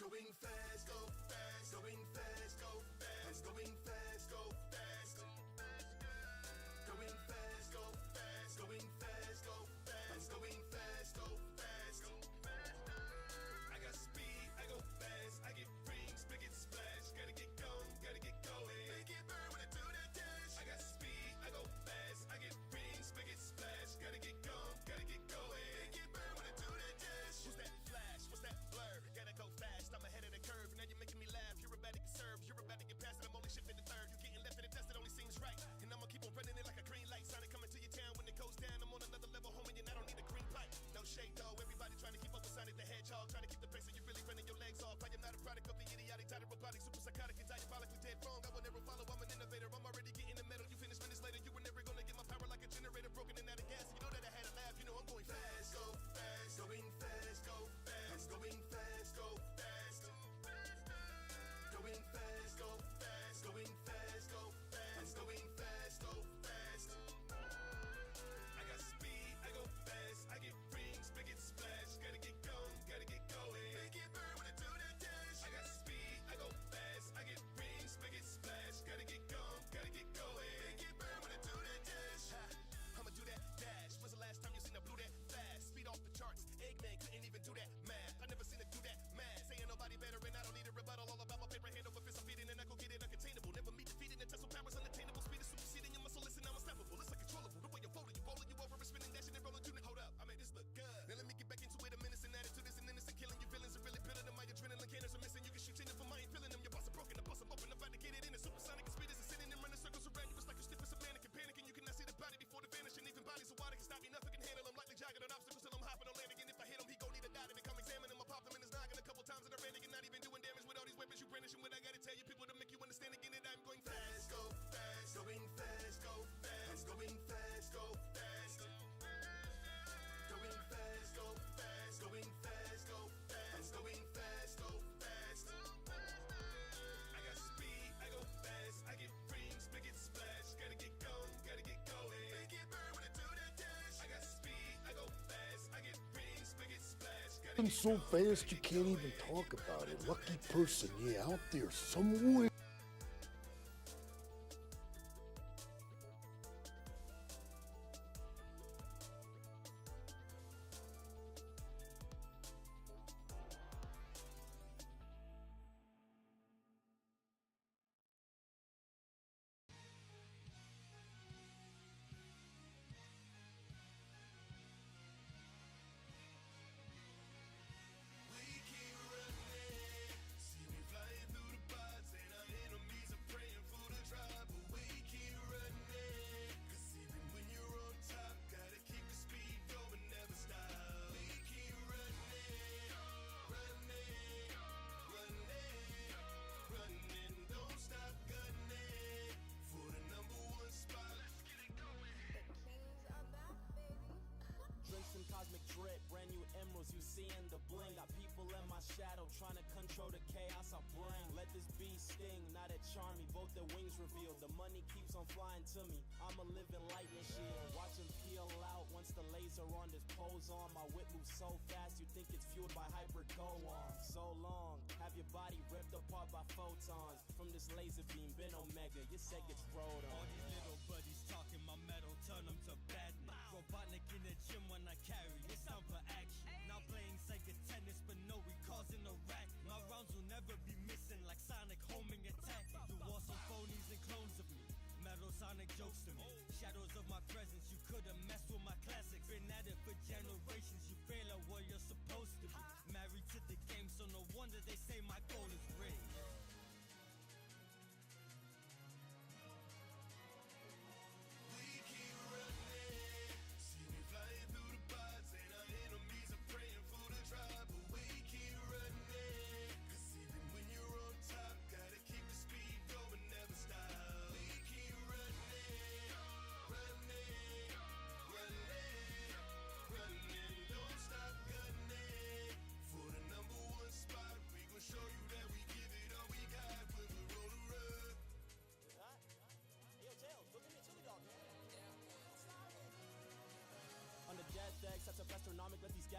Going fast, go fast, going fast, go fast, going fast, go fast. Going fast, go fast, going fast, go fast, going fast, go fast. I got speed, I go fast, I get rings, big it splash, gotta get going, gotta get going. Make it burn when I do that dash. I got speed, I go fast, I get rings, big it splash, gotta get going, gotta get going. Make it burn when I do that dash. What's that flash? What's that blur? Gotta go fast, I'm ahead of the curve. Now you're making me laugh, you're about to get served, you're about to get past it, I'm only shifting the third. You getting left in the test, it only seems right. And I'ma keep on running it like a green light. Sonic coming to your town when it goes down. I'm on another level, homie, and I don't need a green pipe. No shade, though. Everybody trying to keep up with Sonic the Hedgehog, trying to keep the pace, and you're really running your legs off. I am not a product of the idiotic, tired robotic, super psychotic, and diabolically dead wrong. I will never follow, I'm an innovator. I'm already getting the metal. You finish minutes later, you were never gonna get my power like a generator, broken and out of gas. You know that I had a laugh, you know I'm going fast, go fast, going fast, go fast, going fast, go fast. Going fast, go fast, going fast, go fast, going fast, go fast. I got speed, I go fast, I get rings, big it splash, gotta get going, gotta get going. Make it burn when I do that dash. I got speed, I go fast, I get rings, big it splash, gotta get going, gotta get going. Make it burn when I do that dash. I'ma do that dash. When's the last time you seen a blue that fast? Speed off the charts, Eggman couldn't even do that math. I never seen it do that math. Saying nobody better and I don't need a rebuttal. All about my paper hand over fist, I'm feeding and I go get it uncontainable. Never meet defeated and Tesla powers unattainable. Speed is superseding your muscle, listen, I'm unstoppable. It's uncontrollable. The way you're folding, you rolling, you over and spinning, dashing and rolling. Hold up, I made this look good. Now let me get back into it. A menacing attitude is an innocent killing. Your feelings are really building them. My adrenaline cannons are missing. You can shoot in it for mine, feeling them. Your boss are broken, the boss I'm open. I'm about to get it in. A supersonic speed is sitting and running circles around you. It's like you're stiff as a mannequin, panicking. You cannot see the body before the vanishing. Even bodies of water can stop me. Nothing can handle them. Lightly jogging on obstacles till I'm hopping on landing. And if I hit him, he gon' need a dot. And come examine him. I pop them in his noggin a couple times and I ran again. Not even doing damage with all these weapons you brandishing. What I gotta tell you people to make you understand again that I'm going fast, go fast, going fast, go fast, going fast, go fast. Going fast, go fast, going fast, go fast, going fast, go fast. I got speed, I go fast, I get rings, big it splash, gotta get going, gotta get going. Make it burn when I do that dash. I got speed, I go fast, I get rings, big it splash, gotta I'm get so going, fast gotta you get can't going. even talk about it. Lucky person, yeah, out there somewhere. We keep running, see me flying through the pods, and our enemies are praying for the drop. But we keep running, 'cause even when you're on top, gotta keep the speed going, never stop. We keep running, running, running, running, don't stop gunning for the #1 spot. Let's get it going. Things are back, baby. Drink some cosmic drip, brand new emeralds, you see in the bling. Got people in my shadow trying to control the chaos I bring. Let this beat sting, now that charm me, both their wings revealed. The money keeps on flying to me, I'm a living lightning shield. Watch them peel out once the laser on this pose on. My whip moves so fast, you think it's fueled by hyper on. So long, have your body ripped apart by photons. From this laser beam, been Omega, your set gets rolled All on. these little buddies talking my metal, turn them to badness. Robotnik in the gym when I carry, it's time for action. Now playing Sega tennis, but no, we causing a rack. My rounds will never be missing like Sonic homing attack. You are some phonies and clones of me. Metal Sonic jokes to me. Shadows of my presence, you could've messed with my classics. Been at it for generations, you fail at what you're supposed to be. Married to the game, so no wonder they say my goal is rigged. We keep running, see me flying through the pods, and our enemies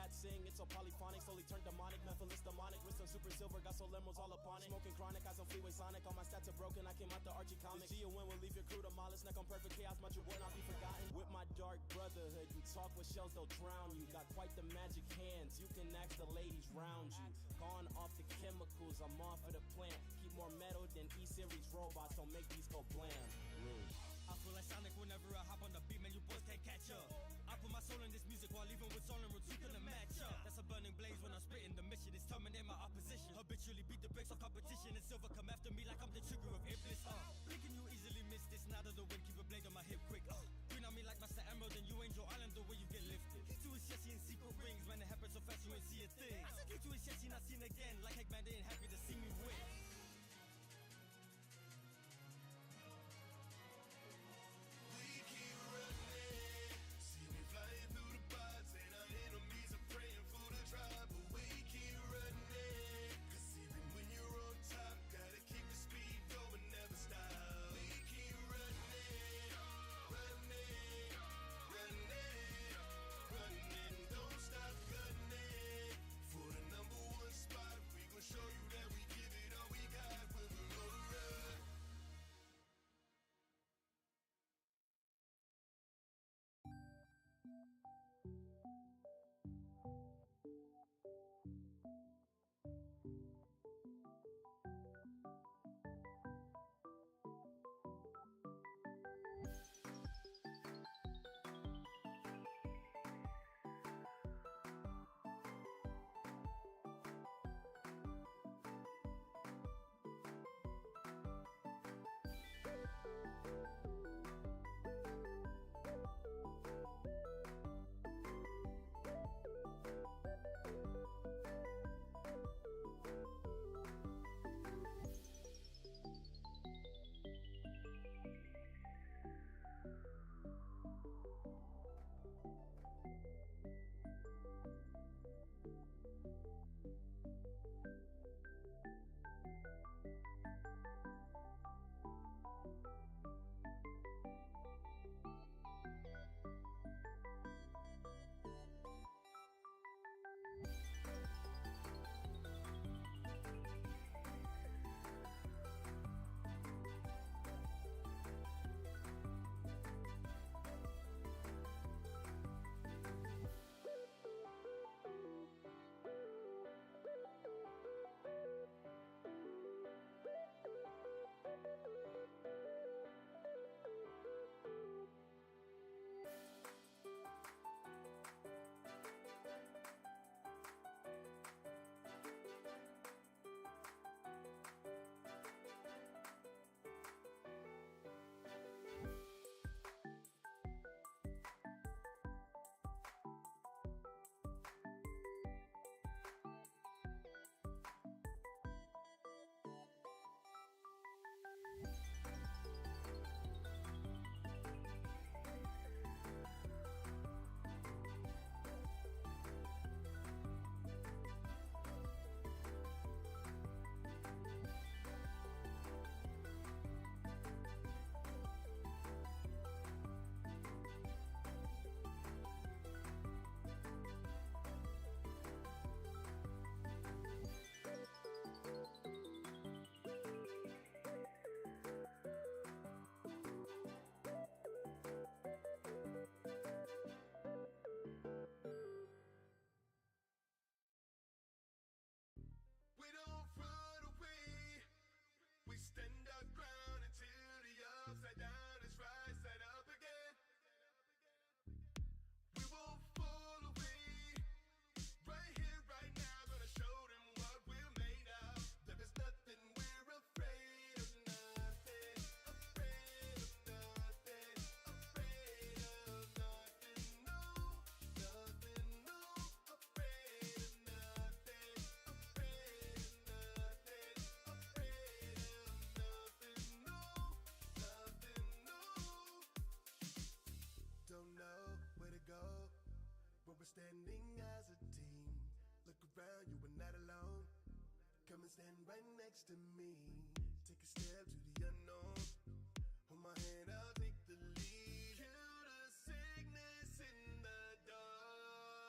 bad sing, it's so polyphonic, slowly turned demonic, Memphis demonic, wisdom super silver, got soul emeralds all upon it. Smoking chronic, eyes on freeway sonic, all my stats are broken, I came out the Archie comics. The G-O-N will leave your crew demolished, neck on perfect chaos, much will not be forgotten. With my dark brotherhood, you talk with shells, they'll drown you. Got quite the magic hands, you can ask the ladies round you. Gone off the chemicals, I'm off of the plant. Keep more metal than E-Series robots, don't make these go blam. I feel like Sonic whenever I hop on the beat, man, you boys can't catch up. I put my soul in this music while even with soul and roots, you couldn't match up. That's a burning blaze when I'm spitting, the mission is terminate my opposition. Habitually beat the brakes of competition, and silver come after me like I'm the trigger of Iblis. Thinking you easily miss this, now that the wind keep a blade on my hip quick. Green on me like Master Emerald, and you Angel Island, the way you get lifted. Key to his chest, he in secret rings, man, it happens so fast you ain't see a thing. I said key to his chest, he not seen again, like heck man, they ain't happy to see me win. We keep running. See me flying through the bots, and our enemies are praying for the drop. But we keep running. 'Cause even when you're on top, gotta keep the speed going, never stop. We keep running, running, running, running. Don't stop gunning for the number one spot. We gon' show you that we give it all we got when we roll around. We don't run away. We stand our ground until the upside down is right side up again. We won't fall away. Right here, right now, gonna show them what we're made of. There is nothing we're afraid of, nothing. Afraid of nothing. Afraid of nothing, no. Nothing, no. Afraid of nothing. Afraid of nothing. Afraid of nothing, no. Nothing, no. Don't know where to go when we're standing as a team. Look around, you are not alone. Come and stand right next to me. Take a step to the unknown. Hold my hand, I'll take the lead. Kill the sickness in the dark.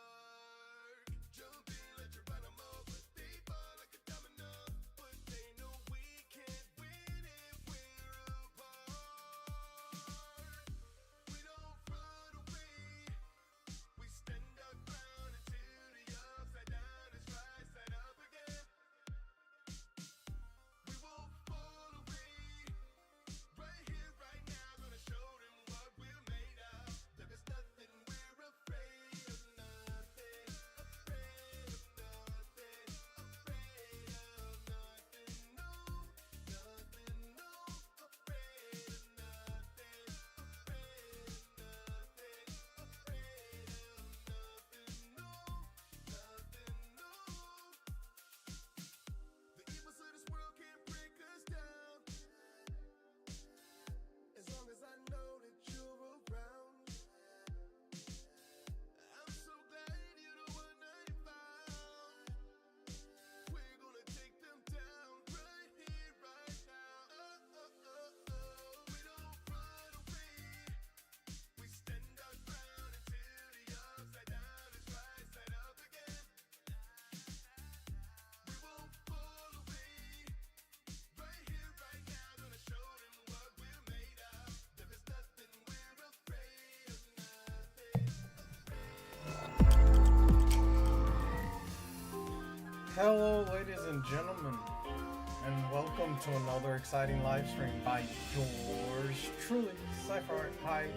Hello, ladies and gentlemen, and welcome to another exciting live stream by yours truly, Cypher. Hi,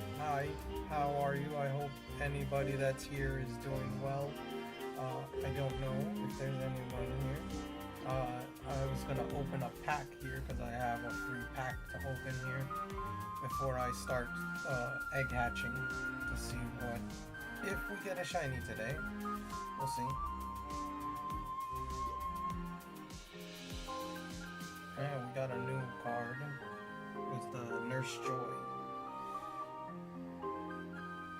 how are you? I hope anybody that's here is doing well. I don't know if there's anyone here. I was gonna open a pack here because I have a free pack to open here before I start egg hatching to see what, if we get a shiny today. We'll see. Yeah, we got a new card with the Nurse Joy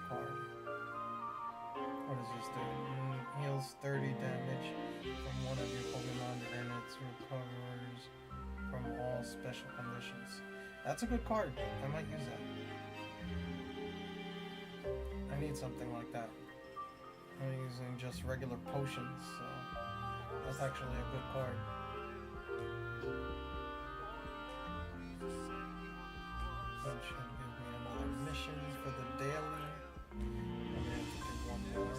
card. What does this do? Heals 30 damage from one of your Pokemon and it recovers from all special conditions. That's a good card. I might use that. I need something like that. I'm using just regular potions, so that's actually a good card. That should give me another mission for the daily. And we have to do one more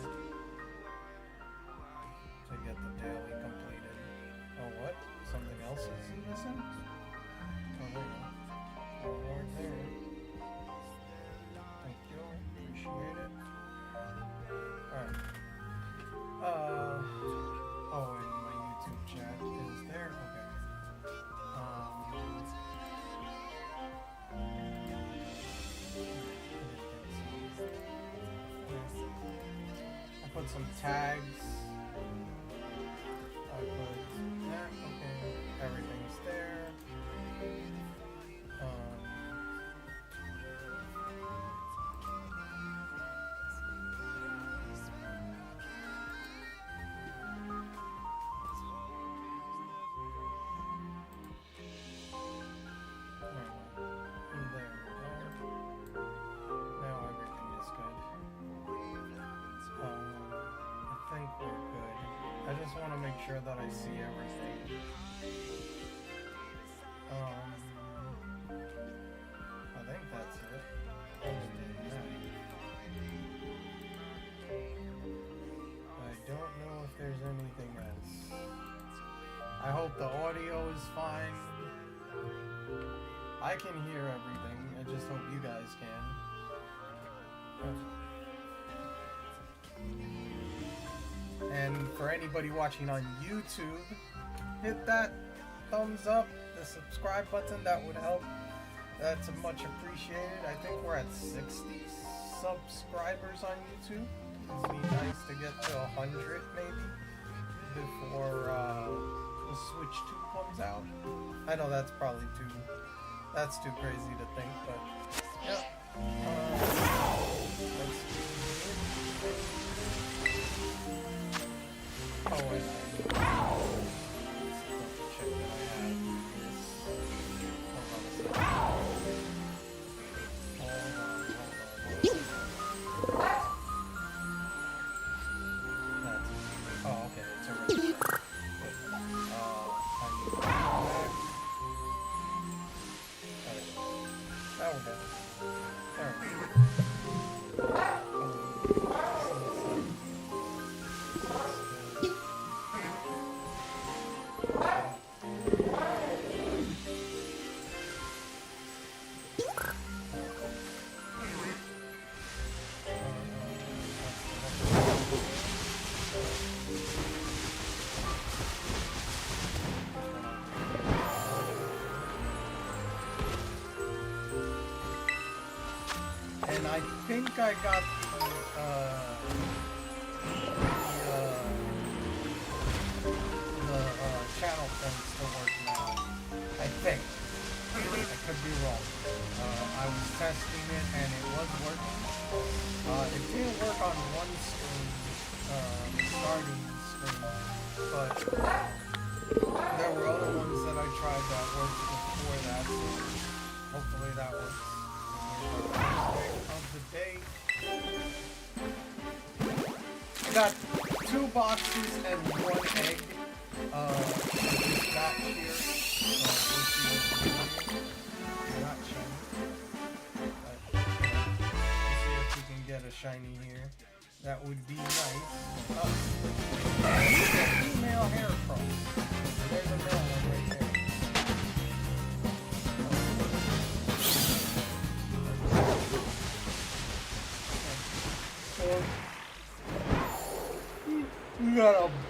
to get the daily completed. Oh, what? Something else is missing? Oh, there you go. Oh, right there. Thank you. Appreciate it. Alright. Oh, and my YouTube chat is there? Okay. I put some tags. I put that, okay. Everything's there. Sure that I see everything. I think that's it. I don't know if there's anything else. I hope the audio is fine. I can hear everything. I just hope you guys can. And for anybody watching on YouTube, hit that thumbs up, the subscribe button, that would help. That's much appreciated. I think we're at 60 subscribers on YouTube. It'd be nice to get to 100 maybe before the Switch 2 comes out. I know that's probably too crazy to think, but yeah. Let's see. Oh, and check that I have this. Oh, okay, it's already there. I need to go back. There we go. There we go. And I think I got the channel points to work now. I think. I could be wrong. I was testing it and it was working. It didn't work on one screen, starting screen, but there were other ones that I tried that worked before that, so hopefully that works. Of the day. I got 2 boxes and 1 egg. This batch here. We'll see not shiny. But we'll see if we can get a shiny here. That would be nice. Female hair pro.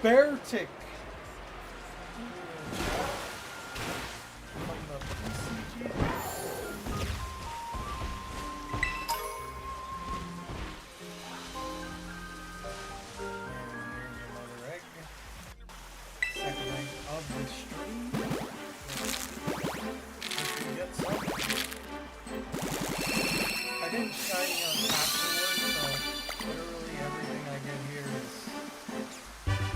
Bear tick. From the PCG. Second egg of the stream. If we get some. I didn't shiny on afterwards, so literally everything I get here is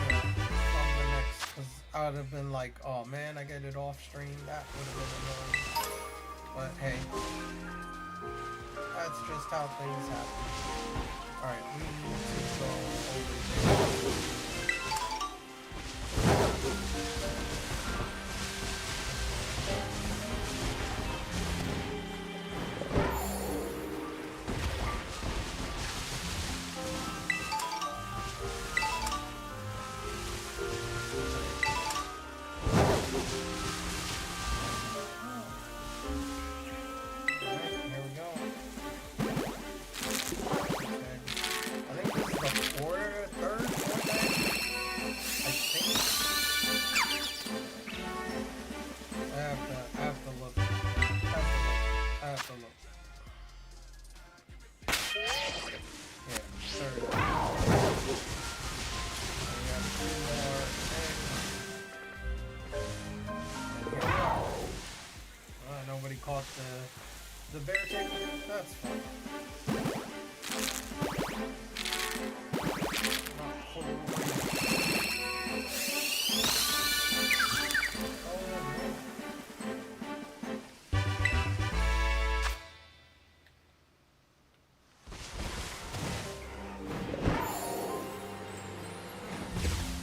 from the next. Because I would have been like, oh man, I get it off stream. That would have been annoying. But hey, that's just how things happen. Alright, we need to go over there. Caught the bear tick. That's fine. Not fully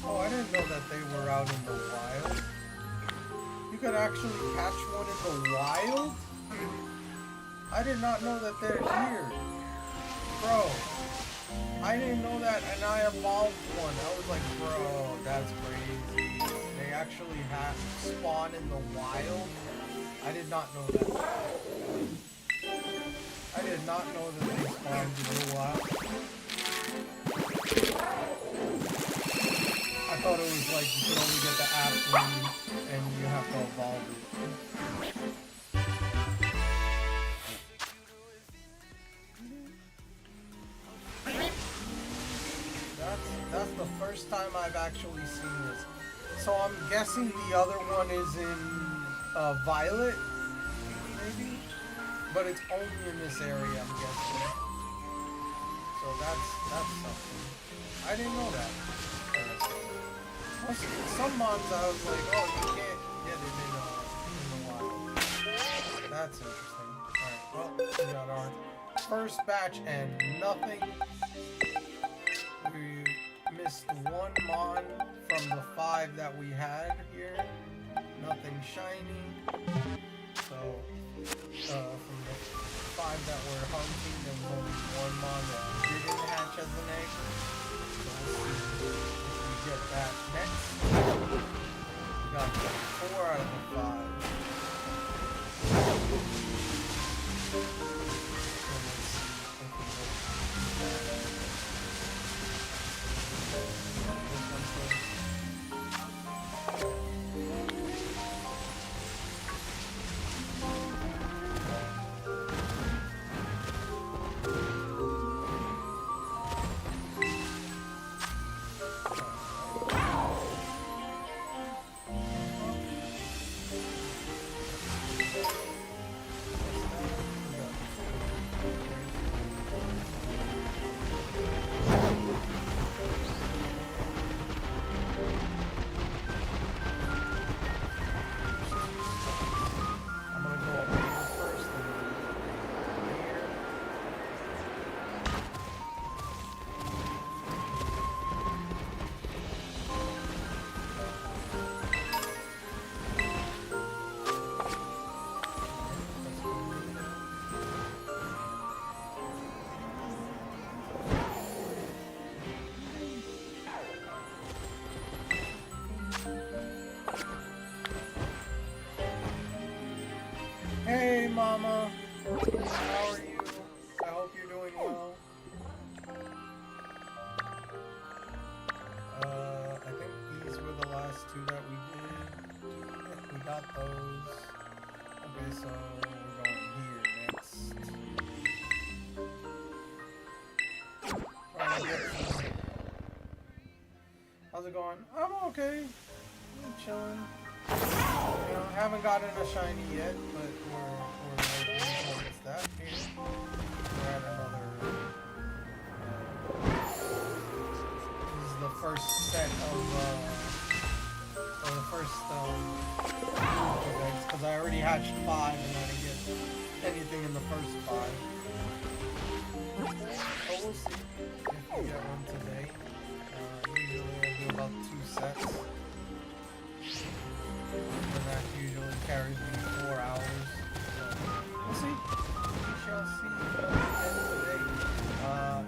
Oh, I didn't know that they were out in the wild. You could actually catch one in the wild? I did not know that they're here. Bro, I didn't know that and I evolved one. I was like, bro, that's crazy. They actually have spawn in the wild? I did not know that. I did not know that they spawned in the wild. I thought it was like you could only get the Aphroom and you have to evolve it. That's the first time I've actually seen this. So I'm guessing the other one is in Violet, maybe? But it's only in this area, I'm guessing. So that's something. I didn't know that. Some mods I was like, oh, you can't get it in the wild. That's interesting. Alright, well, we got our first batch and nothing. We missed one mon from the 5 that we had here. Nothing shiny. So, from the 5 that we're hunting, there was only one mon that didn't hatch as an egg. So we'll see if we get that next. We got 4 out of the 5. Hey, Mama. How are you? I hope you're doing well. I think got those. Okay, so we're going here next. Trying to get some... How's it going? I'm okay. I'm chilling. You know, haven't gotten a shiny yet, but we're working towards that here. We're at another. This is the first set of or the first eggs, because I already hatched 5 and I didn't get anything in the first 5. So we'll see if we get one today. Usually I do about 2 sets. And that usually carries me 4 hours. So we'll see. We shall see what we get today.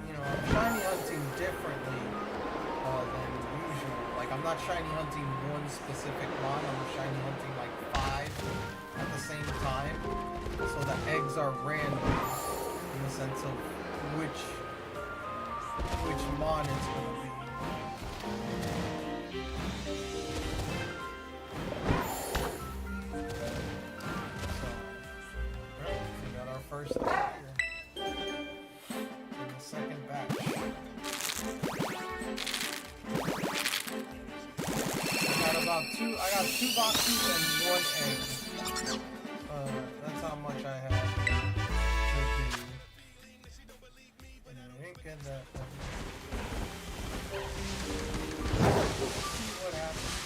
You know, I'm shiny hunting differently than usual. Like, I'm not shiny hunting one specific line. I'm shiny hunting like 5 at the same time. So the eggs are random in the sense of which mon it's gonna be. First egg here in the second batch. I got 2 boxes and 1 egg. That's how much I have to do. And I didn't get that one. See what happens.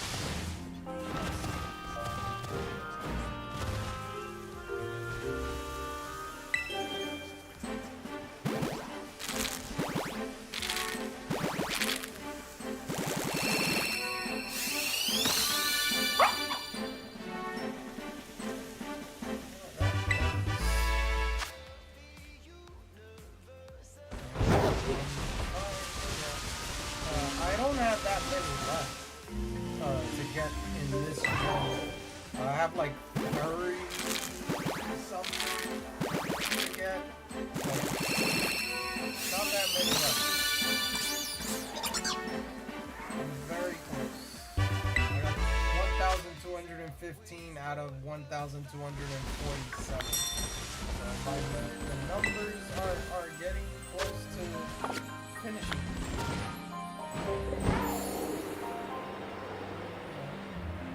I don't have that many left to get in this one. I have like 30 something to get. Not that many left. I'm very close. I got 1,215 out of 1,247. So the numbers are getting close to finishing.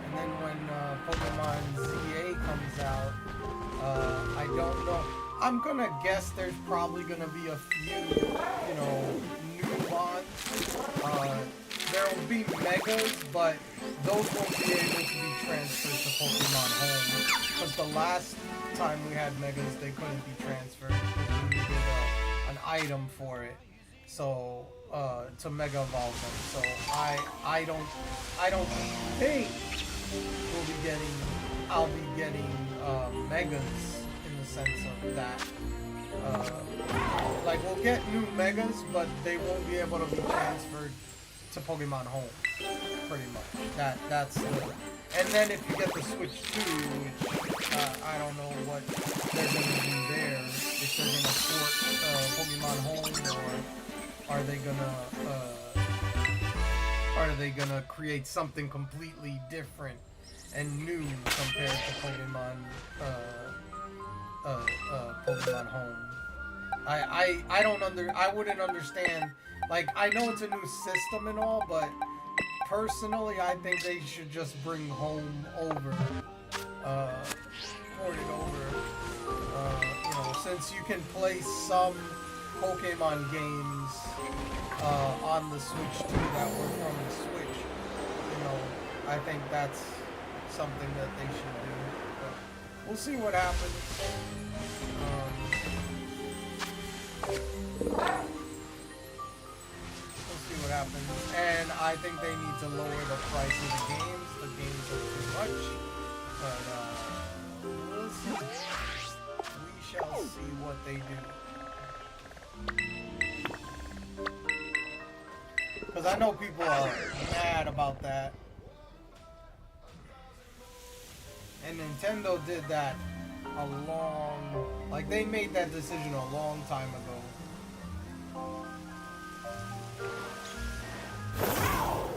And then when Pokemon ZA comes out, I don't know. I'm gonna guess there's probably gonna be a few, you know, new mons. There'll be Megas, but those won't be able to be transferred to Pokemon Home. Because the last time we had Megas, they couldn't be transferred because we needed an item for it. So to Mega Evolve them. So I don't think I'll be getting Megas in the sense of that. Like we'll get new Megas, but they won't be able to be transferred to Pokemon Home. Pretty much. That's the. And then if you get the Switch 2, which I don't know what they're gonna do there. If they're gonna port Pokemon Home, or are they gonna create something completely different and new compared to Pokemon Pokemon Home? I wouldn't understand. Like, I know it's a new system and all, but personally I think they should just bring Home over, port it over. You know, since you can play some Pokemon games on the Switch 2 that were from the Switch, you know, I think that's something that they should do. But we'll see what happens. We'll see what happens. And I think they need to lower the price of the games. The games are too much. But we'll see. We shall see what they do. Because I know people are mad about that. And Nintendo did that like they made that decision a long time ago.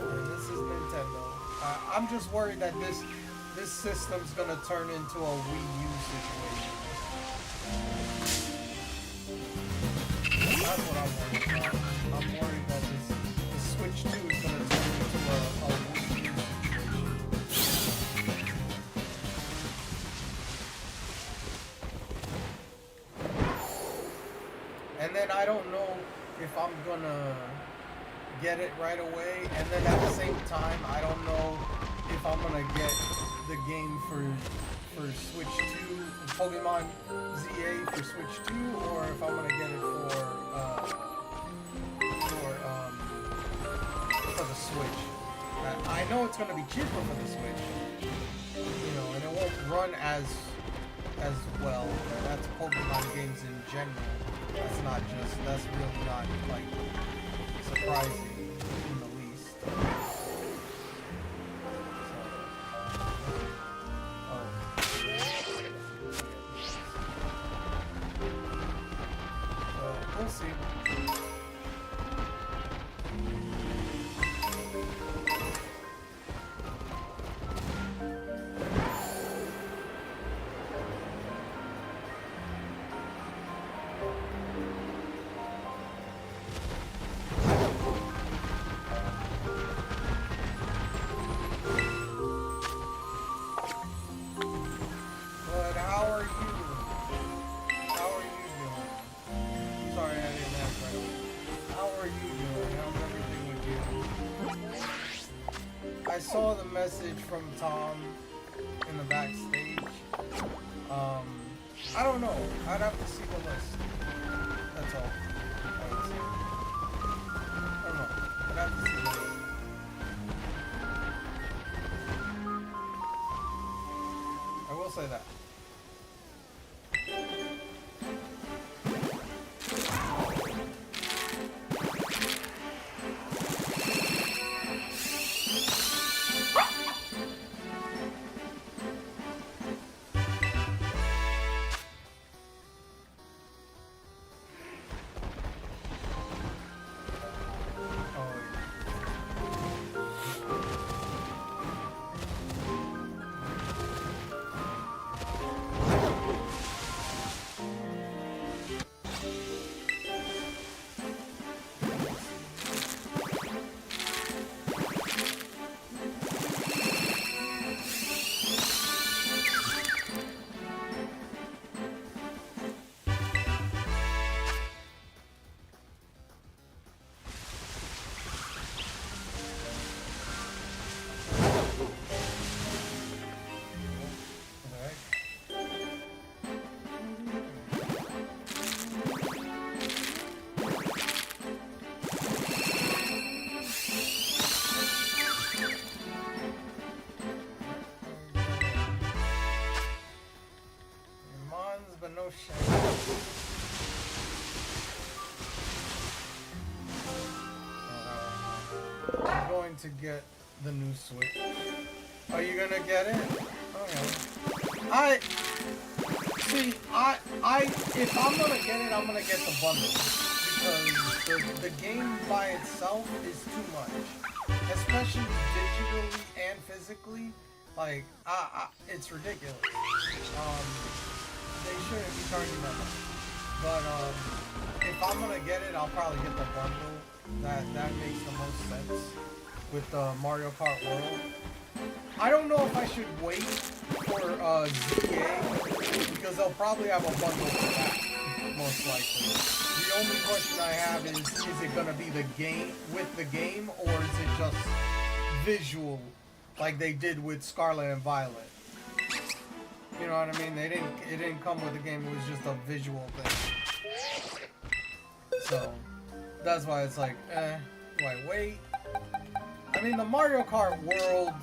And this is Nintendo. I'm just worried that this system's gonna turn into a Wii U situation. That's what I'm worried about. I'm worried that the Switch 2 is gonna turn into a Wii U situation. And then I don't know if I'm gonna get it right away, and then at the same time I don't know if I'm gonna get the game for Switch 2, Pokemon ZA for Switch 2, or if I'm gonna get it for the Switch. I know it's gonna be cheaper for the Switch, you know, and it won't run as well. That's Pokemon games in general. That's really not like surprising in the least. We'll see. But how are you? How are you doing? Sorry, I didn't ask right away. How are you doing? How's everything with you? I saw the message from Tom in the backstage. I don't know. I'd have to see the list. That's all. I would say. I don't know. I'd have to see the list. I will say that. But no shame. I'm going to get the new Switch. Are you gonna get it? Okay. If I'm gonna get it, I'm gonna get the bundle because the game by itself is too much, especially digitally and physically. Like, it's ridiculous. They shouldn't be charging that much. But if I'm gonna get it, I'll probably get the bundle. That makes the most sense with Mario Kart World. I don't know if I should wait for ZA because they'll probably have a bundle for that, most likely. The only question I have is it gonna be the game with the game, or is it just visual like they did with Scarlet and Violet? You know what I mean? It didn't come with the game, it was just a visual thing. So that's why it's like, do I wait? I mean, the Mario Kart World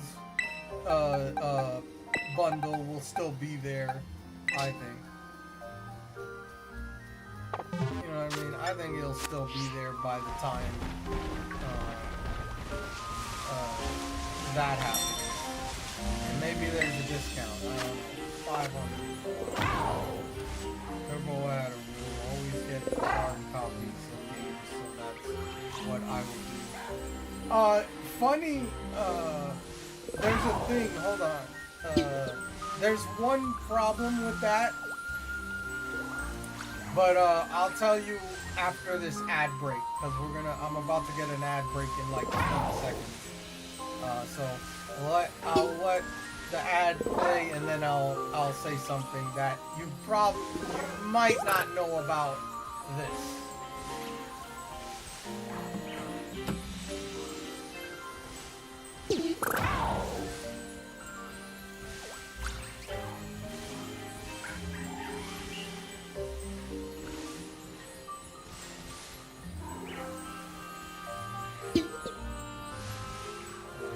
bundle will still be there, I think. You know what I mean? I think it'll still be there by the time that happens. And maybe there's a discount. I don't know. 500. Turbo Adam will always get hard copies of games, so that's what I will do. Funny, there's a thing, hold on. There's one problem with that, but I'll tell you after this ad break, because I'm about to get an ad break in like 20 seconds. So I'll let the ad play, and then I'll say something that you might not know about this.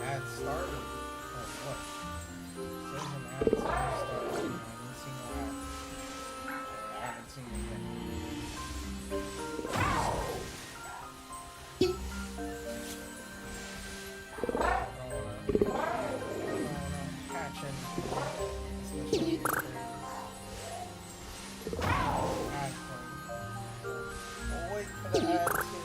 Ad started. Oh, what? It says an ad started. I haven't seen it yet. I don't wanna catch anything. Especially if there's ad playing. We'll wait for the ad to finish.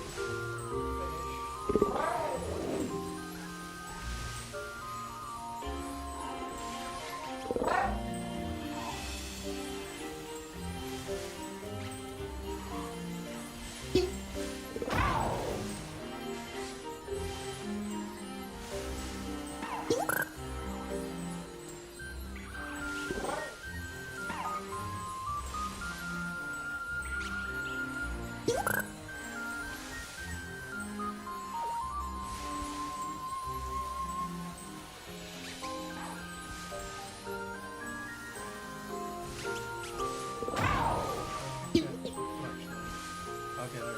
Okay, there we go.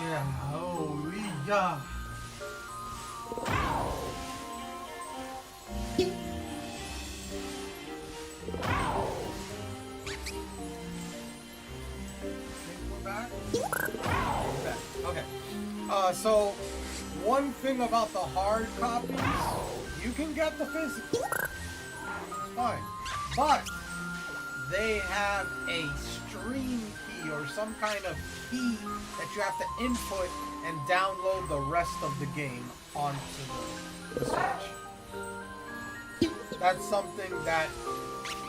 Yeah, holy yeah. We're back? We're back. Okay. So one thing about the hard copies, you can get the physical. It's fine. But they have a stream key or some kind of key that you have to input and download the rest of the game onto the Switch. That's something that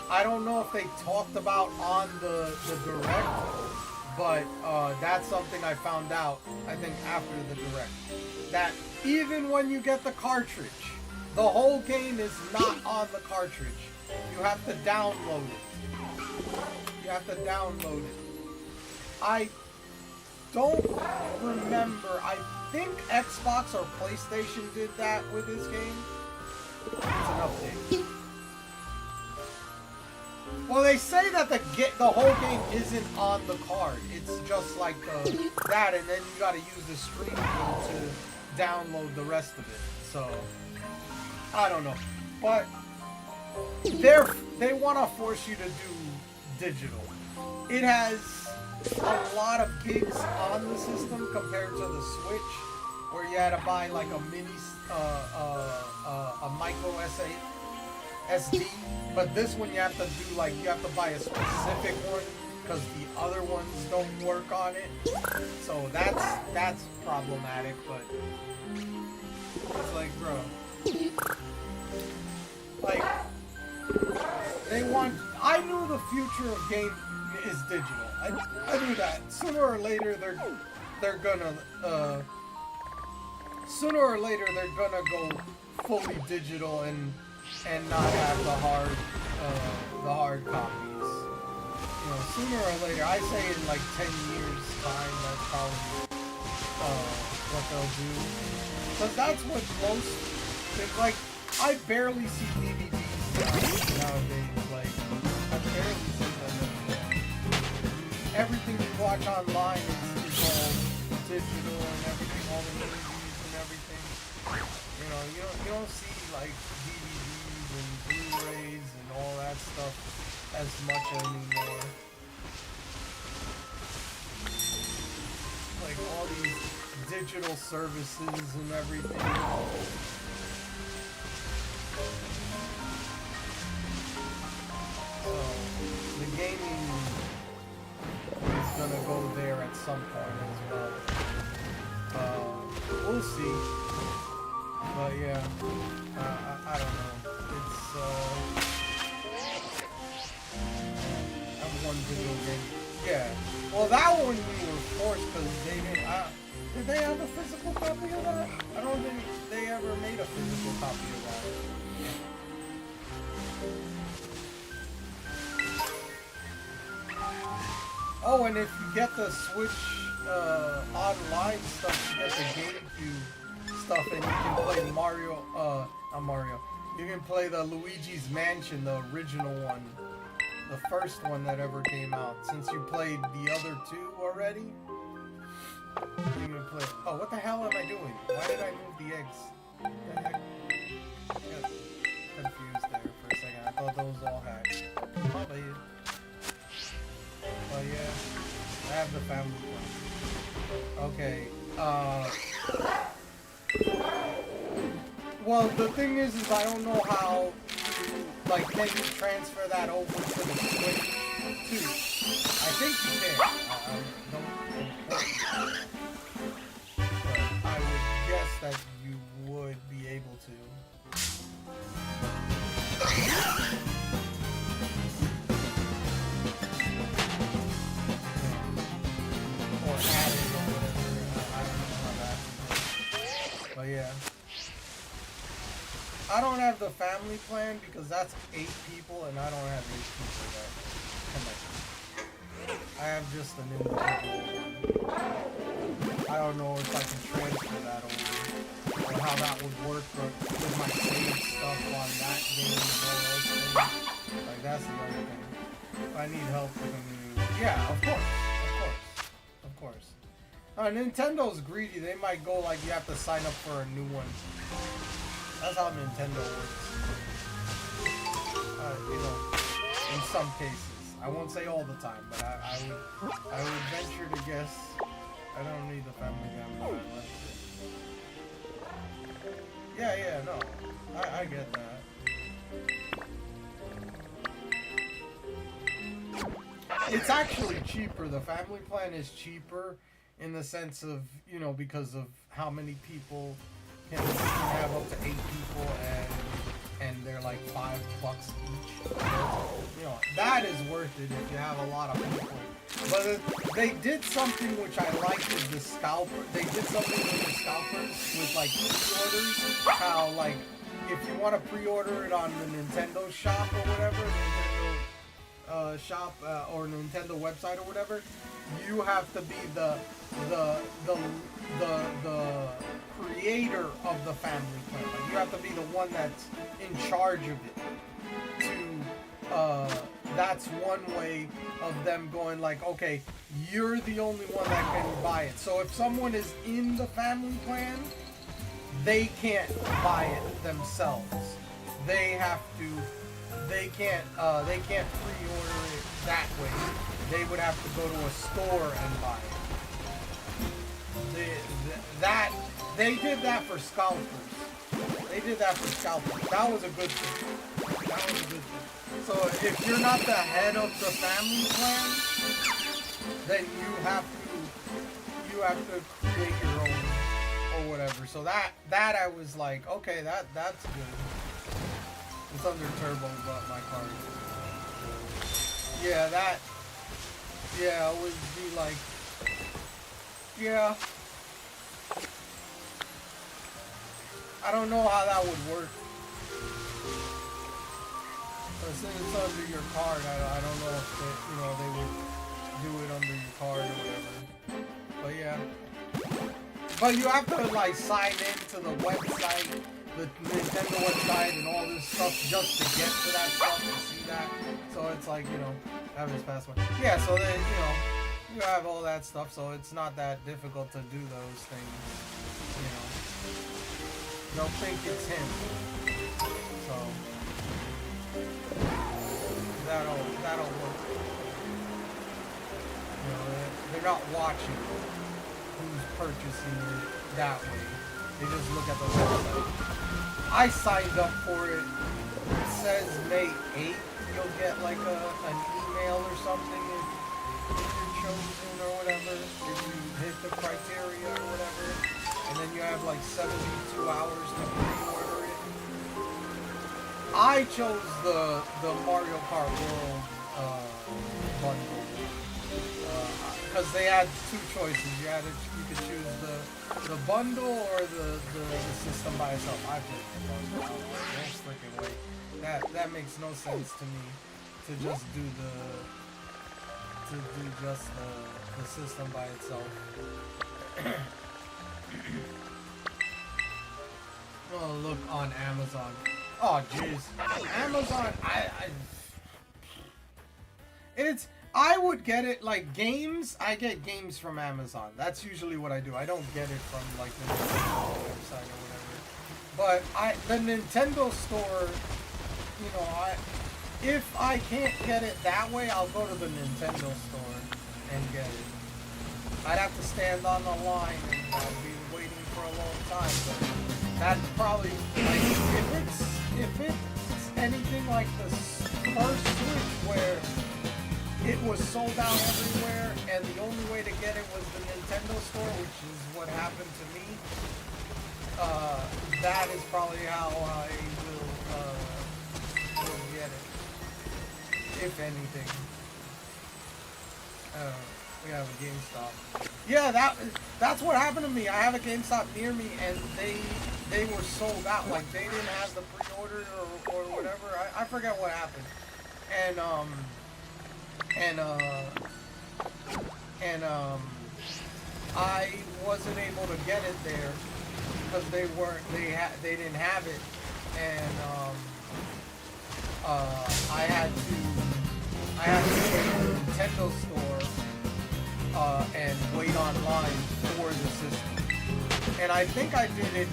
I don't know if they talked about on the Direct, but that's something I found out, I think, after the Direct. That even when you get the cartridge, the whole game is not on the cartridge. You have to download it. You have to download it. I don't remember. I think Xbox or PlayStation did that with this game. It's an update. Well, they say that the whole game isn't on the card. It's just like that, and then you gotta use the stream key to download the rest of it. So, I don't know. But they want to force you to do digital. It has a lot of gigs on the system compared to the Switch, where you had to buy like a mini, a micro SD. But this one you have to do like, you have to buy a specific one because the other ones don't work on it. So that's problematic. But it's like, bro, like they want. I knew the future of game is digital. I knew that. Sooner or later they're gonna go fully digital and not have the hard copies. You know, sooner or later, I say in like 10 years time, that's probably what they'll do. Because that's what most, it's like, I barely see DVDs nowadays. Like, I barely see them anymore. Everything you watch online is all digital and everything, all the movies and everything. You know, you don't see like DVDs and Blu-rays and all that stuff as much anymore. Like all these digital services and everything. So the gaming is gonna go there at some point as well. We'll see. But yeah, I don't know. It's I'm one video game. Yeah. Well, that one we were forced because they didn't. Did they have a physical copy of that? I don't think they ever made a physical copy of that. Oh, and if you get the Switch online stuff, you get the GameCube stuff, and you can play Mario. Not Mario. You can play the Luigi's Mansion, the original one. The first one that ever came out. Since you played the other two already, you can play. Oh, what the hell am I doing? Why did I move the eggs? What the heck? I got confused there for a second. I thought those all hatched. Probably. But yeah, I have the family one. Okay. Well, the thing is I don't know how. Like, can you transfer that over to the Switch too? I think you can. But I would guess that you would be able to. Or add it or whatever. I don't know how that works. But yeah. I don't have the family plan because that's 8 people and I don't have 8 people that come. I have just an individual one. I don't know if I can transfer that over or how that would work with my save stuff on that game and all those things. Like, that's the other thing. If I need help with them, yeah, of course. Nintendo's greedy. They might go like you have to sign up for a new one. That's how Nintendo works. You know, in some cases. I won't say all the time, but I would venture to guess. I don't need the family guy. Yeah, no. I get that. It's actually cheaper. The family plan is cheaper in the sense of, you know, because of how many people can have up to 8 people and they're like $5 each. You know, that is worth it if you have a lot of people. But they did something which I liked with the scalper. They did something with the scalpers with like pre-orders. How like if you want to pre-order it on the Nintendo shop or whatever, Nintendo shop or Nintendo website or whatever, you have to be the creator of the family plan. Like, you have to be the one that's in charge of it. That's one way of them going like, okay, you're the only one that can buy it. So if someone is in the family plan, they can't buy it themselves. They can't pre-order it that way. They would have to go to a store and buy it. They did that for scalpers. That was a good thing. So if you're not the head of the family plan, then you have to create your own or whatever. So that I was like, okay, that's good. It's under turbo, but my car. Yeah, I would be like, yeah. I don't know how that would work. But since it's under your card, I don't know if they would do it under your card or whatever. But yeah. But you have to like sign into the website, the Nintendo website, and all this stuff just to get to that stuff and see that. So it's like, you know, have this password. Yeah, so then, you know, you have all that stuff, so it's not that difficult to do those things. You know, they'll think it's him. So that'll work. You know, they're not watching who's purchasing it that way. They just look at the website. I signed up for it. It says May 8th. You'll get like an email or something if you're chosen or whatever. If you hit the criteria or whatever. And then you have like 72 hours to pre-order it. I chose the Mario Kart World bundle. Because they had two choices. You could choose the bundle or the system by itself. I picked the bundle. No freaking way. That makes no sense to me to just do the system by itself. Oh, look on Amazon. Oh jeez, Amazon. I would get it like games. I get games from Amazon. That's usually what I do. I don't get it from like the Nintendo website or whatever. But the Nintendo store, you know, if I can't get it that way, I'll go to the Nintendo store and get it. I'd have to stand on the line and I'll be waiting for a long time. But that's probably like if it's anything like the first Switch where it was sold out everywhere, and the only way to get it was the Nintendo store, which is what happened to me. That is probably how I will get it, if anything. We have a GameStop. Yeah, that's what happened to me. I have a GameStop near me, and they were sold out. Like they didn't have the pre-order or whatever. I forget what happened, and I wasn't able to get it there because they didn't have it, and I had to go to the Nintendo store and wait online for the system. And I think I did it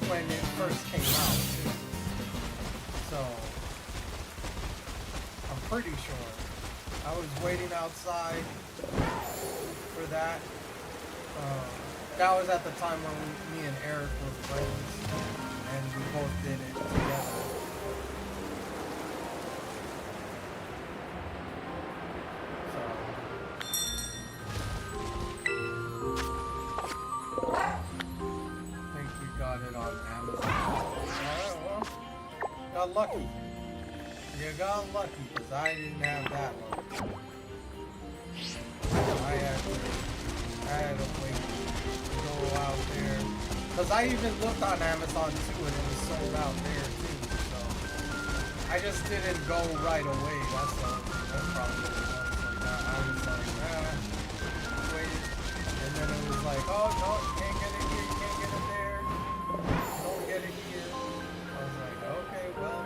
when it first came out too. So I'm pretty sure. I was waiting outside for that. That was at the time when me and Eric were friends, and we both did it together. So, I think we got it on Amazon. Alright, well, got lucky. You got lucky, because I didn't have that luck. I had to wait to go out there. Because I even looked on Amazon too, and it was sold out there too. So I just didn't go right away. That's probably what it was. Like I was like, wait. And then it was like, oh no, you can't get it here, you can't get it there. Don't get it here. I was like, okay, well.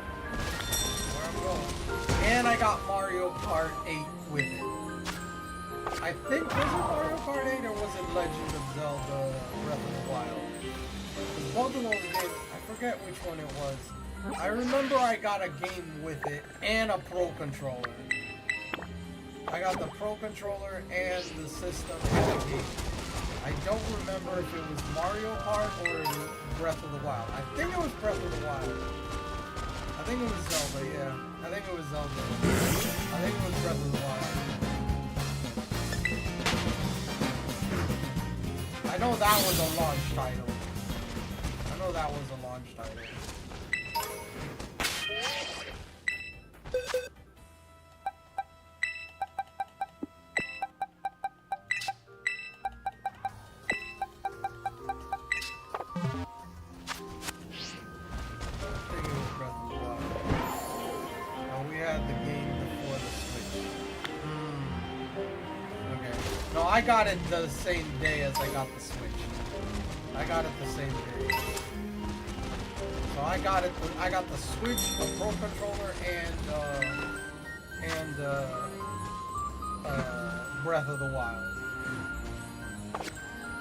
And I got Mario Kart 8 with it. I think, was it Mario Kart 8 or was it Legend of Zelda Breath of the Wild? Because both of those games, I forget which one it was. I remember I got a game with it and a Pro Controller. I got the Pro Controller and the system and the game. I don't remember if it was Mario Kart or Breath of the Wild. I think it was Breath of the Wild. I think it was Zelda, yeah. I think it was Zelda. I think it was Breath of the Wild. I know that was a launch title. I know that was a launch title. I got it the same day as I got the Switch. I I got it the same day. So I got it. I got the Switch, the Pro Controller, and Breath of the Wild.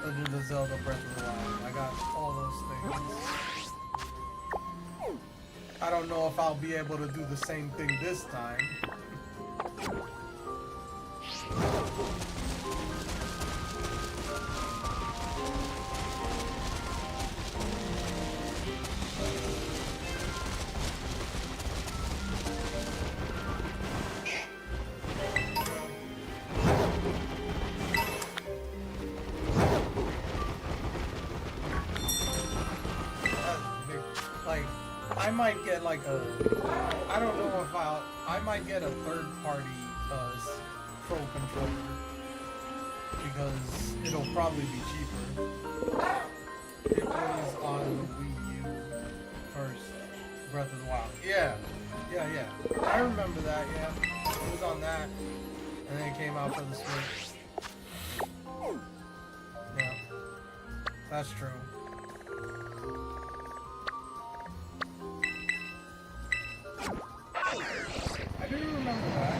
Legend of Zelda Breath of the Wild. I got all those things. I don't know if I'll be able to do the same thing this time. Like, I might get like a, I don't know if I might get a third party Pro controller because it'll probably be cheaper. It was on Wii U first, Breath of the Wild. Yeah. I remember that, yeah. It was on that, and then it came out for the Switch. Yeah, that's true. I do remember that.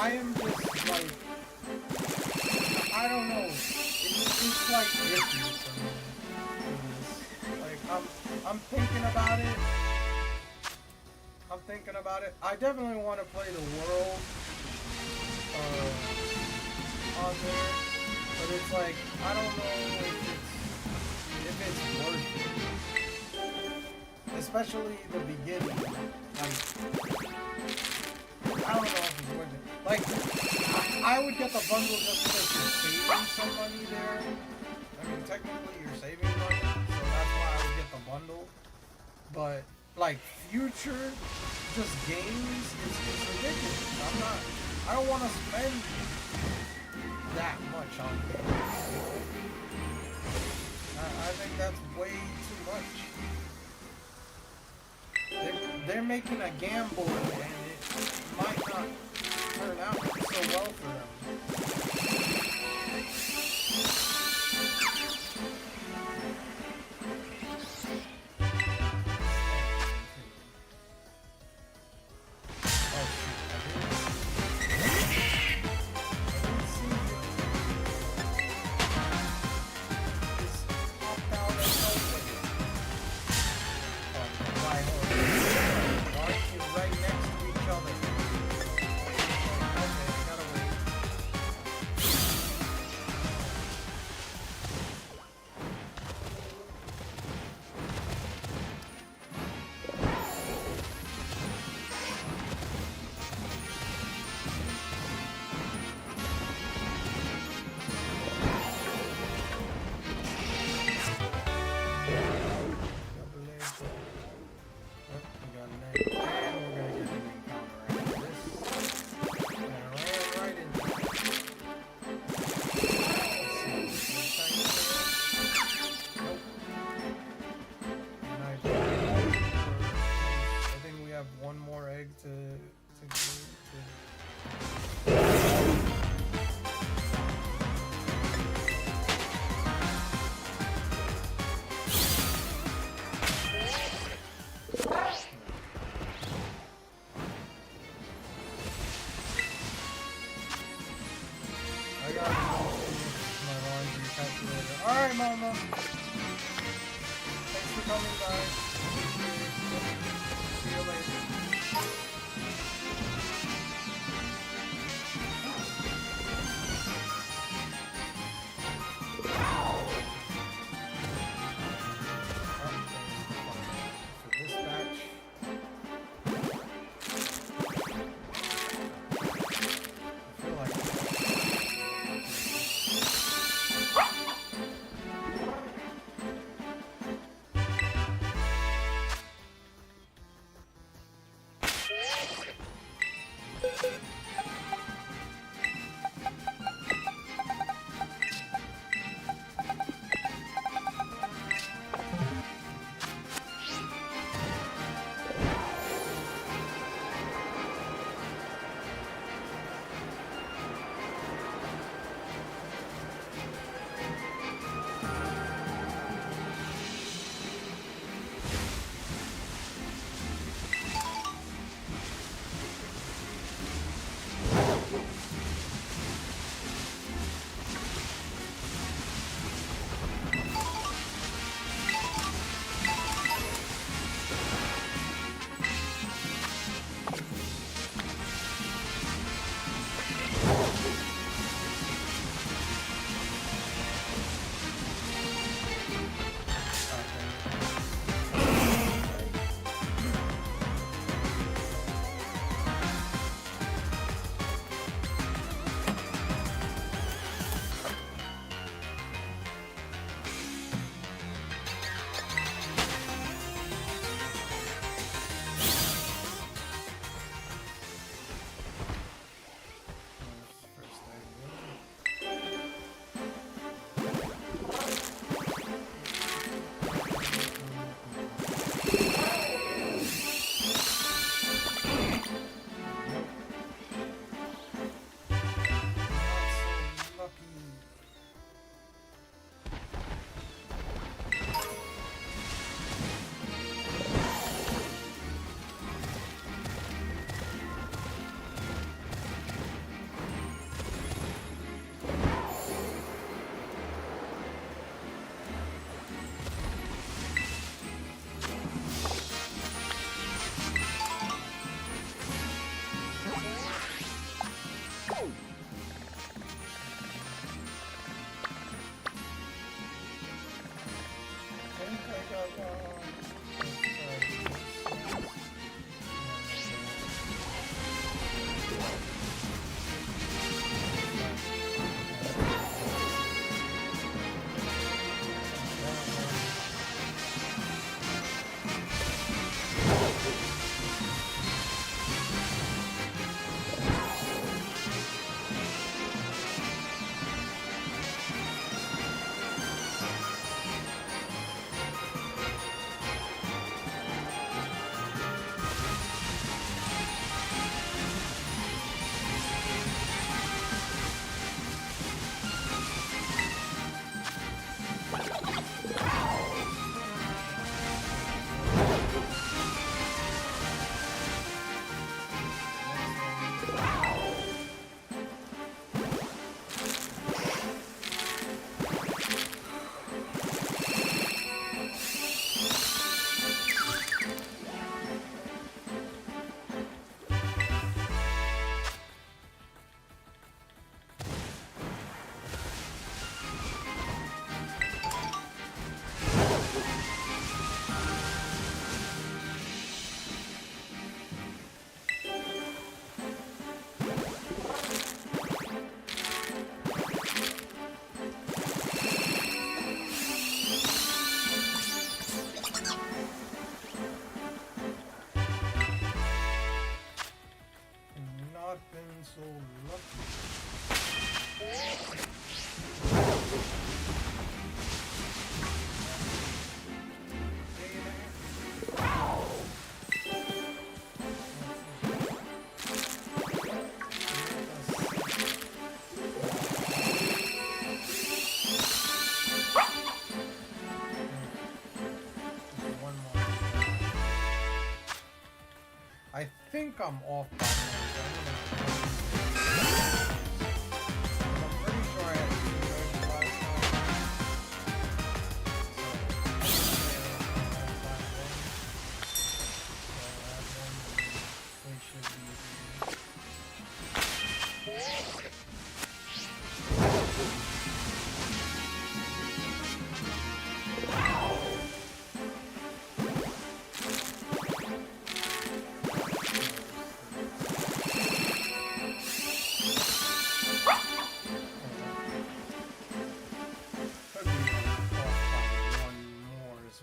I am just like, I don't know. It's like iffy for me. Like I'm thinking about it. I definitely want to play the world on there, but it's like I don't know if it's worth it. Especially the beginning. Like I don't know if it's worth it. Like, I would get the bundle just because you're saving some money there. I mean, technically you're saving money, so that's why I would get the bundle. But, like, future, just games, it's ridiculous. I don't want to spend that much on games. I think that's way too much. They're making a gamble, and it might not turn out so well for them. so lucky. I think I'm off by one. I'm pretty sure I had 2 eggs last time. So, we should be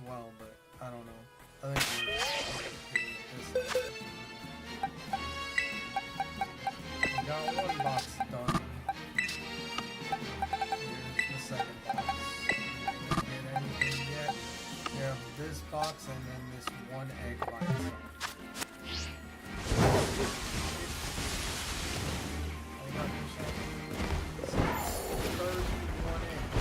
well, but I don't know. I think we got one box done. Here's the second box. Didn't get anything yet. We have this box and then this one egg by itself. I got this 31 eggs.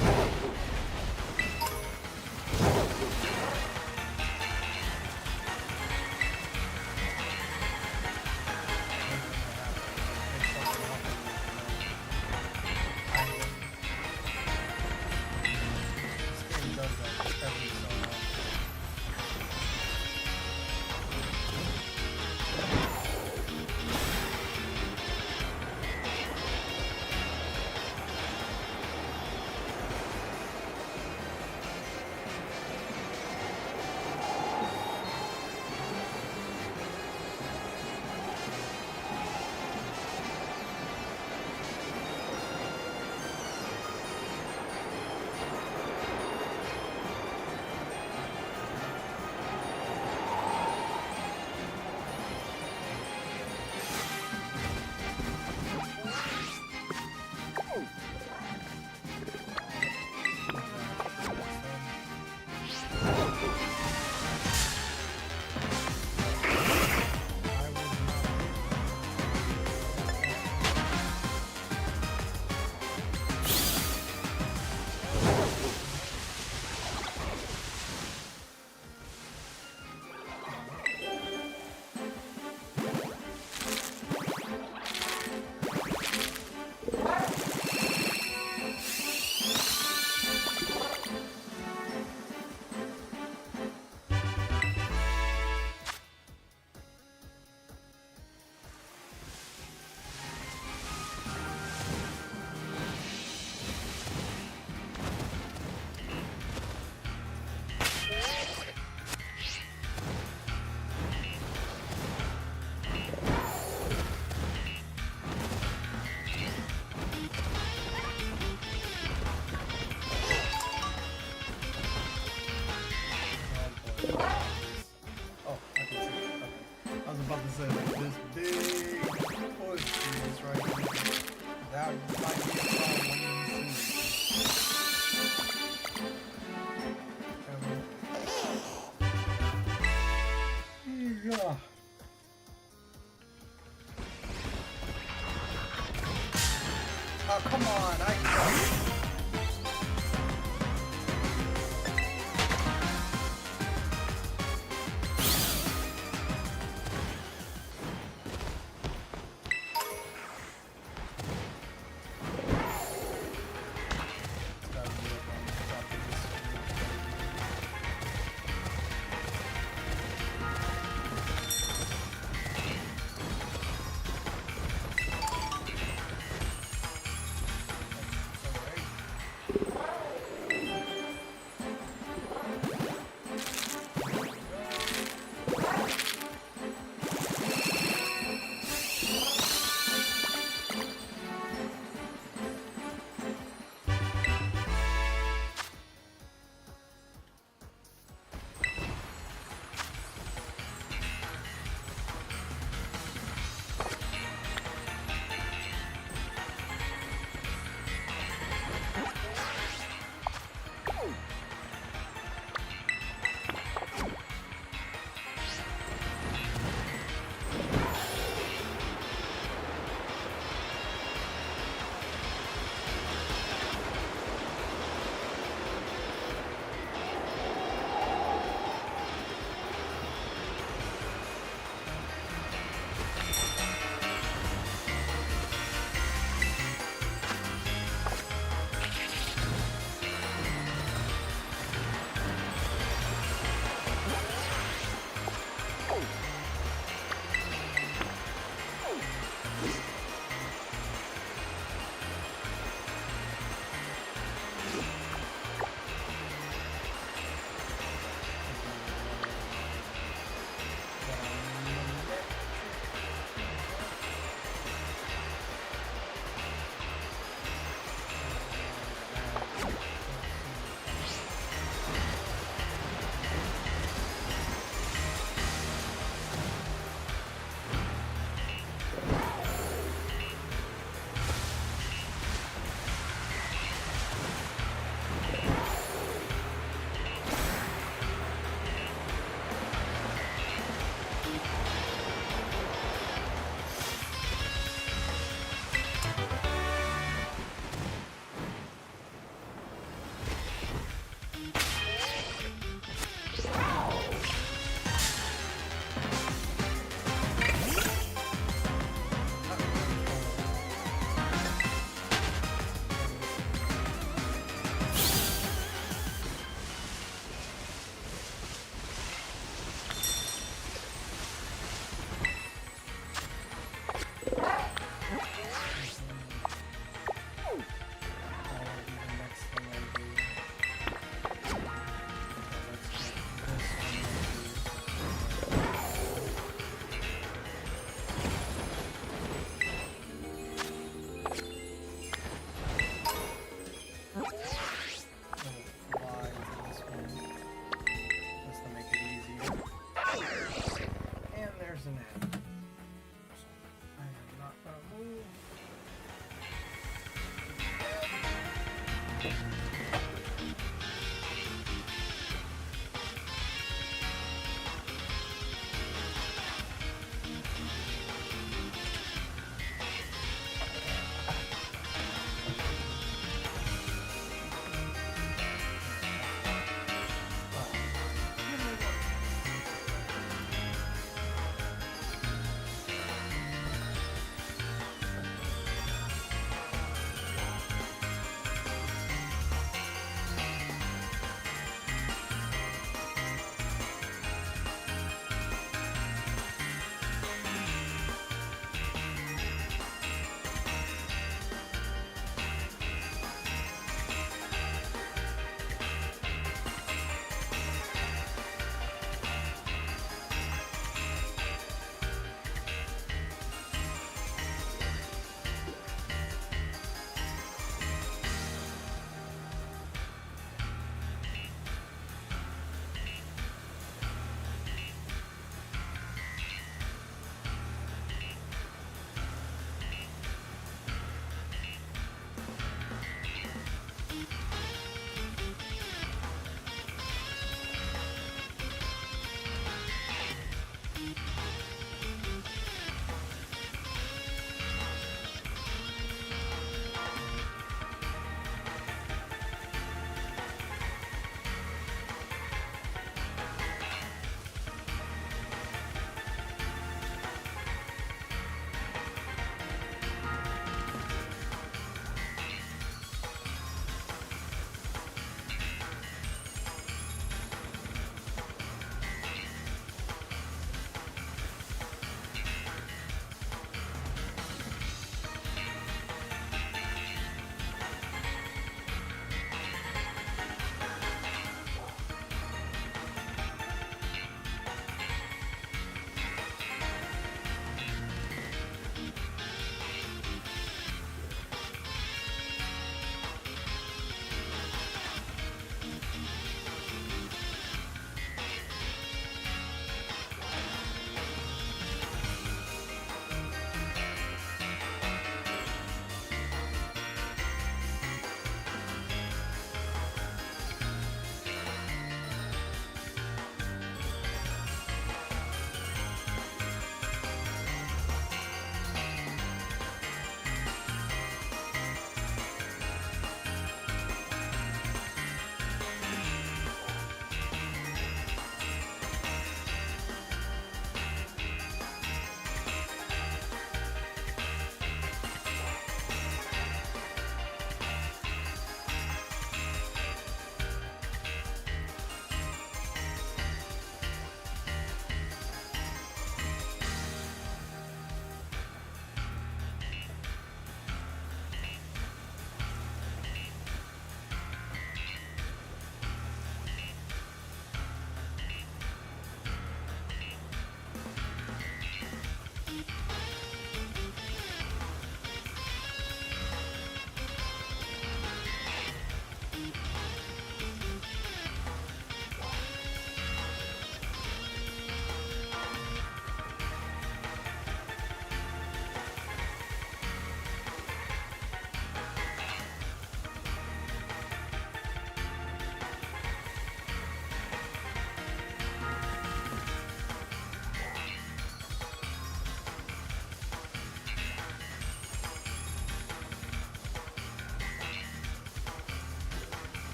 Oh, come on.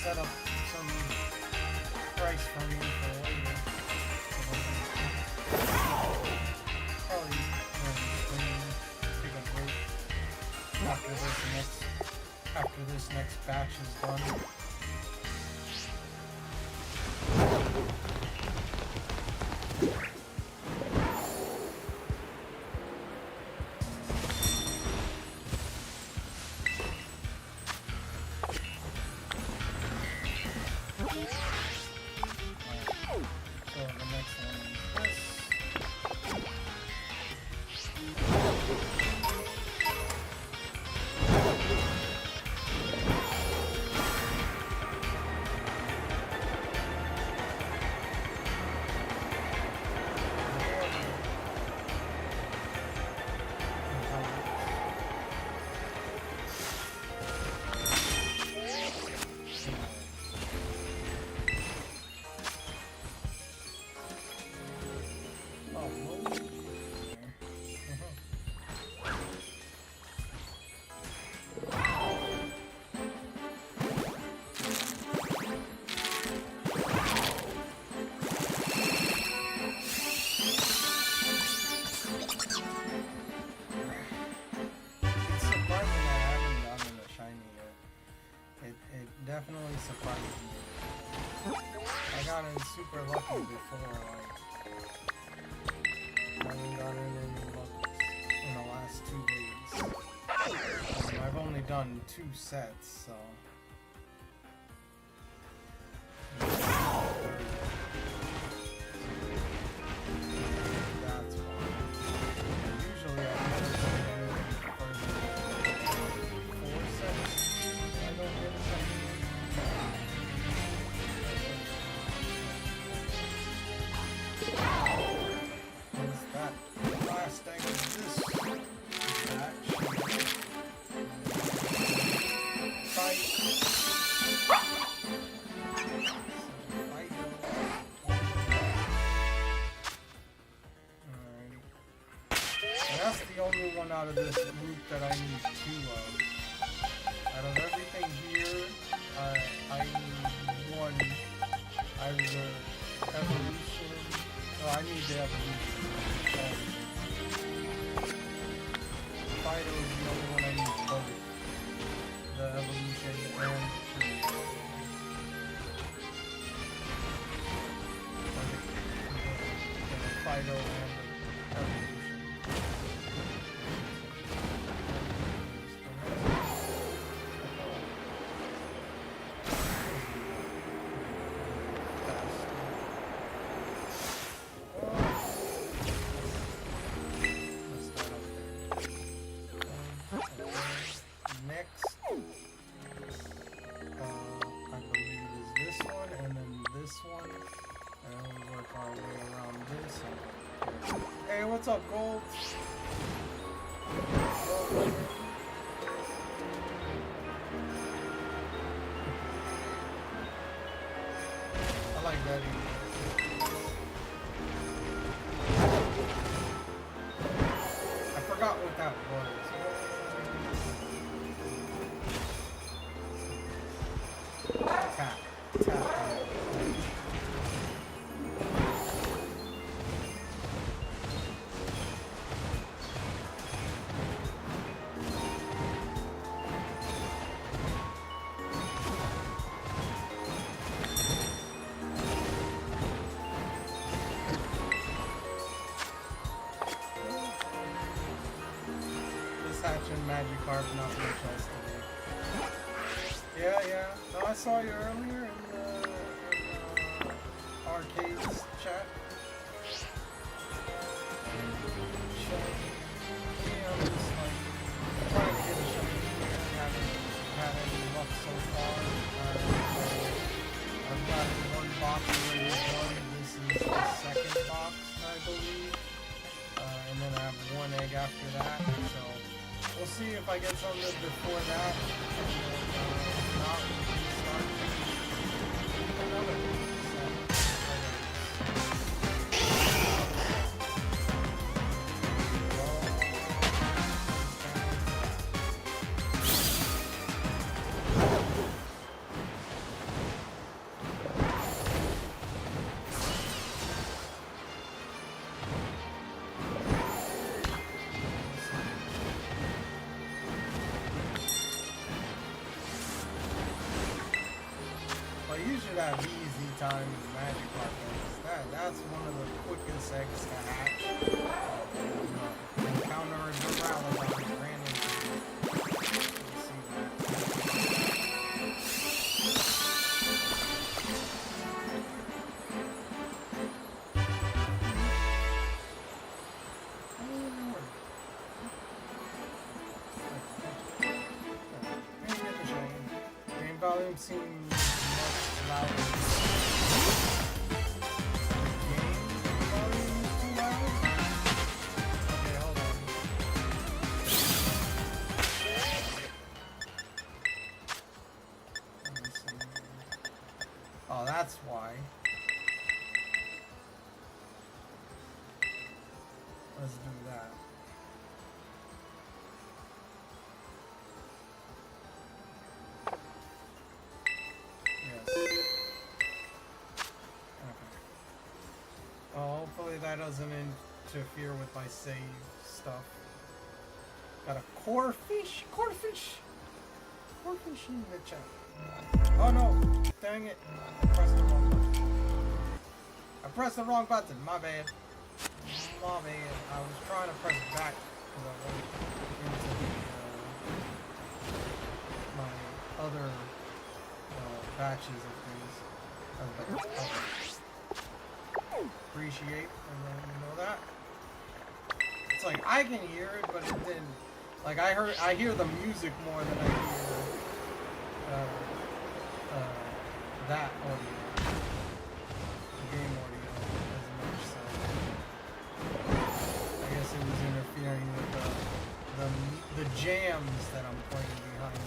set up some price for me for later. Probably take a break after this next batch is done. Definitely surprised me. I got in super lucky before, like, I haven't gotten any luck in the last 2 days. I've only done 2 sets, so. That's why. Usually I never do further than 4 sets. I don't get something. That's the only one out of this group that I need 2 of. Out of everything here, I need 1. Either evolution. Oh, I need the evolution. Fido is the only one I need both. The evolution and the Fido and the evolution. Hey, what's up, Gold? I like that. I forgot what that was. Tap. Magikarp, not much else to do. Yeah. No, I saw you earlier in the arcades chat. Yeah, I'm just like trying to get a shiny here. Haven't had any luck so far. I've got 1 box already done. This is the 2nd box, I believe. And then I have 1 egg after that. So. We'll see if I get something before that, and then not start another should have easy time in Magic Cards. That's one of the quickest eggs to hatch. Encounter a Duraludon randomly. Let's see that. Game volume seems much louder. Game volume is too loud? Okay, hold on. Let me see. Oh, that's why. Let's do that. Yes. Okay. Well, hopefully that doesn't interfere with my save stuff. Got a core fish in the chat. Oh no! Dang it! I pressed the wrong button. I pressed the wrong button. My bad. My bad. I was trying to press back because I went into my other batches of things. I was like, appreciate, and then you know that. It's like I can hear it, but it didn't. Like I hear the music more than I hear that audio, the game audio as much. So I guess it was interfering with the jams that I'm playing behind it.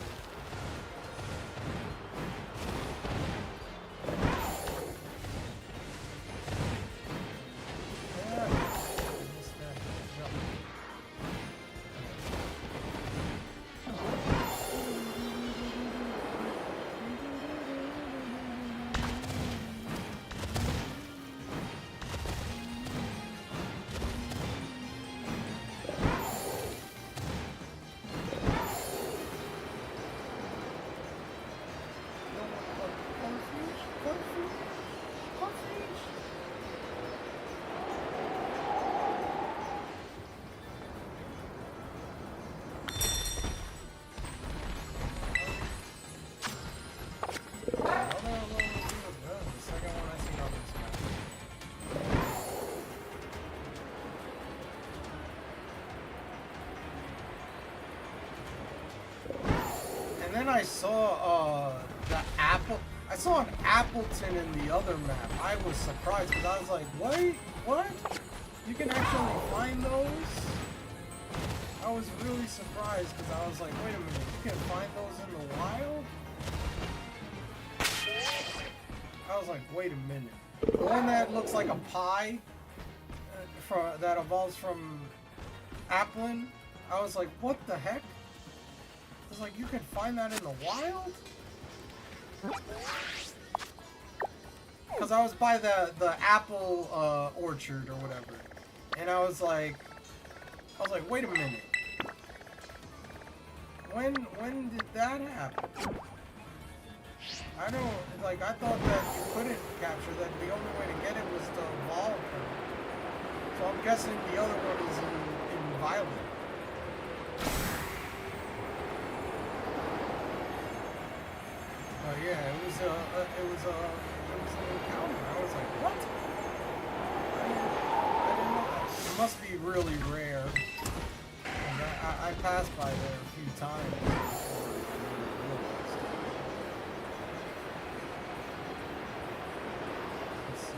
Then I saw I saw an Appleton in the other map. I was surprised because I was like, wait, what? You can actually find those? I was really surprised because I was like, wait a minute, you can find those in the wild? I was like, wait a minute. The one that looks like a pie that evolves from Applin, I was like, what the heck? I was like, you can find that in the wild? Because I was by the apple orchard or whatever. And I was like, wait a minute. When did that happen? I don't, like, I thought that you couldn't capture that. The only way to get it was to evolve them. So I'm guessing the other one is in violet. Yeah, it was an encounter. I was like, what? I didn't know that. It must be really rare. And I passed by there a few times before I really realized it. Let's see.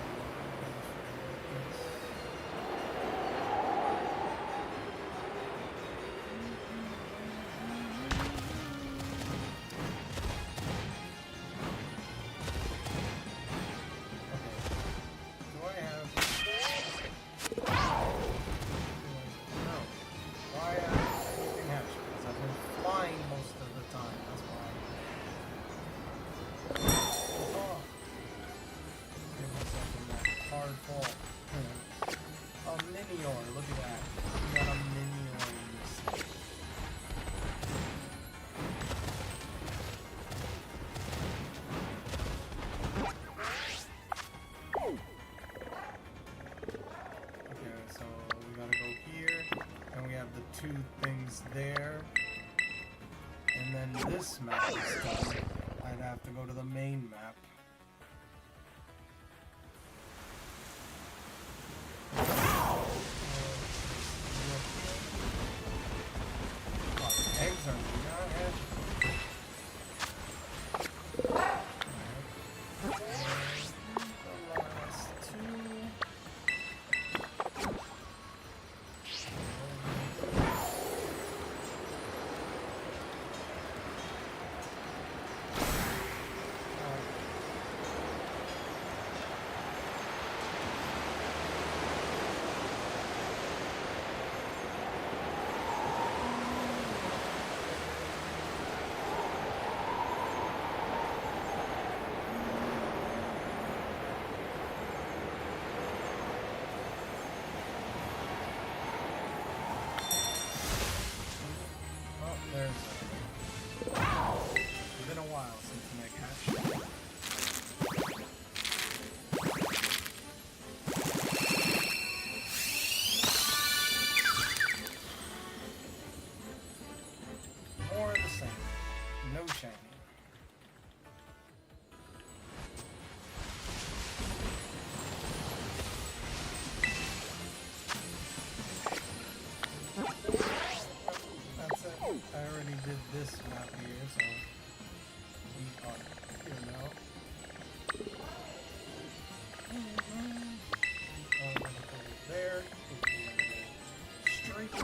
Most this time, I'd have to go to the main map. Oh, eggs are not hatching. The last two. Oh, there's it's been a while since an egg hatched. More of the same. No shiny. That's it. I already did this map here, so we are here now. I'm gonna put it there. Straight.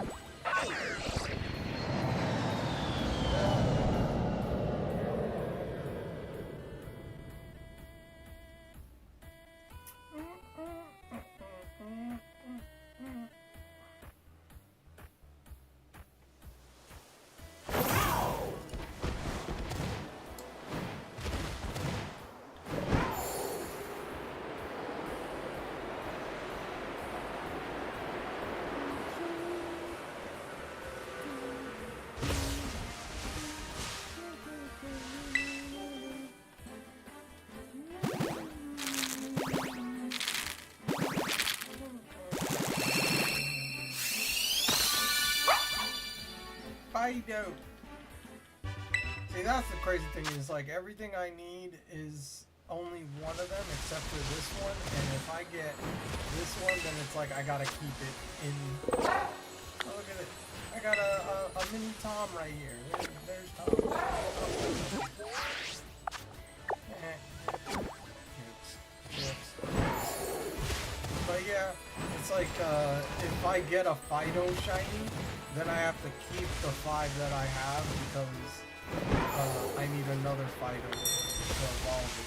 Fido. See, that's the crazy thing is like everything I need is only one of them except for this one, and if I get this one, then it's like I gotta keep it in. Oh, look at it! I got a mini Tom right here. There's Tom. Chips. But yeah, it's like if I get a Fido shiny, then I have to keep the 5 that I have because I need another Fido to evolve it.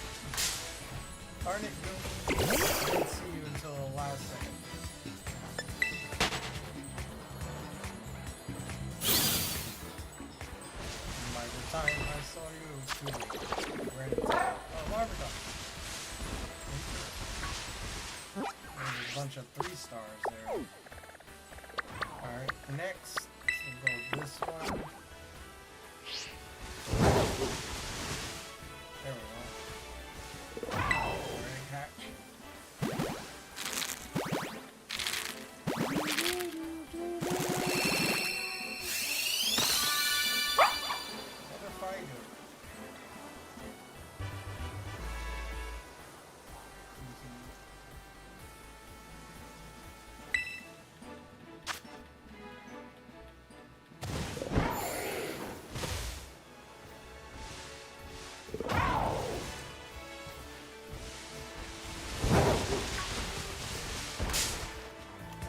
Darn it, Goofy. I didn't see you until the last second. And by the time I saw you, it was too late. Ran into Larvitar. There's a bunch of 3 stars there. Alright, next, we'll go this one. There we go. Egg hatch. Another Fido.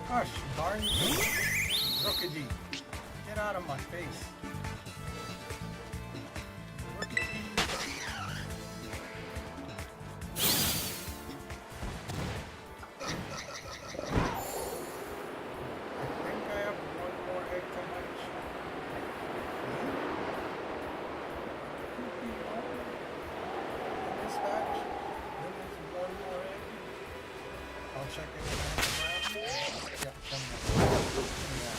Gosh, darn you. Rookity. Get out of my face. Rookity. I think I have one more egg to hatch. In this batch, then there's one more egg. I'll check it when I have the map. Yeah, one more. Yeah.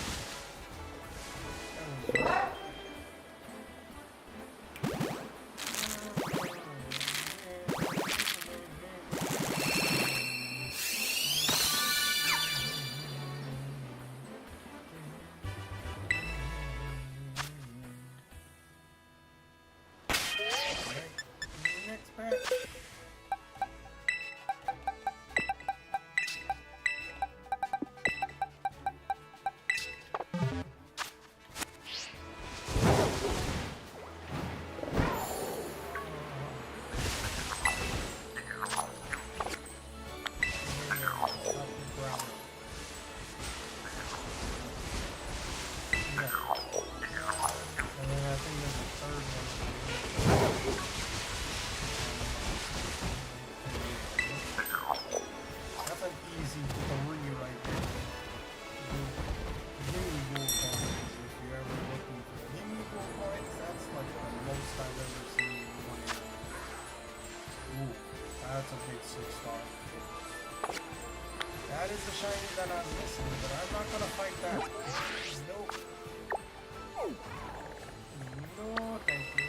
That was right. That's an easy 3 right there. Gimme Ghoul coins, if you're ever looking for Gimme Ghoul coins, that's like the most I've ever seen in one area. Ooh, that's a big 6-star. That is the shiny that I'm missing, but I'm not gonna fight that. Nope. No, thank you.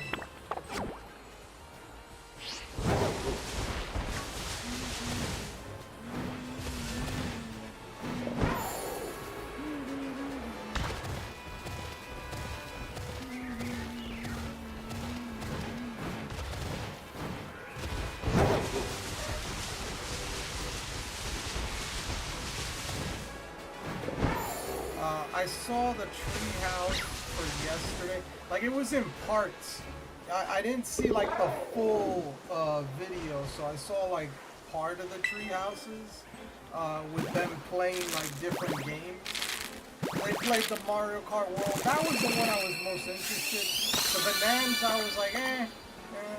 I saw the treehouse for yesterday. Like, it was in parts. I didn't see like the full video, so I saw like part of the tree houses with them playing like different games. They played the Mario Kart World. That was the one I was most interested. The Bananas, I was like,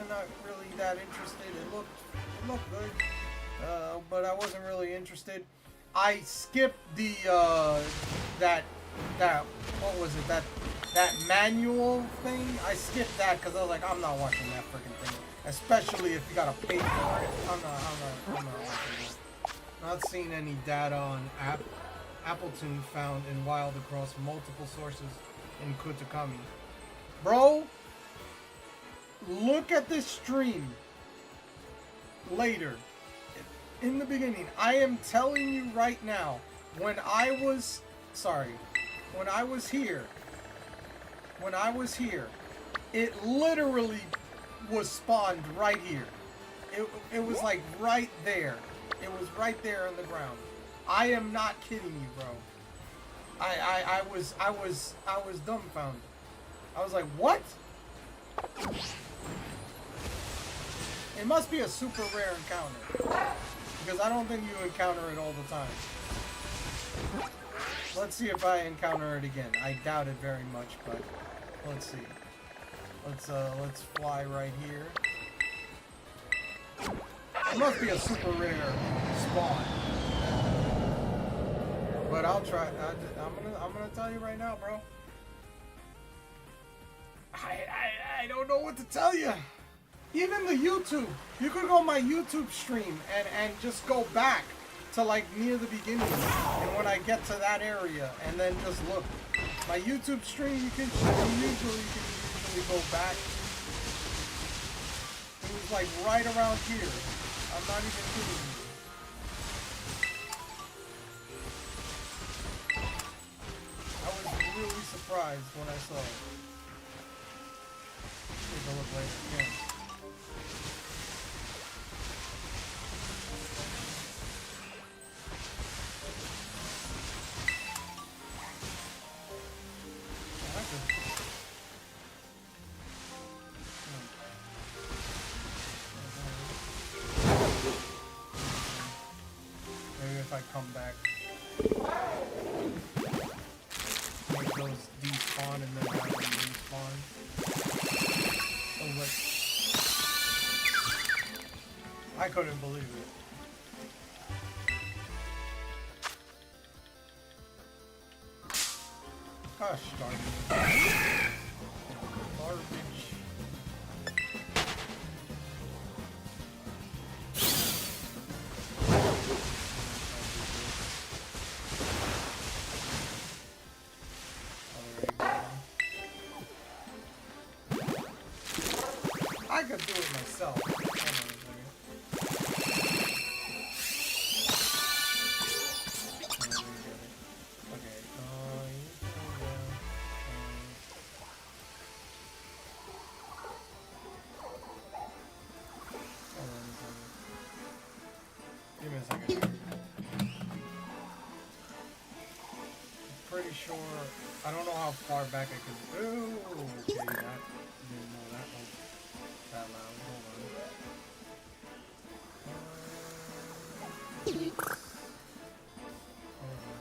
not really that interested. It looked good, but I wasn't really interested. I skipped the that what was it, that manual thing. I skipped that because I was like, I'm not watching that freaking thing, especially if you gotta pay for it. I'm not watching it. Not seeing any data on Appletoon found in wild across multiple sources in Kutakami. Bro, look at this stream later. In the beginning, I am telling you right now, when I was here, it literally was spawned right here. It was like right there. It was right there on the ground. I am not kidding you, bro. I was dumbfounded. I was like, what? It must be a super rare encounter, because I don't think you encounter it all the time. Let's see if I encounter it again. I doubt it very much, but let's see. Let's fly right here. It must be a super rare spawn. But I'll try. I'm gonna tell you right now, bro. I don't know what to tell you. Even the YouTube, you could go on my YouTube stream and just go back to like near the beginning, and when I get to that area, and then just look. My YouTube stream, you can usually go back. It was like right around here. I'm not even kidding you. I was really surprised when I saw it. Take a look later again. Maybe if I come back, make those despawn and then have them respawn. Oh wait, I couldn't believe it. Gosh darn it. Garbage. I could do it myself. Hold on a second. Okay, sure. I don't know how far back I could. Oh, okay, that didn't know that was that loud. Hold on. Hold on.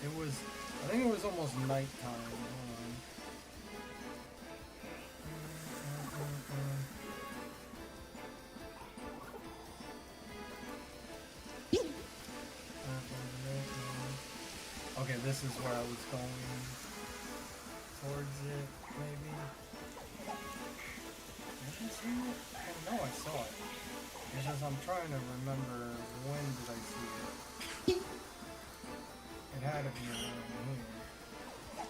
It was, I think it was almost nighttime. Hold on. Okay, this is where I was going towards it, maybe. Did I see it? Oh, no, I saw it. It's just I'm trying to remember when did I see it. It had to be around here.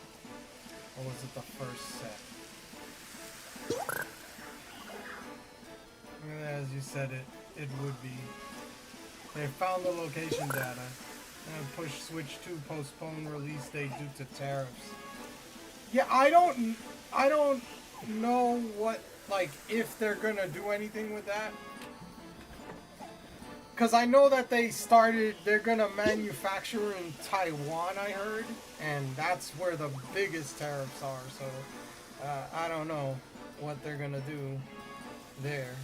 Or was it the first set? As you said, it would be. They found the location data and push Switch 2 postpone release date due to tariffs. Yeah, I don't know what, like, if they're gonna do anything with that. Because I know that they're gonna manufacture in Taiwan, I heard, and that's where the biggest tariffs are, so I don't know what they're gonna do there.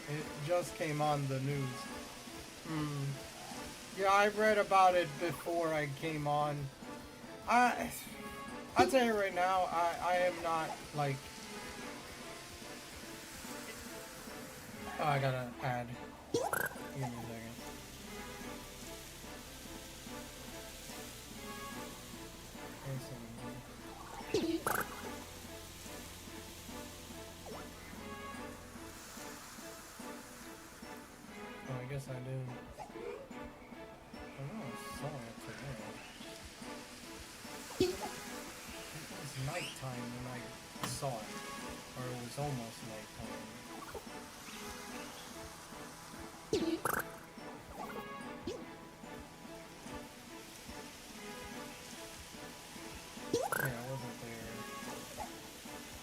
It just came on the news. Yeah, I read about it before I came on. I'll tell you right now, I am not, like... Oh, I gotta add. Give me a second. Oh, I guess I didn't. I know I saw it today. It was nighttime when I saw it. Or it was almost nighttime. Yeah, I wasn't there.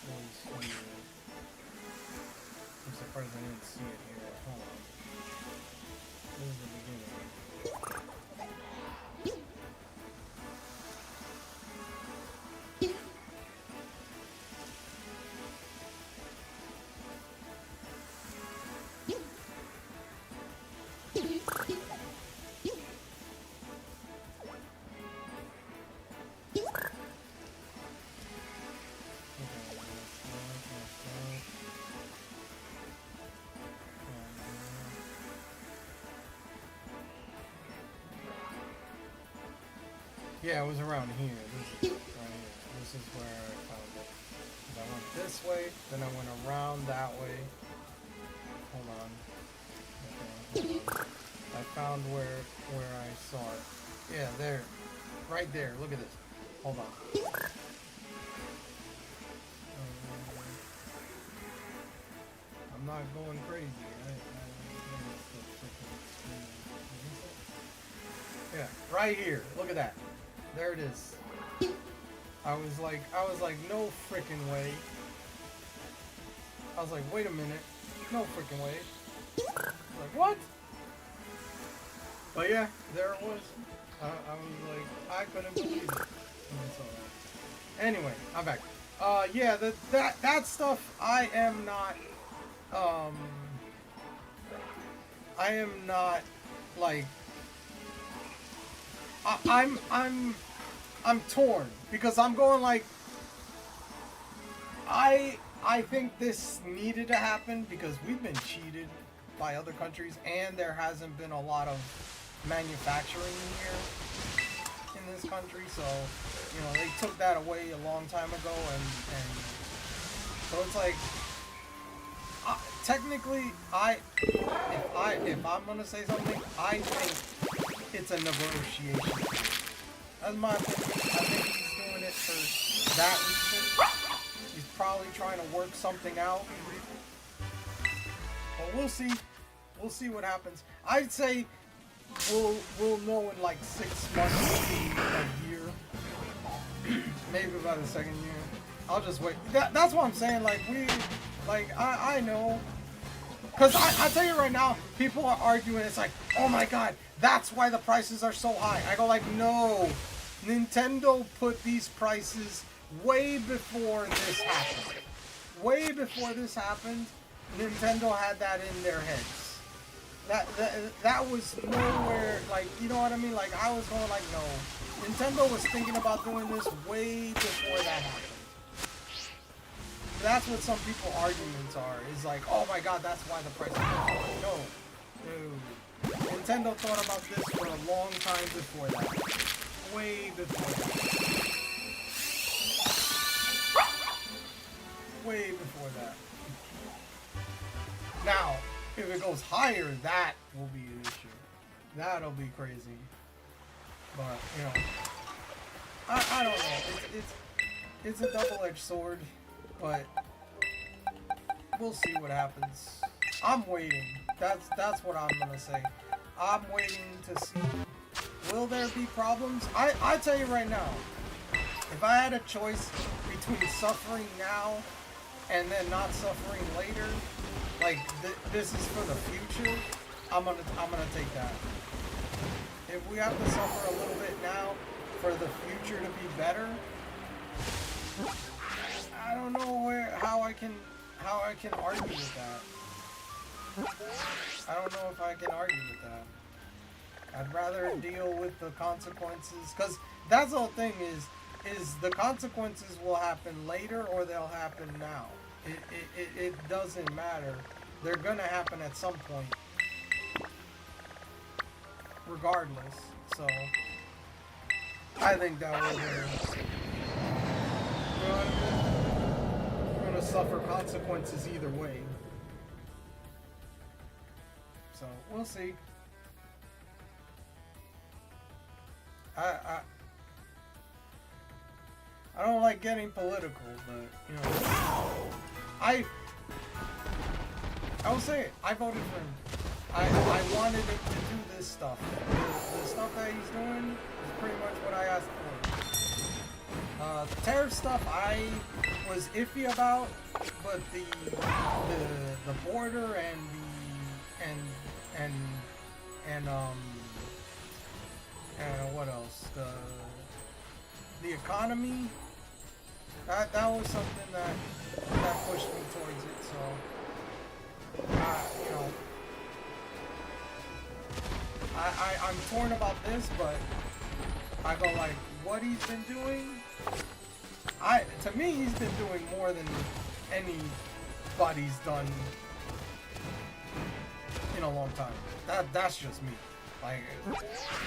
It was here. I'm surprised I didn't see it here. Hold on. This is the beginning. Yeah, it was around here. This is right here. This is where I found it. I went this way, then I went around that way. Hold on. Okay, hold on. I found where I saw it. Yeah, there. Right there. Look at this. Hold on. I'm not going crazy. Yeah, right here. Look at that. There it is. I was like, no freaking way. I was like, wait a minute. No freaking way. Like, what? But yeah, there it was. I was like, I couldn't believe it. Anyway, I'm back. Yeah, that stuff, I am not, like, I'm torn because I'm going like, I think this needed to happen because we've been cheated by other countries and there hasn't been a lot of manufacturing here in this country, so you know they took that away a long time ago, and so it's like technically if I'm gonna say something, I think it's a negotiation. That's my opinion. I think he's doing it for that reason. He's probably trying to work something out. But we'll see. We'll see what happens. I'd say we'll know in like 6 months, a year, maybe by the second year. I'll just wait. That's what I'm saying. Like I know, because I tell you right now, people are arguing. It's like, oh my god, that's why the prices are so high. I go like, no, Nintendo put these prices way before this happened. Way before this happened, Nintendo had that in their heads. That was nowhere, like, you know what I mean? Like, I was going like, no. Nintendo was thinking about doing this way before that happened. That's what some people arguments are. Is like, oh my god, that's why the price is high. No. Nintendo thought about this for a long time before that. Way before that. Way before that. Now, if it goes higher, that will be an issue. That'll be crazy. But, you know, I don't know. It's a double-edged sword, but we'll see what happens. I'm waiting. That's what I'm gonna say. I'm waiting to see. Will there be problems? I tell you right now, if I had a choice between suffering now and then not suffering later, like this is for the future, I'm gonna take that. If we have to suffer a little bit now for the future to be better, I don't know how I can argue with that. I don't know if I can argue with that. I'd rather deal with the consequences, because that's the whole thing is the consequences will happen later or they'll happen now. It doesn't matter. They're gonna happen at some point, regardless. So I think that we're gonna suffer consequences either way. So we'll see. I don't like getting political, but you know, I will say it. I voted for him. I wanted him to do this stuff. The stuff that he's doing is pretty much what I asked for. The tariff stuff I was iffy about, but the border and what else? The economy. That was something that pushed me towards it. So, you know, I'm torn about this, but I go like, what he's been doing. To me, he's been doing more than anybody's done in a long time. That's just me. Like,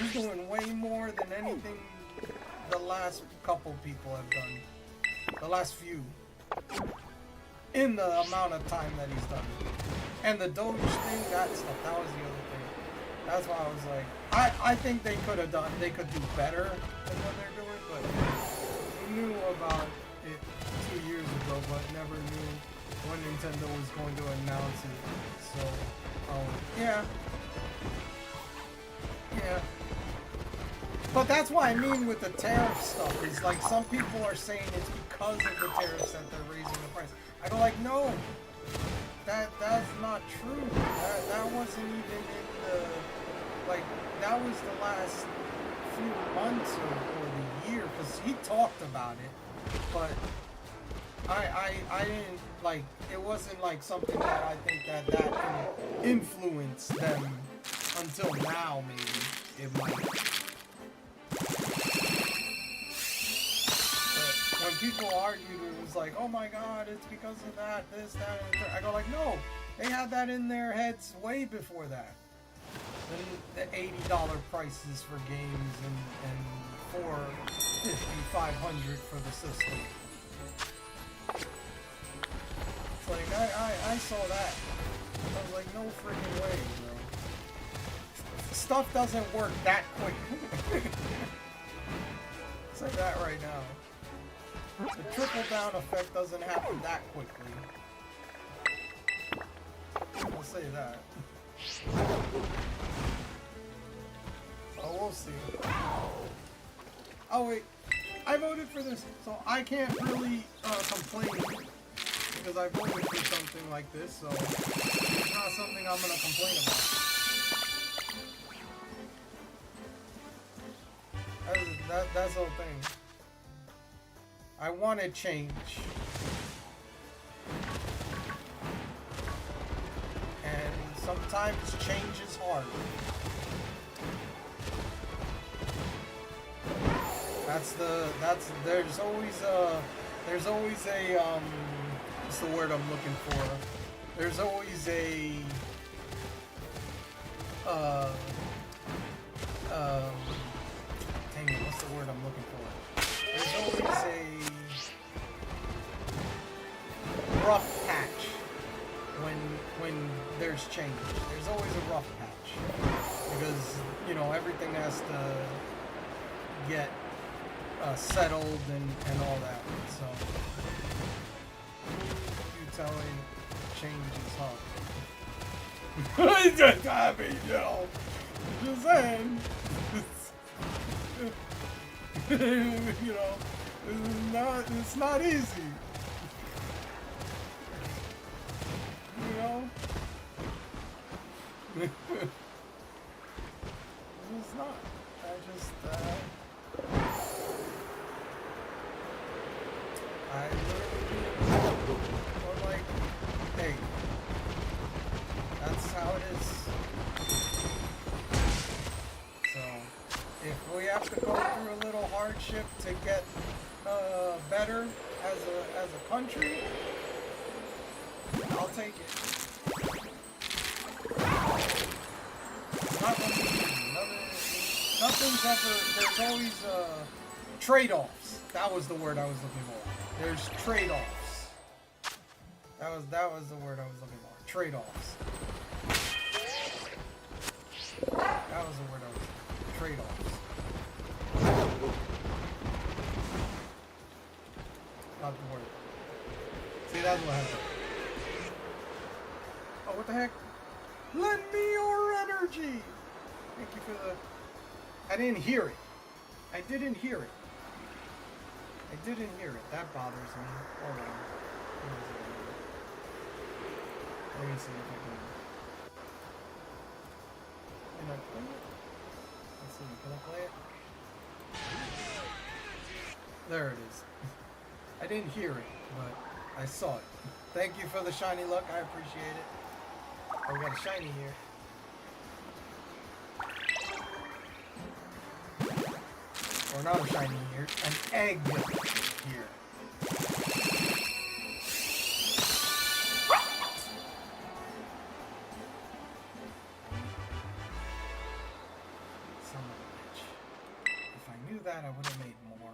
he's doing way more than anything the last couple people have done. The last few. In the amount of time that he's done. And the Doge thing, that stuff, that was the other thing. That's why I was like, I think they could do better than what they're doing, but we knew about it 2 years ago, but never knew when Nintendo was going to announce it. So, yeah. Yeah. But that's what I mean with the tariff stuff. Is like some people are saying it's because of the tariffs that they're raising the price. I go like, no, that's not true. That wasn't even in the, like, that was the last few months or the year, because he talked about it, but I didn't, like, it wasn't like something that I think that influenced them until now. Maybe it might. When people argued, it was like, oh my god, it's because of that, this, that, and the third. I go like, no, they had that in their heads way before that. The $80 prices for games and $450, $500 for the system. It's like, I saw that. I was like, no freaking way, bro. Stuff doesn't work that quick. Say that right now. The trickle down effect doesn't happen that quickly. I'll say that. Oh, we'll see. Oh wait, I voted for this, so I can't really complain because I voted for something like this, so it's not something I'm gonna complain about. That's the whole thing. I wanted change. And sometimes change is hard. There's always a what's the word I'm looking for? There's always a dang it, what's the word I'm looking for? There's always a rough patch when there's change. There's always a rough patch because everything has to get settled and all that. So you telling change is hard. I mean, just saying. It's not easy. It's not. I literally or like, hey, that's how it is. So, if we have to go through a little hardship to get better as a country, I'll take it. It's not gonna be easy. Nothing's ever. There's always trade-offs. That was the word I was looking for. There's trade-offs. That was the word I was looking for. Trade-offs. That was the word I was looking for. Trade-offs. Not the word. See, that's what happened. Oh, what the heck? Lend me your energy! Thank you for the... I didn't hear it. I didn't hear it. I didn't hear it. That bothers me. Hold on. Let me see if I can... Can I play it? Let's see. Can I play it? There it is. I didn't hear it, but I saw it. Thank you for the shiny luck. I appreciate it. Oh, we got a shiny here. Or not a shiny here, an egg here. Son of a bitch. If I knew that, I would have made more.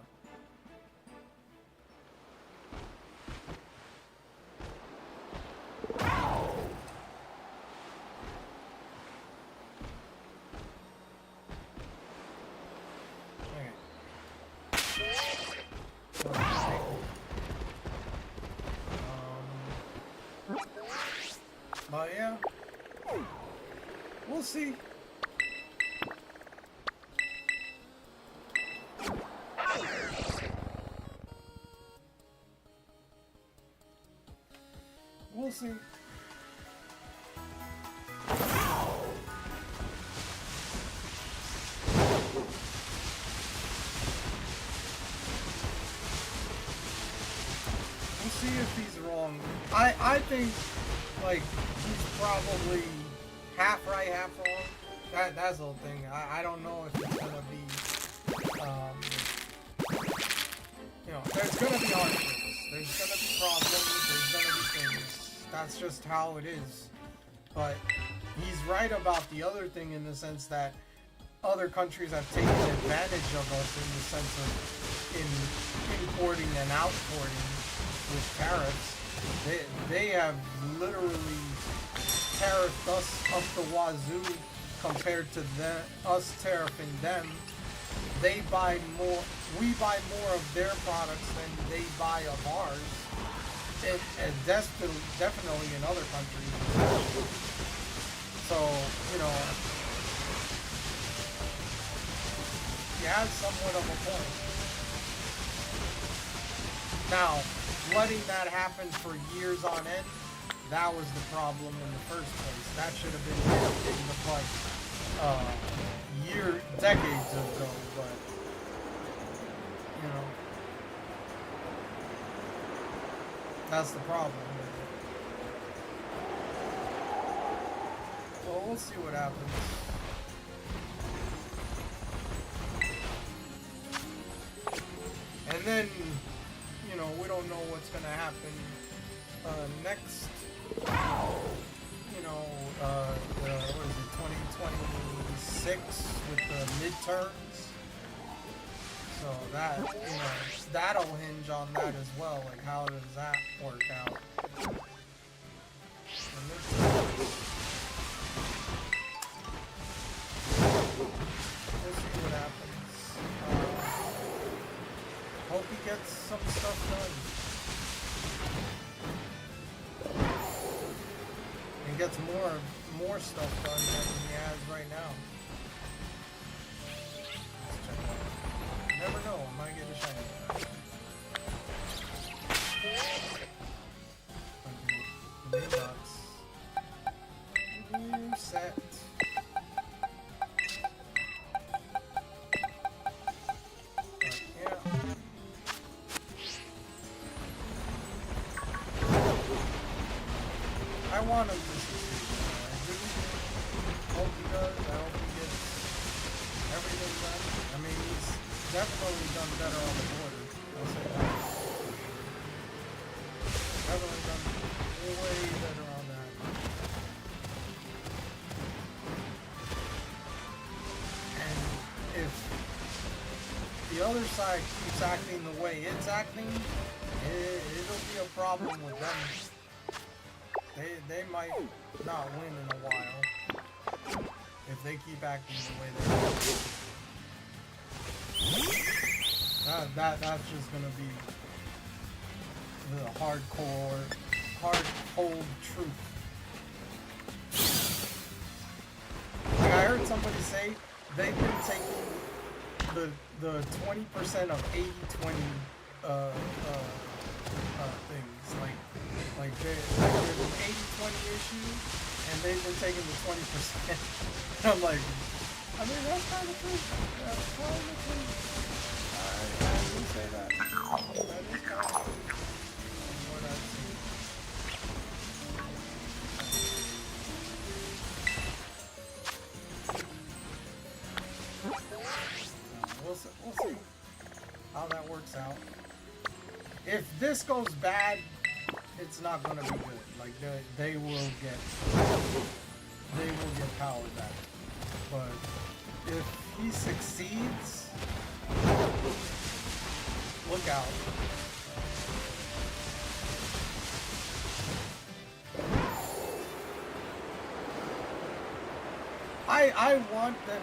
But yeah, we'll see. We'll see. We'll see if he's wrong. I think, like, he's probably half right, half wrong. That's the whole thing. I don't know if it's gonna be, there's gonna be hardships. There's gonna be problems. There's gonna be things. That's just how it is. But he's right about the other thing in the sense that other countries have taken advantage of us in the sense of importing and outporting with tariffs. They have literally tariffed us up the wazoo compared to us tariffing them. they buy more, we buy more of their products than they buy of ours. And definitely in other countries. So, you know, you have somewhat of a point. Now, letting that happen for years on end, that was the problem in the first place. That should have been in the butt decades ago, but, you know, that's the problem with it. Well, we'll see what happens. And then, you know, we don't know what's gonna happen next. You know, what is it, 2026 with the midterms. So that, you know, that'll hinge on that as well. Like, how does that work out? And we'll see what happens. Hope he gets some stuff done. And gets more stuff done than he has right now. Let's check it out. Never know, I might get a shiny guy. New box. New set. But yeah. I want him to succeed. I really hope he does. I hope he gets everything done. I mean, he's definitely done better on the border. I'll say that. Definitely done way better on that. And if the other side keeps acting the way it's acting, it'll be a problem with them. They might not win in a while if they keep acting the way they are. That's just gonna be the hardcore, cold truth. Like I heard somebody say they've been taking the 20% of 80-20 things, like there's an 80-20 issue, and they've been taking the 20%. And I'm like, I mean, that's kind of true. That's kind of true. I will say that. That is kind of what I've seen. We'll see how that works out. If this goes bad, it's not gonna be good. Like they will get power back. But if he succeeds, look out. I want them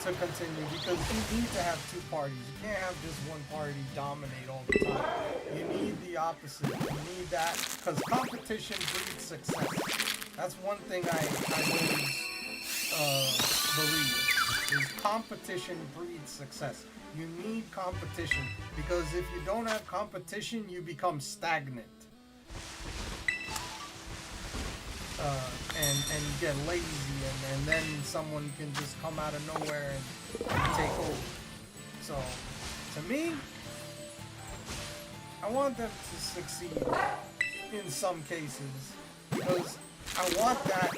to continue because you need to have two parties. You can't have just one party dominate all the time. You need the opposite. You need that because competition breeds success. That's one thing I always believe is competition breeds success. You need competition because if you don't have competition, you become stagnant. And you get lazy, and then someone can just come out of nowhere and take over. So, to me, I want them to succeed in some cases because I want that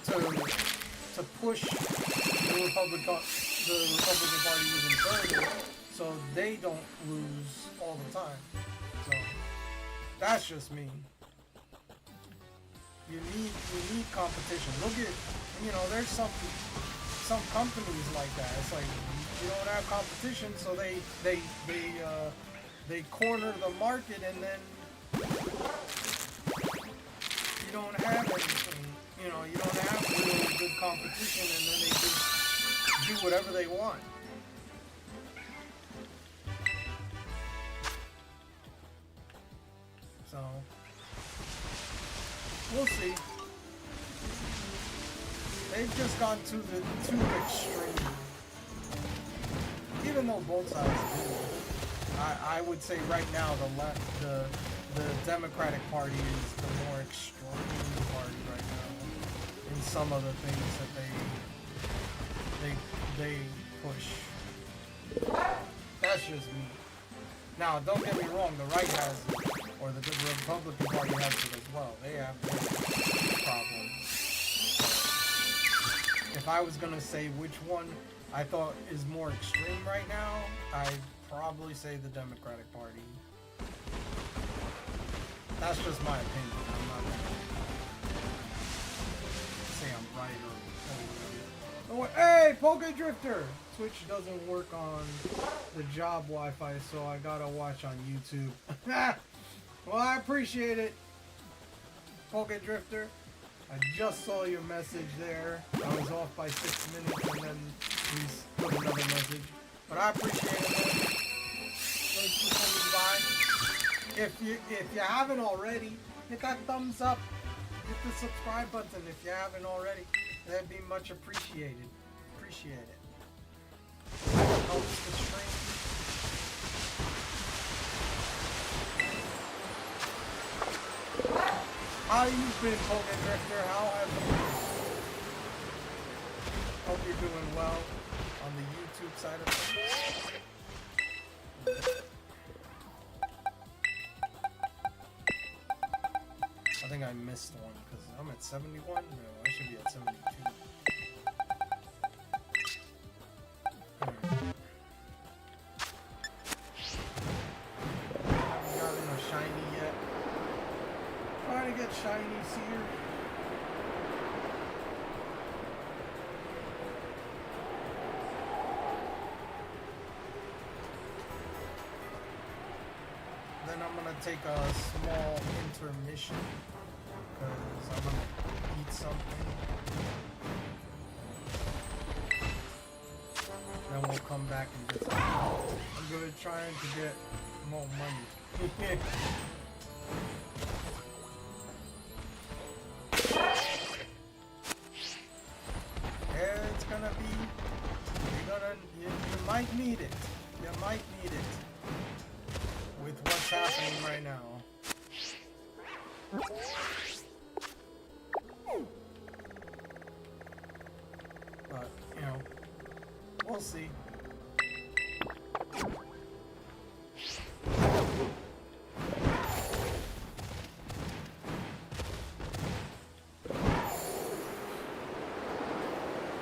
to push the Republican Party even further, so they don't lose all the time. So that's just me. You need competition. Look at, there's some companies like that. It's like you don't have competition, so they corner the market, and then you don't have anything. You don't have really good competition, and then they just do whatever they want. So we'll see. They've just gone to the too extreme. Even though both sides do, I would say right now the Democratic Party is the more extreme party right now in some of the things that they push. That's just me. Now, don't get me wrong, the right has it, or the Republican Party has it as well. They have their problems. If I was gonna say which one I thought is more extreme right now, I'd probably say the Democratic Party. That's just my opinion. I'm not gonna say I'm right or whatever. Oh, hey, Poke Drifter! Twitch doesn't work on the job Wi-Fi, so I gotta watch on YouTube. Well, I appreciate it, Poke Drifter. I just saw your message there. I was off by 6 minutes, and then he's put another message. But I appreciate it, man. Thanks for coming by. If you haven't already, hit that thumbs up. Hit the subscribe button if you haven't already. That'd be much appreciated. Appreciate it. Helps the stream. How you been, Poke Drifter? How have you been? Hope you're doing well on the YouTube side of things. I think I missed one because I'm at 71. No, I should be at 72. Haven't gotten a shiny yet. Trying to get shinies here. Then I'm gonna take a small intermission because I'm gonna eat something. Then we'll come back and get some. I'm gonna trying to get more money. It's gonna be, you might need it. You might need it with what's happening right now. But, you know, we'll see.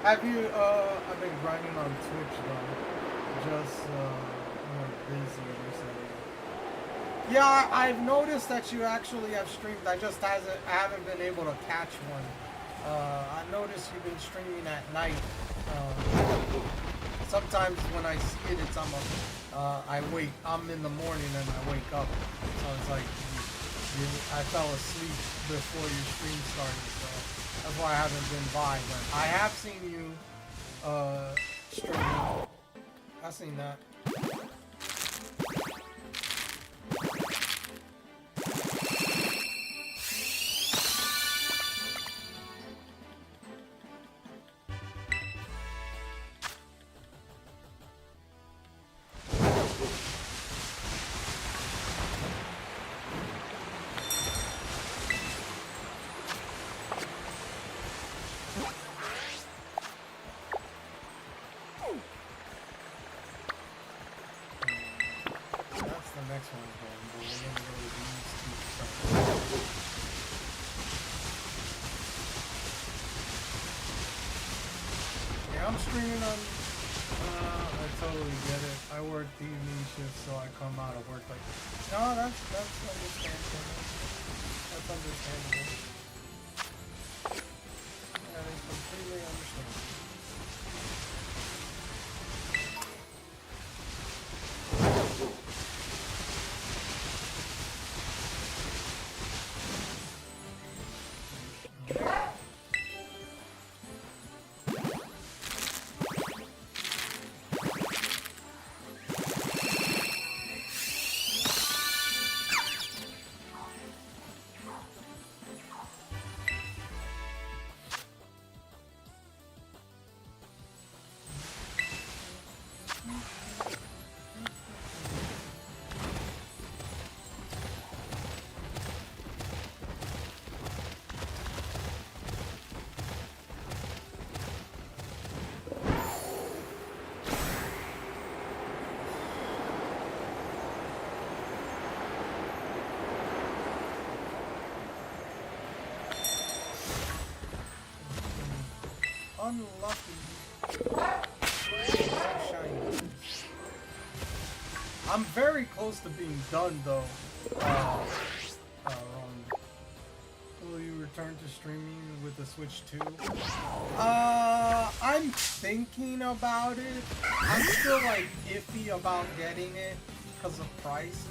Have you, I've been grinding on Twitch though, just, busy recently. Yeah, I've noticed that you actually have streamed, I haven't been able to catch one. I noticed you've been streaming at night. Sometimes when I see it, it's I'm in the morning and I wake up. So it's like, I fell asleep before your stream started, so that's why I haven't been by. But I have seen you streaming. I've seen that. I'm streaming on, I totally get it. I work evening shifts, so I come out of work like, no, that's understandable. That's understandable. That is completely understandable. unlucky. Shiny. I'm very close to being done though. Will you return to streaming with the Switch 2? I'm thinking about it. I'm still like iffy about getting it because of prices.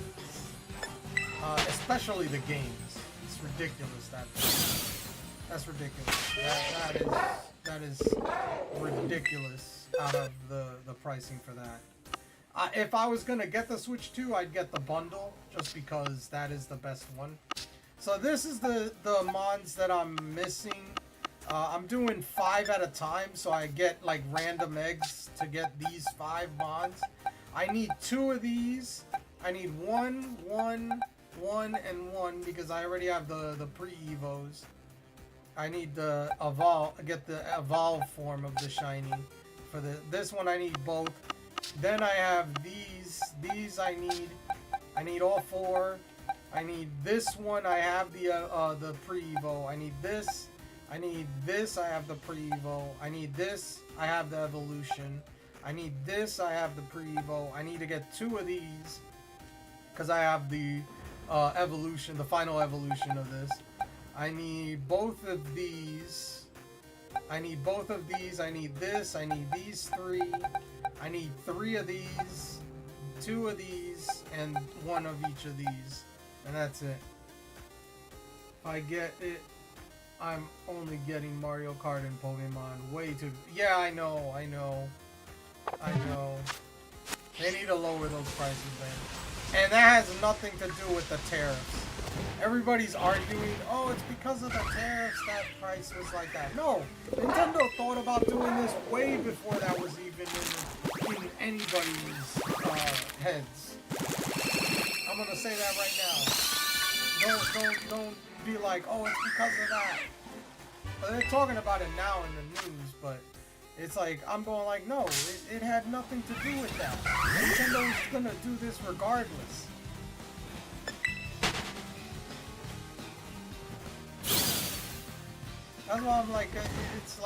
Especially the games. It's ridiculous that's ridiculous. That is ridiculous out of the pricing for that. If I was gonna get the Switch 2, I'd get the bundle just because that is the best one. So this is the mons that I'm missing. I'm doing 5 at a time, so I get like random eggs to get these 5 mons. I need 2 of these. I need 1, 1, 1, and 1 because I already have the pre-evos. I need the get the evolve form of the shiny. For this one I need both. Then I have these. These I need all 4. I need this one. I have the pre-evo. I need this. I need this. I have the pre-evo. I need this. I have the evolution. I need this. I have the pre-evo. I need to get 2 of these because I have the evolution, the final evolution of this. I need both of these. I need both of these. I need this. I need these 3. I need 3 of these, 2 of these, and 1 of each of these. And that's it. If I get it, I'm only getting Mario Kart and Pokemon. Way too... Yeah, I know. They need to lower those prices then. And that has nothing to do with the tariffs. Everybody's arguing, oh, it's because of the tariffs that price was like that. No, Nintendo thought about doing this way before that was even in anybody's heads. I'm gonna say that right now. Don't be like, oh, it's because of that. But they're talking about it now in the news, but it's like, I'm going like, no, it had nothing to do with that. Nintendo's gonna do this regardless. That's why I'm like, it's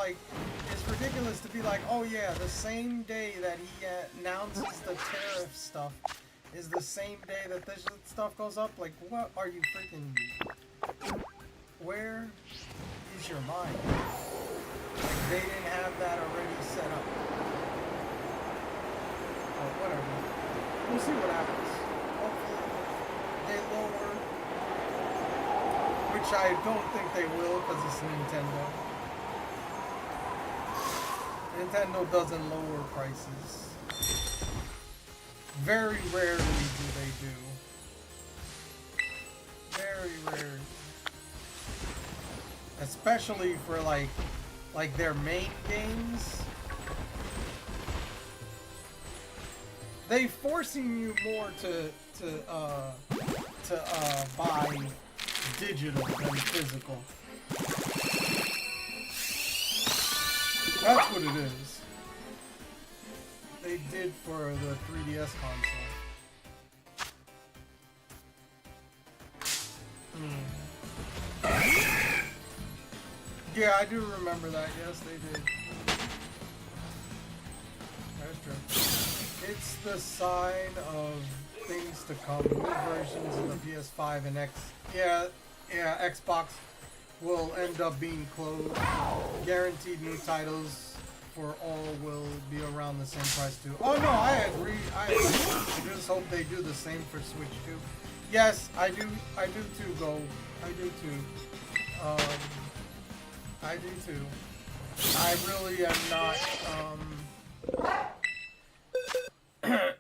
ridiculous to be like, oh yeah, the same day that he announces the tariff stuff is the same day that this stuff goes up. Like, what are you freaking... Where is your mind? Like, they didn't have that already set up. Oh, whatever. We'll see what happens. Hopefully, they lower... Which I don't think they will, because it's Nintendo. Nintendo doesn't lower prices. Very rarely do they do. Very rarely. Especially for like their main games. They forcing you more to buy digital than physical. That's what it is. They did for the 3DS console. Yeah, I do remember that. Yes, they did. That's true. It's the sign of things to come. New versions of the PS5 and X. Yeah, Xbox will end up being closed. Guaranteed new titles for all will be around the same price too. Oh no, I agree. I just hope they do the same for Switch too. Yes, I do too, Go. I do too. I do too. I really am not,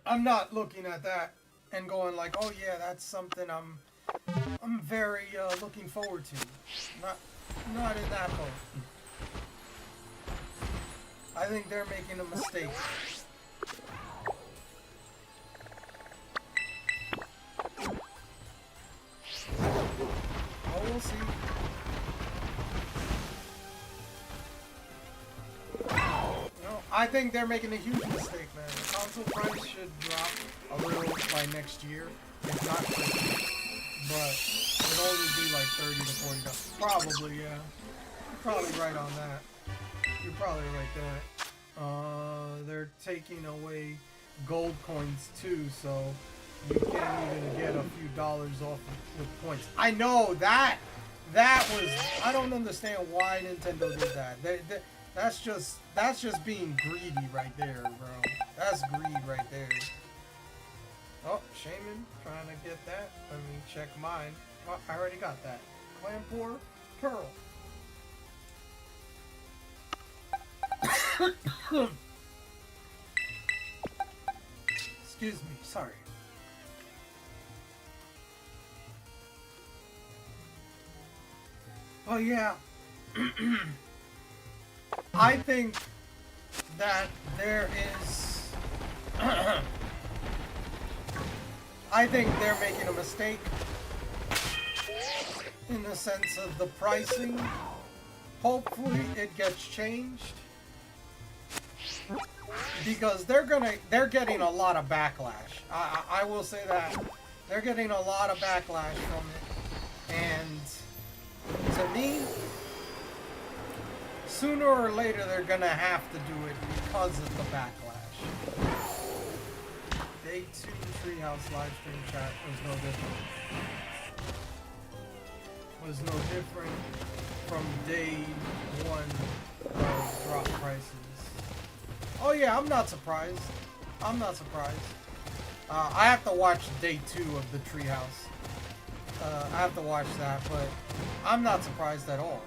I'm not looking at that and going like, oh yeah, that's something I'm very looking forward to. Not in that mode. I think they're making a mistake. Oh, we'll see. No, I think they're making a huge mistake, man. The console price should drop a little by next year, if not Christmas. But it'll only be like $30 to $40. Probably, yeah. You're probably right on that. You're probably right there. They're taking away gold coins too, so you can't even get a few dollars off with points. I know that was. I don't understand why Nintendo did that. That's just being greedy right there, bro. That's greed right there. Oh, Shaman trying to get that. Let me check mine. Oh, I already got that. Clampour Pearl. Excuse me, sorry. Oh yeah. I think that there is I think they're making a mistake in the sense of the pricing. Hopefully it gets changed because they're getting a lot of backlash. I will say that they're getting a lot of backlash from it, and to me, sooner or later they're gonna have to do it because of the backlash. Day 2 Treehouse livestream chat was no different. Was no different from day 1 of drop prices. Oh yeah, I'm not surprised. I'm not surprised. I have to watch day 2 of the Treehouse. I have to watch that, but I'm not surprised at all.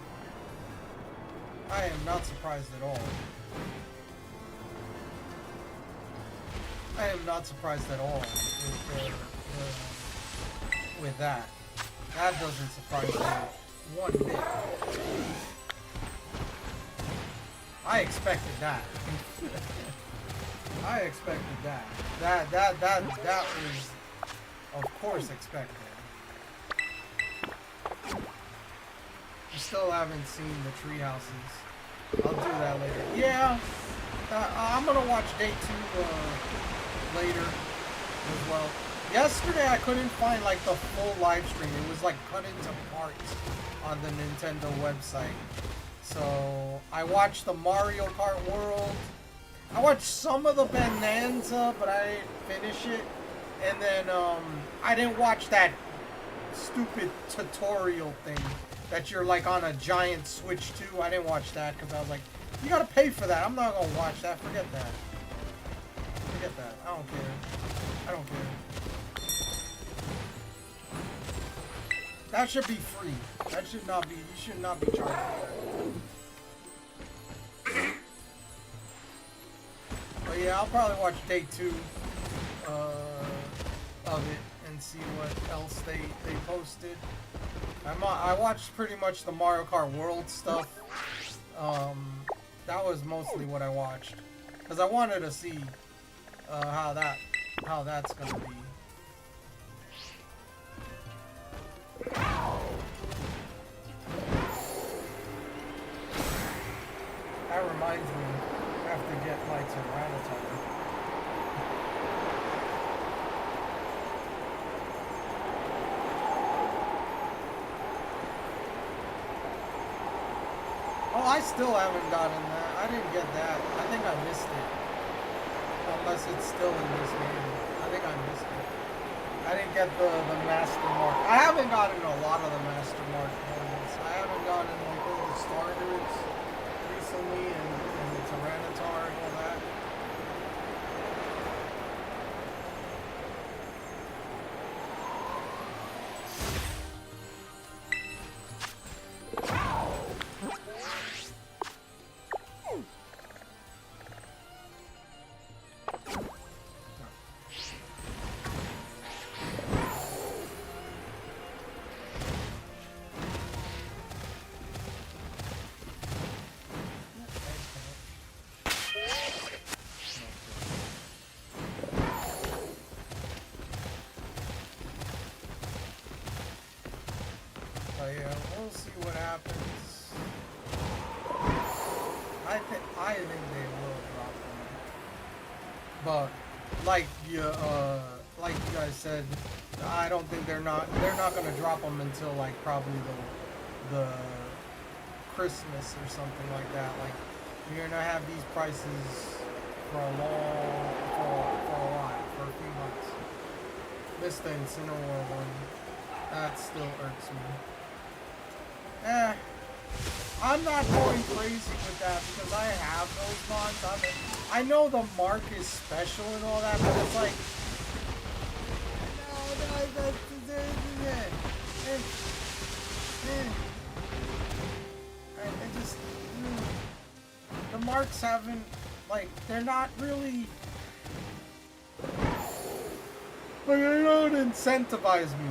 I am not surprised at all. I am not surprised at all with that. That doesn't surprise me one bit. I expected that. I expected that. That was, of course, expected. I still haven't seen the tree houses. I'll do that later. Yeah, I'm gonna watch day 2 later as well. Yesterday I couldn't find like the full live stream. It was like cut into parts on the Nintendo website. So I watched the Mario Kart World. I watched some of the Bonanza, but I didn't finish it. And then I didn't watch that stupid tutorial thing that you're like on a giant Switch 2. I didn't watch that because I was like, you gotta pay for that. I'm not gonna watch that. Forget that. Forget that. I don't care. I don't care. That should be free. That should not be. You should not be charged for that. But yeah, I'll probably watch day 2 of it and see what else they posted. I watched pretty much the Mario Kart World stuff. That was mostly what I watched because I wanted to see how that's gonna be. That reminds me, I have to get my Tyranitar. Oh, I still haven't gotten that. I didn't get that. I think I missed it. Unless it's still in this game. I think I missed it. I didn't get the Master Mark. I haven't gotten a lot of the Master Mark ones. I haven't gotten like all the starters recently and the Tyranitar and all that. Yeah, we'll see what happens. I think they will drop them. But like you guys said, I don't think they're not gonna drop them until like probably the Christmas or something like that. Like You're gonna have these prices for a while, for a few months. This thing, Cineworld one, that still irks me. I'm not going crazy with that because I have those mods. I know the mark is special and all that, but it's like, I just, the marks haven't, like, they're not really, like, they don't incentivize me.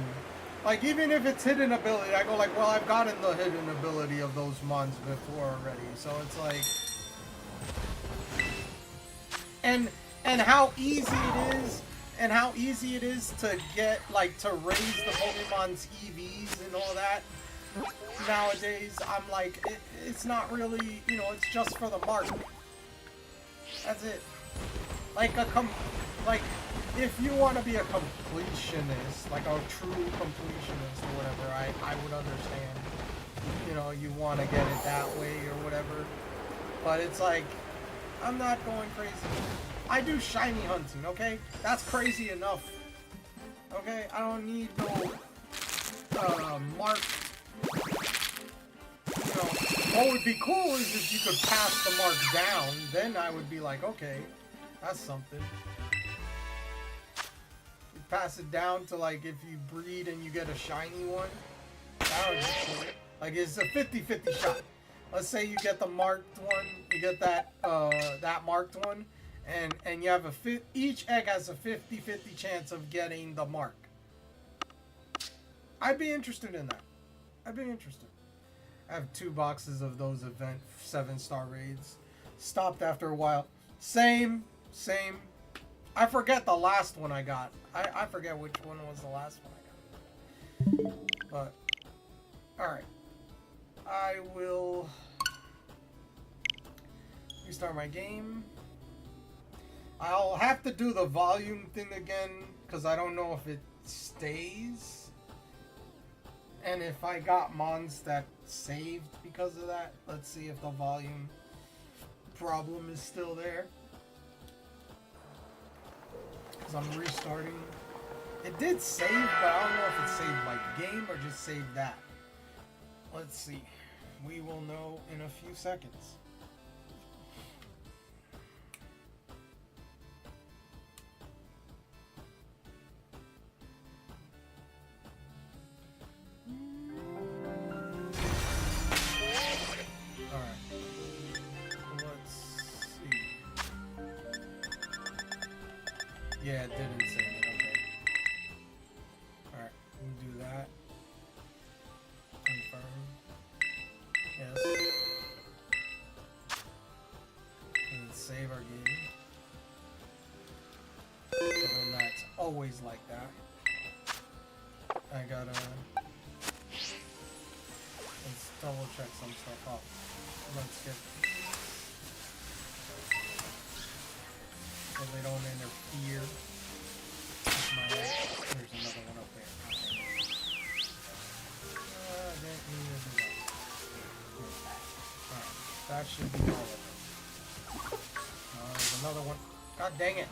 Like, even if it's hidden ability, I go like, well, I've gotten the hidden ability of those mods before already. So it's like, and how easy it is to get, like, to raise the Pokemon's EVs and all that. Nowadays, I'm like, it's not really, you know, it's just for the mark. That's it. Like if you want to be a completionist, like a true completionist or whatever, I would understand. You know, you want to get it that way or whatever. But it's like, I'm not going crazy. I do shiny hunting, okay? That's crazy enough. Okay? I don't need no mark. You know, what would be cool is if you could pass the mark down. Then I would be like, okay, that's something. You pass it down to, like, if you breed and you get a shiny one. That would be cool. Like, it's a 50-50 shot. Let's say you get the marked one, you get that that marked one, and you have each egg has a 50-50 chance of getting the mark. I'd be interested in that. I'd be interested. I have 2 boxes of those event 7-star raids. Stopped after a while. Same. I forget the last one I got. I forget which one was the last one I got. But, alright. I will restart my game. I'll have to do the volume thing again, because I don't know if it stays. And if I got mons that saved because of that, let's see if the volume problem is still there. Because I'm restarting. It did save, but I don't know if it saved my game or just saved that. Let's see. We will know in a few seconds. Yeah, it didn't save it, okay. Alright, we'll do that. Confirm. Yes. And save our game. So then that's always like that. I gotta... Let's double check some stuff up. Let's get... So they don't interfere with my... There's another one up there. I didn't mean to do that. Alright, that should be all of them. There's another one. God dang it!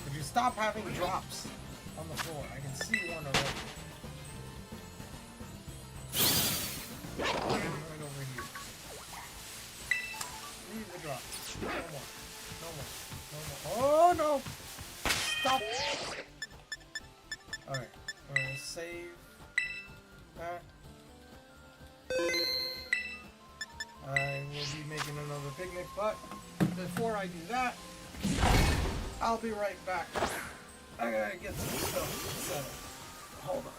Could you stop having drops on the floor? I can see one already. Right over here. Leave the drop. No more. No more. Oh no! Stop! Alright, we're gonna save that. I will be making another picnic, but before I do that, I'll be right back. I gotta get some stuff set up. Hold on.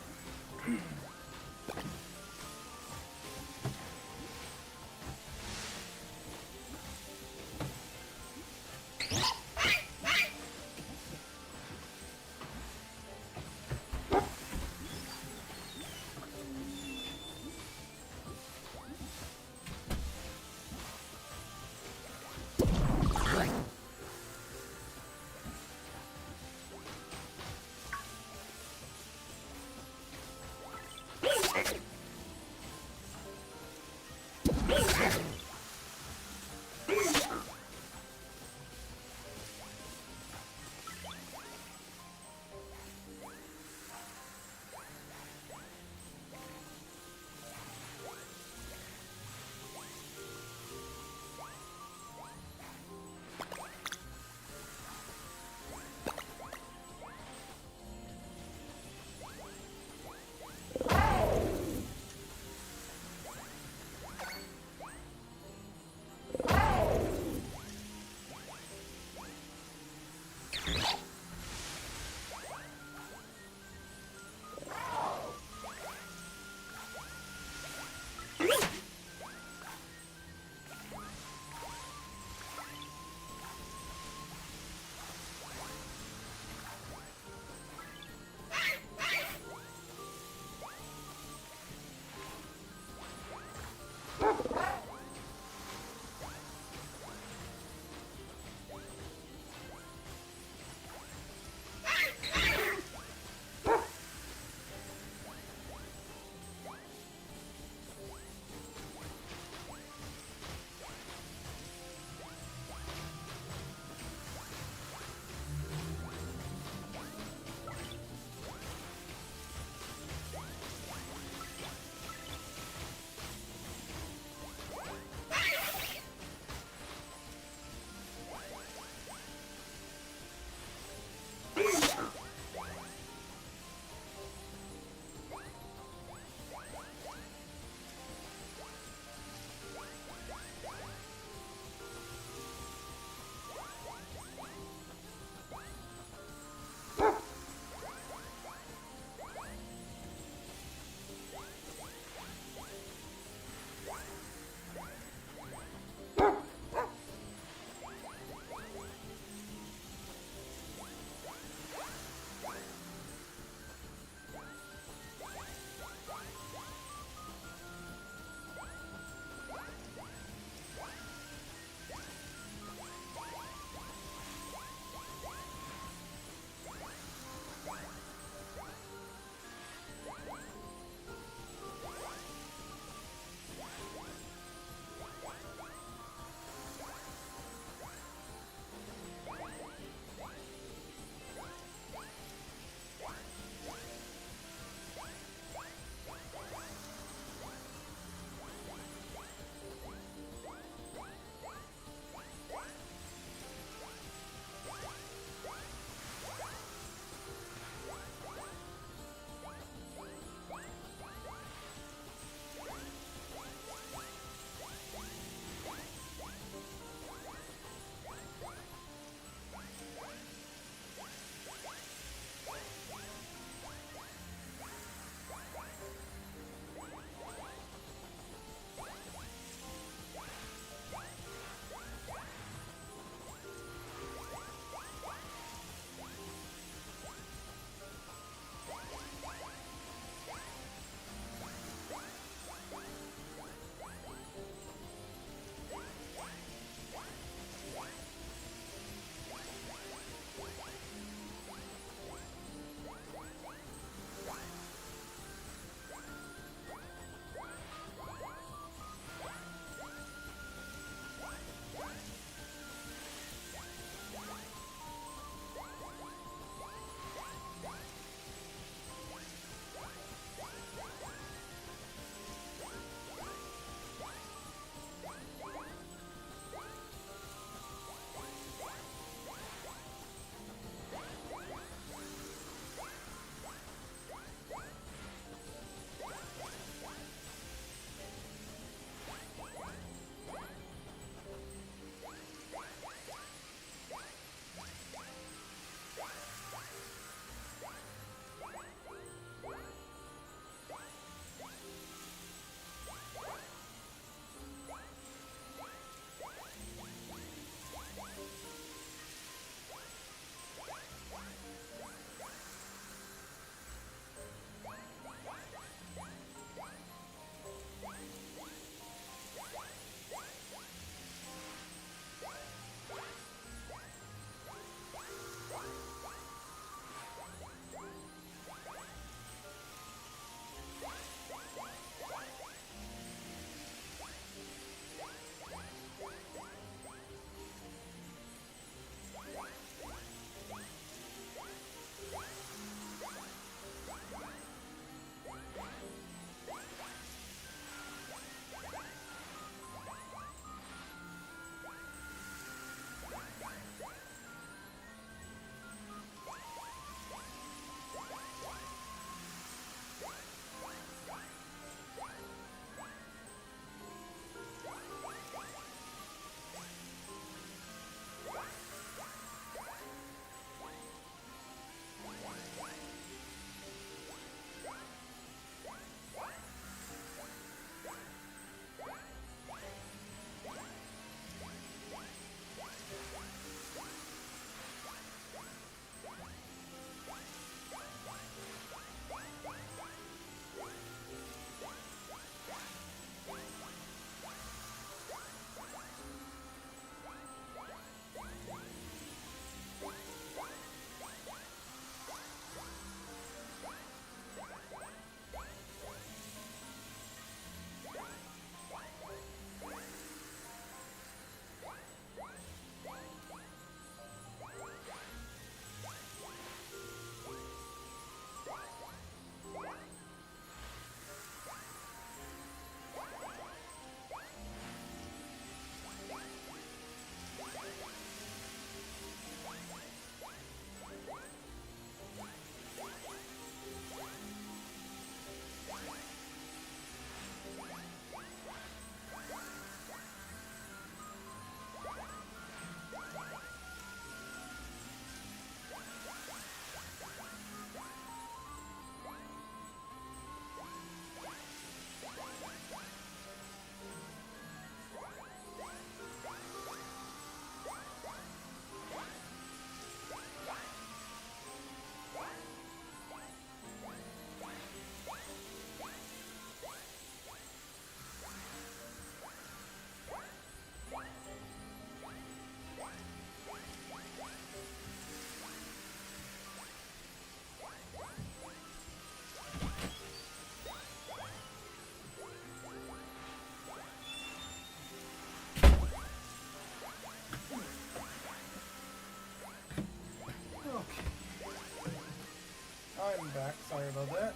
I'm back. Sorry about that.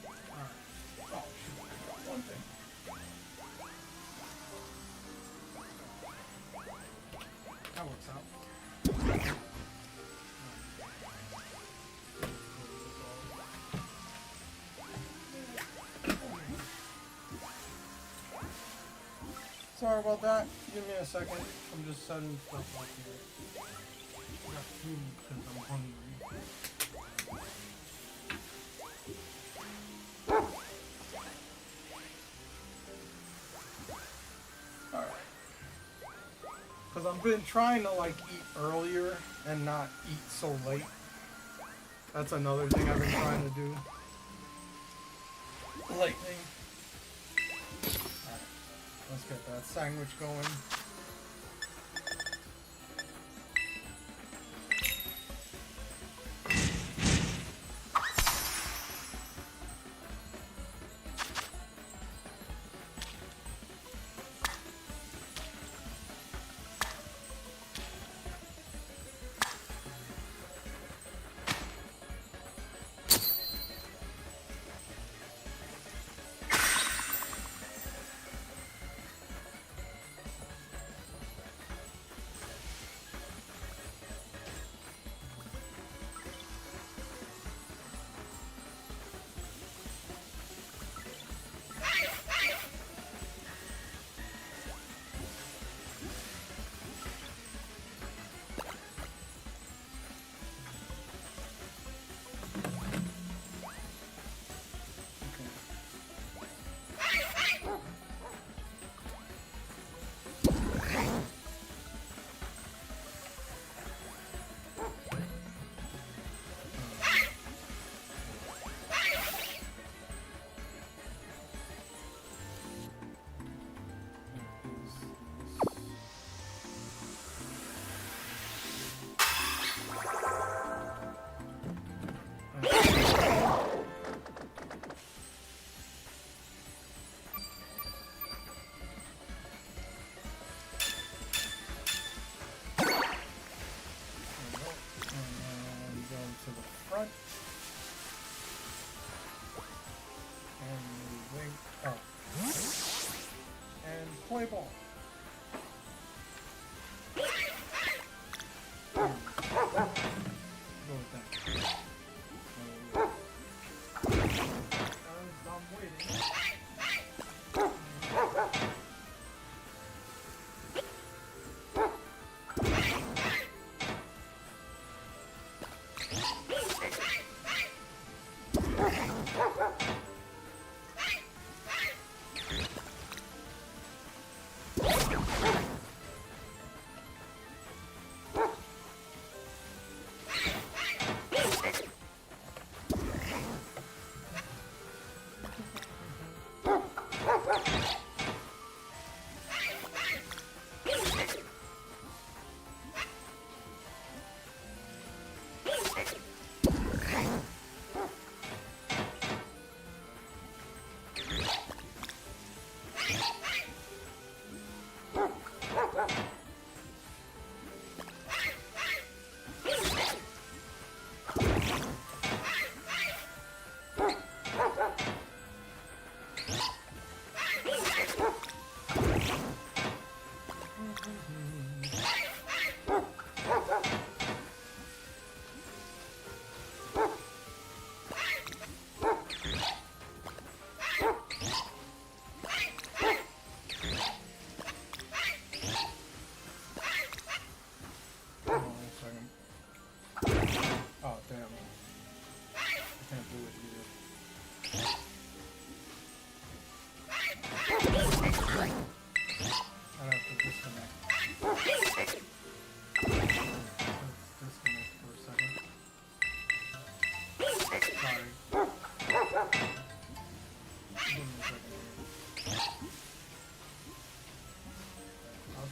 Alright. Oh, shoot. One thing. That works out. Sorry about that. Give me a second. I'm just setting stuff up here. I got food because I'm hungry. Alright. Because I've been trying to like eat earlier and not eat so late. That's another thing I've been trying to do lately. Alright. Let's get that sandwich going. Play ball. Go with that. I'm waiting.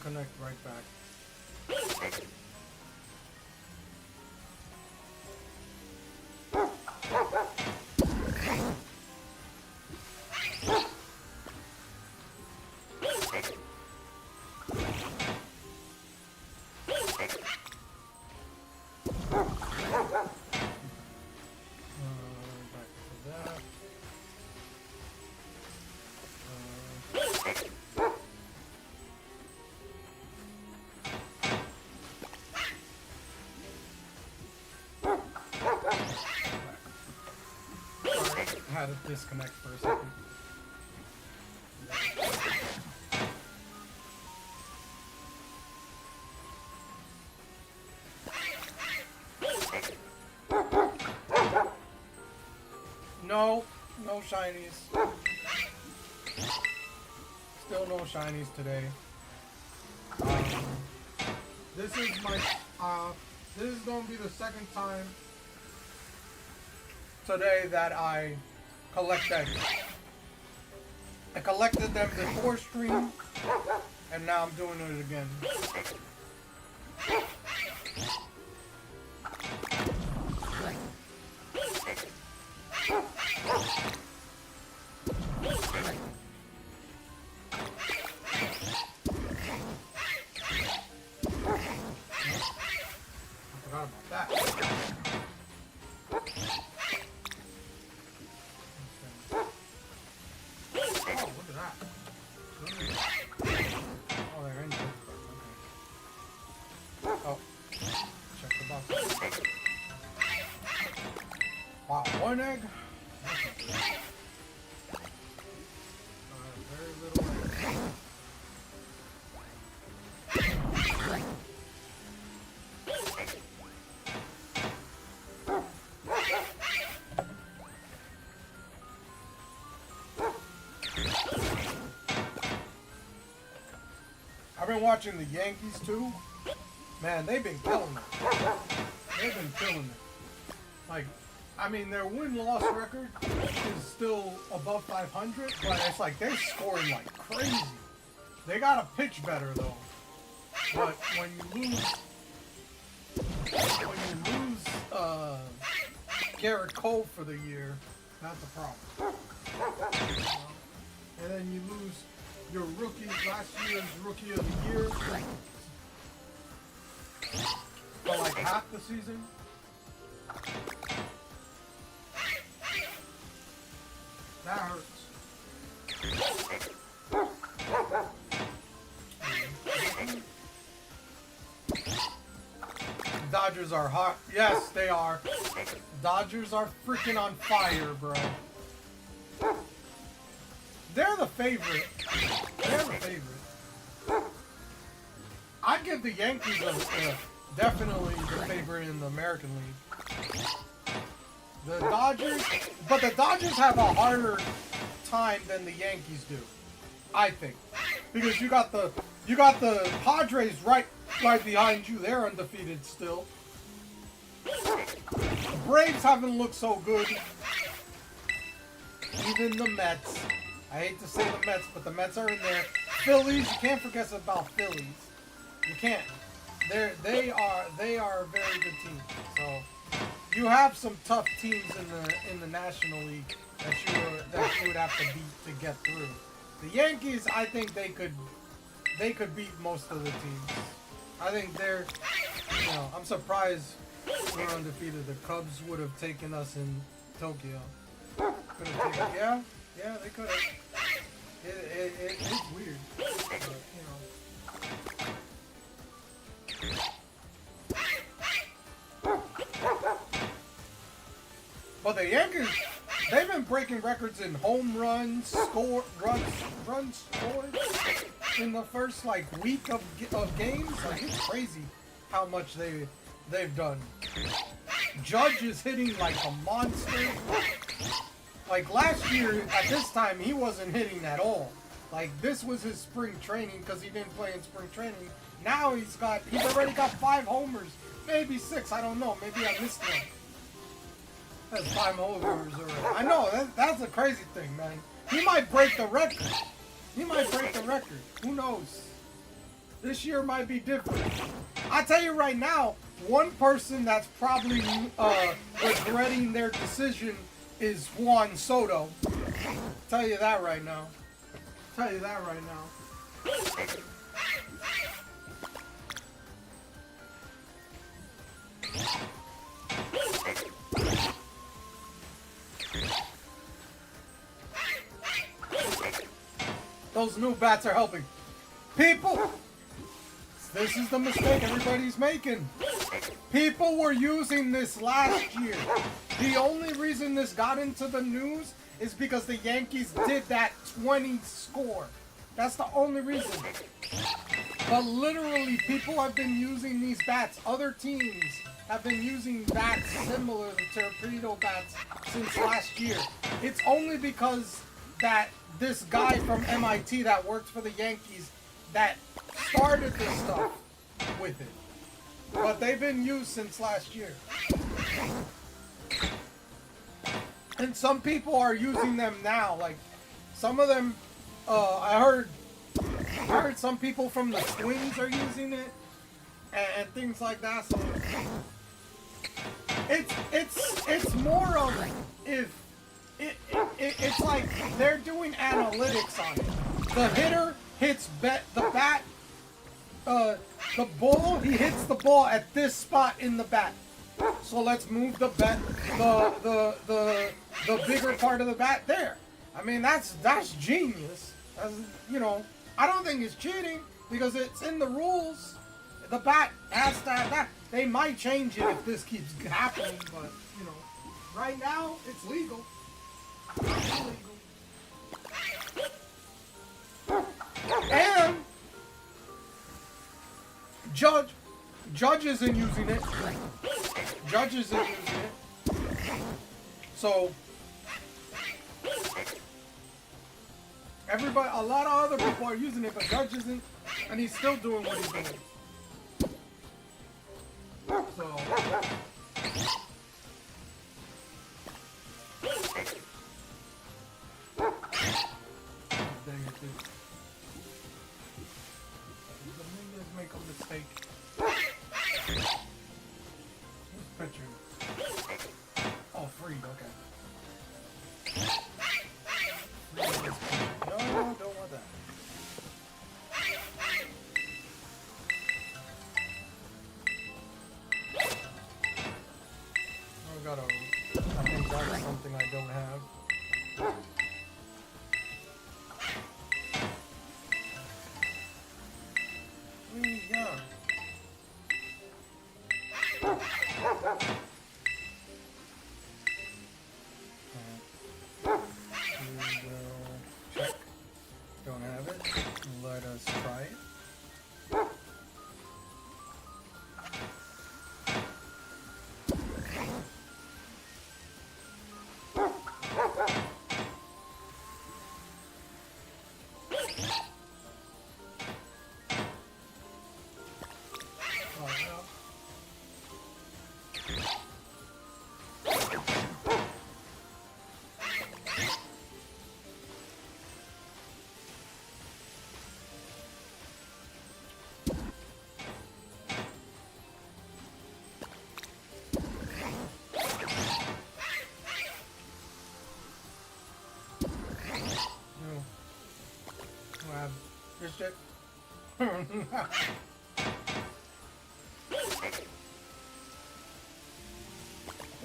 Connect right back. had a disconnect for a second. No, no shinies. Still no shinies today. This is gonna be the second time today that I collect eggs. I collected them before stream, and now I'm doing it again. Wow, one egg? Very little egg. I've been watching the Yankees too. Man, they've been killing it. They've been killing it. Like, I mean, their win-loss record is still above 500, but it's like they're scoring like crazy. They gotta pitch better though. But when you lose Garrett Cole for the year, that's a problem. And then you lose your rookie, last year's rookie of the year, for like half the season. That hurts. Dodgers are hot. Yes, they are. Dodgers are freaking on fire, bro. They're the favorite. They're the favorite. I'd give the Yankees definitely the favorite in the American League. The Dodgers, but the Dodgers have a harder time than the Yankees do, I think, because you got the Padres right behind you. They're undefeated still. Braves haven't looked so good. Even the Mets. I hate to say the Mets, but the Mets are in there. Phillies, you can't forget about Phillies. You can't. They are a very good team. So you have some tough teams in the National League that you would have to beat to get through. The Yankees, I think they could beat most of the teams. I think they're, I'm surprised we're undefeated. The Cubs would have taken us in Tokyo. Yeah, they could have. It's weird, but, But the Yankees, they've been breaking records in home runs, runs scored in the first week of games. Like, it's crazy how much they've done. Judge is hitting like a monster. Like last year at this time, he wasn't hitting at all. Like, this was his spring training because he didn't play in spring training. Now he's already got 5 homers, maybe 6. I don't know. Maybe I missed one. That's 5 homers already. I know, that's a crazy thing, man. He might break the record. Who knows? This year might be different. I tell you right now, one person that's probably regretting their decision is Juan Soto. Tell you that right now. Those new bats are helping. People, this is the mistake everybody's making. People were using this last year. The only reason this got into the news is because the Yankees did that 20 score. That's the only reason. But literally, people have been using these bats. Other teams have been using bats similar to torpedo bats since last year. It's only because that this guy from MIT that works for the Yankees that started this stuff with it. But they've been used since last year. And some people are using them now. Like, some of them, I heard some people from the Twins are using it, and things like that. So it's more of if it's like they're doing analytics on it. The hitter hits the ball. He hits the ball at this spot in the bat. So let's move the bigger part of the bat there. I mean, that's genius. That's, you know, I don't think it's cheating because it's in the rules. The bat has to have that. They might change it if this keeps happening, but you know, right now it's legal. It's legal. And Judge isn't using it. Judge isn't using it. So everybody, a lot of other people are using it, but Judge isn't, and he's still doing what he's doing. So dang it, dude. Let me just make a mistake. Picture. Oh, free, okay. No, don't want that. I think that's something I don't have. Yeah. Check. Don't have it. Let us try it. Just check.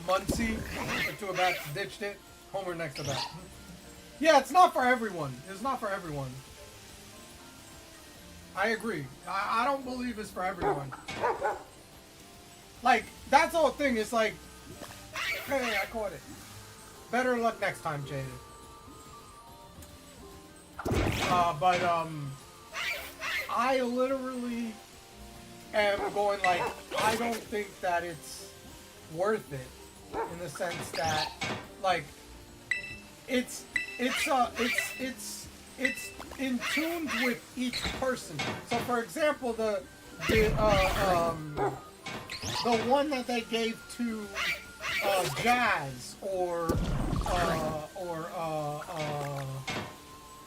Muncie, the two bats ditched it. Homer next to bat. Yeah, it's not for everyone. It's not for everyone. I agree. I don't believe it's for everyone. Like, that's the whole thing. It's like, hey, I caught it. Better luck next time, Jaded. I literally am going like, I don't think that it's worth it in the sense that, like, it's in tune with each person. So, for example, the one that they gave to Jazz or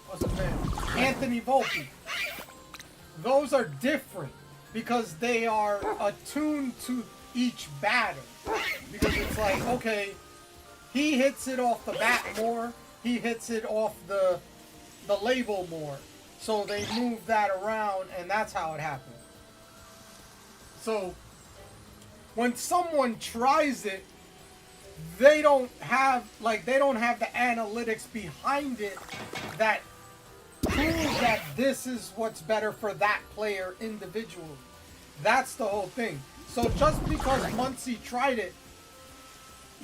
what's his name? Anthony Volpe. Those are different because they are attuned to each batter. Because it's like, okay, he hits it off the bat more, he hits it off the label more. So they move that around, and that's how it happens. So when someone tries it, they don't have the analytics behind it that prove that this is what's better for that player individually. That's the whole thing. So just because Muncie tried it,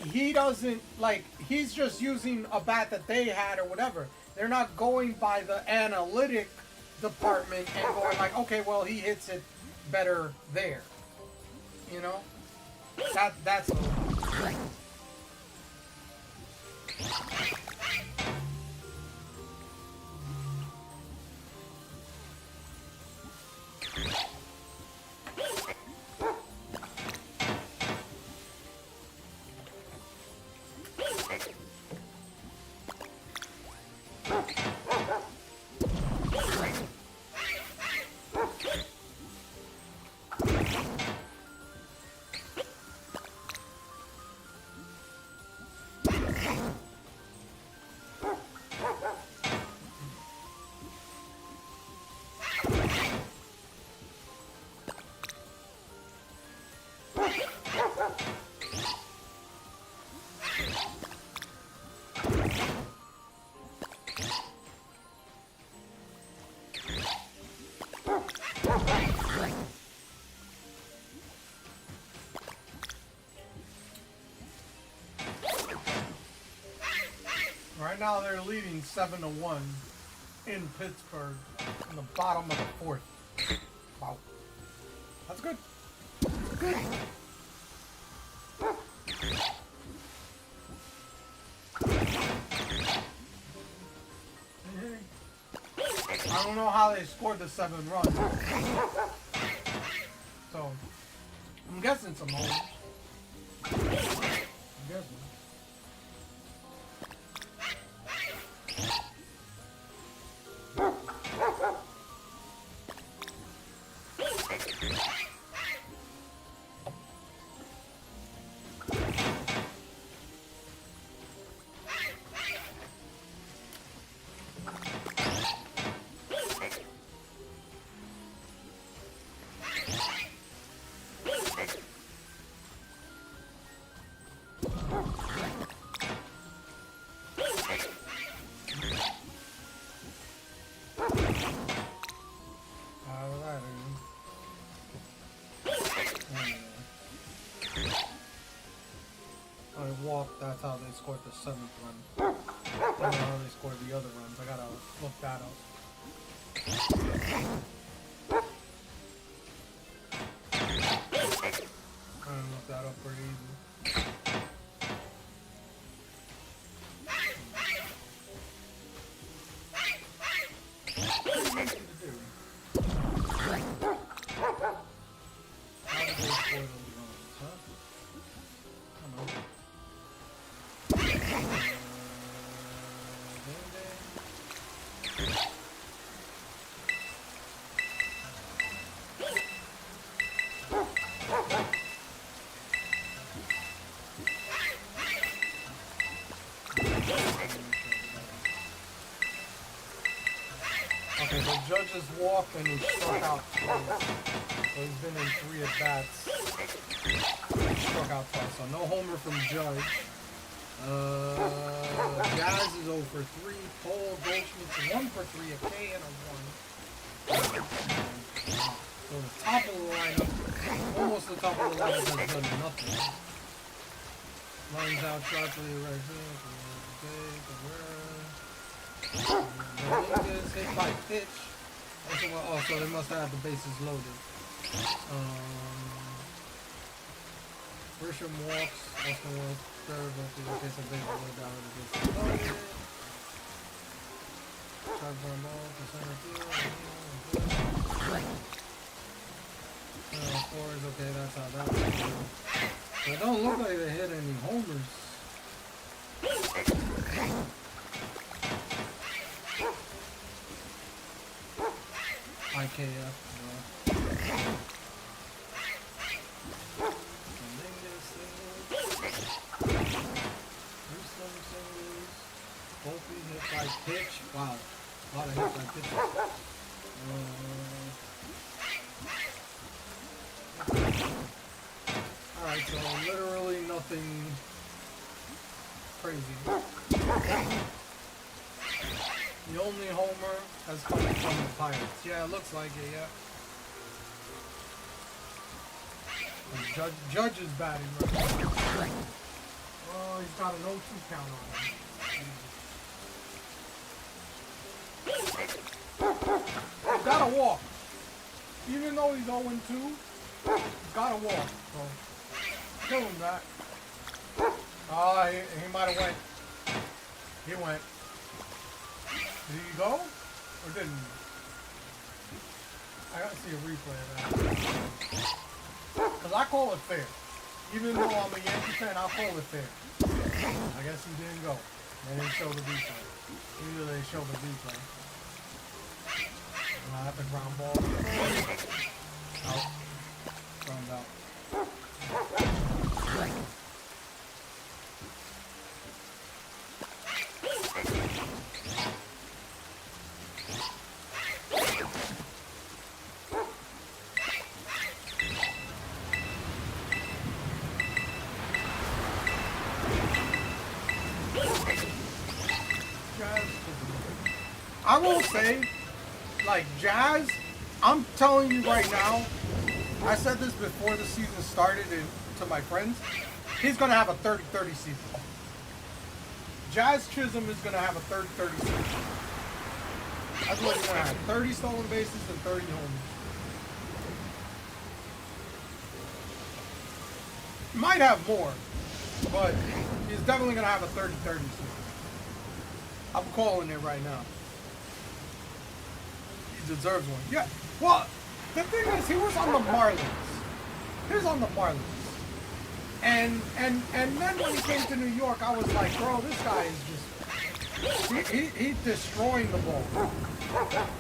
he doesn't, like, he's just using a bat that they had or whatever. They're not going by the analytic department and going like, okay, well, he hits it better there. You know? That's a little... Right now they're leading 7-1 in Pittsburgh in the bottom of the fourth. Wow. That's good. Good. I don't know how they scored the 7 runs. So, I'm guessing some homers. I'm guessing. That's how they scored the 7th run. I don't know how they scored the other runs. I gotta look that up. I don't look that up pretty easy. How did they score those runs, huh? I don't know. Okay, the judges walk and he struck out twice. So he's been in 3 at-bats. Struck out twice, so no homer from Judge. Jazz is 0 for 3. Paul Goldschmidt's 1 for 3. A K and a 1. So the top of the lineup, almost the top of the lineup, has done nothing. Lines out sharply right here. Dominguez hit by pitch. Also, they must have the bases loaded. Grisham walks. Austin walks. Third. Okay, so they go down to the bases loaded. Try burn ball to center field. Fours. Okay, that's how that works. So it don't look like they hit any homers. IKF. Volpe hit by pitch. Wow. A lot of hits by pitch. Alright, so literally nothing crazy. The only homer has come from the Pirates. Yeah, it looks like it, yeah. Judge is batting right now. Oh, he's got an 0-2 count on him. He's gotta walk. Even though he's 0-2, he's gotta walk. So, kill him that. Ah, he might have went. He went. Did he go? Or didn't he? I gotta see a replay of that. Because I call it fair. Even though I'm a Yankee fan, I'll call it fair. I guess he didn't go. They didn't show the replay. Either they show the replay. And I have the ground ball. Out. Ground out. I will say, like, Jazz, I'm telling you right now, I said this before the season started to my friends, he's going to have a 30-30 season. Jazz Chisholm is going to have a 30-30 season. That's what he's going to have. 30 stolen bases and 30 homers. Might have more, but he's definitely going to have a 30-30 season. I'm calling it right now. He deserves one. Yeah. Well, the thing is, he was on the Marlins. He was on the Marlins. And then when he came to New York, I was like, bro, this guy is just he's destroying the ball.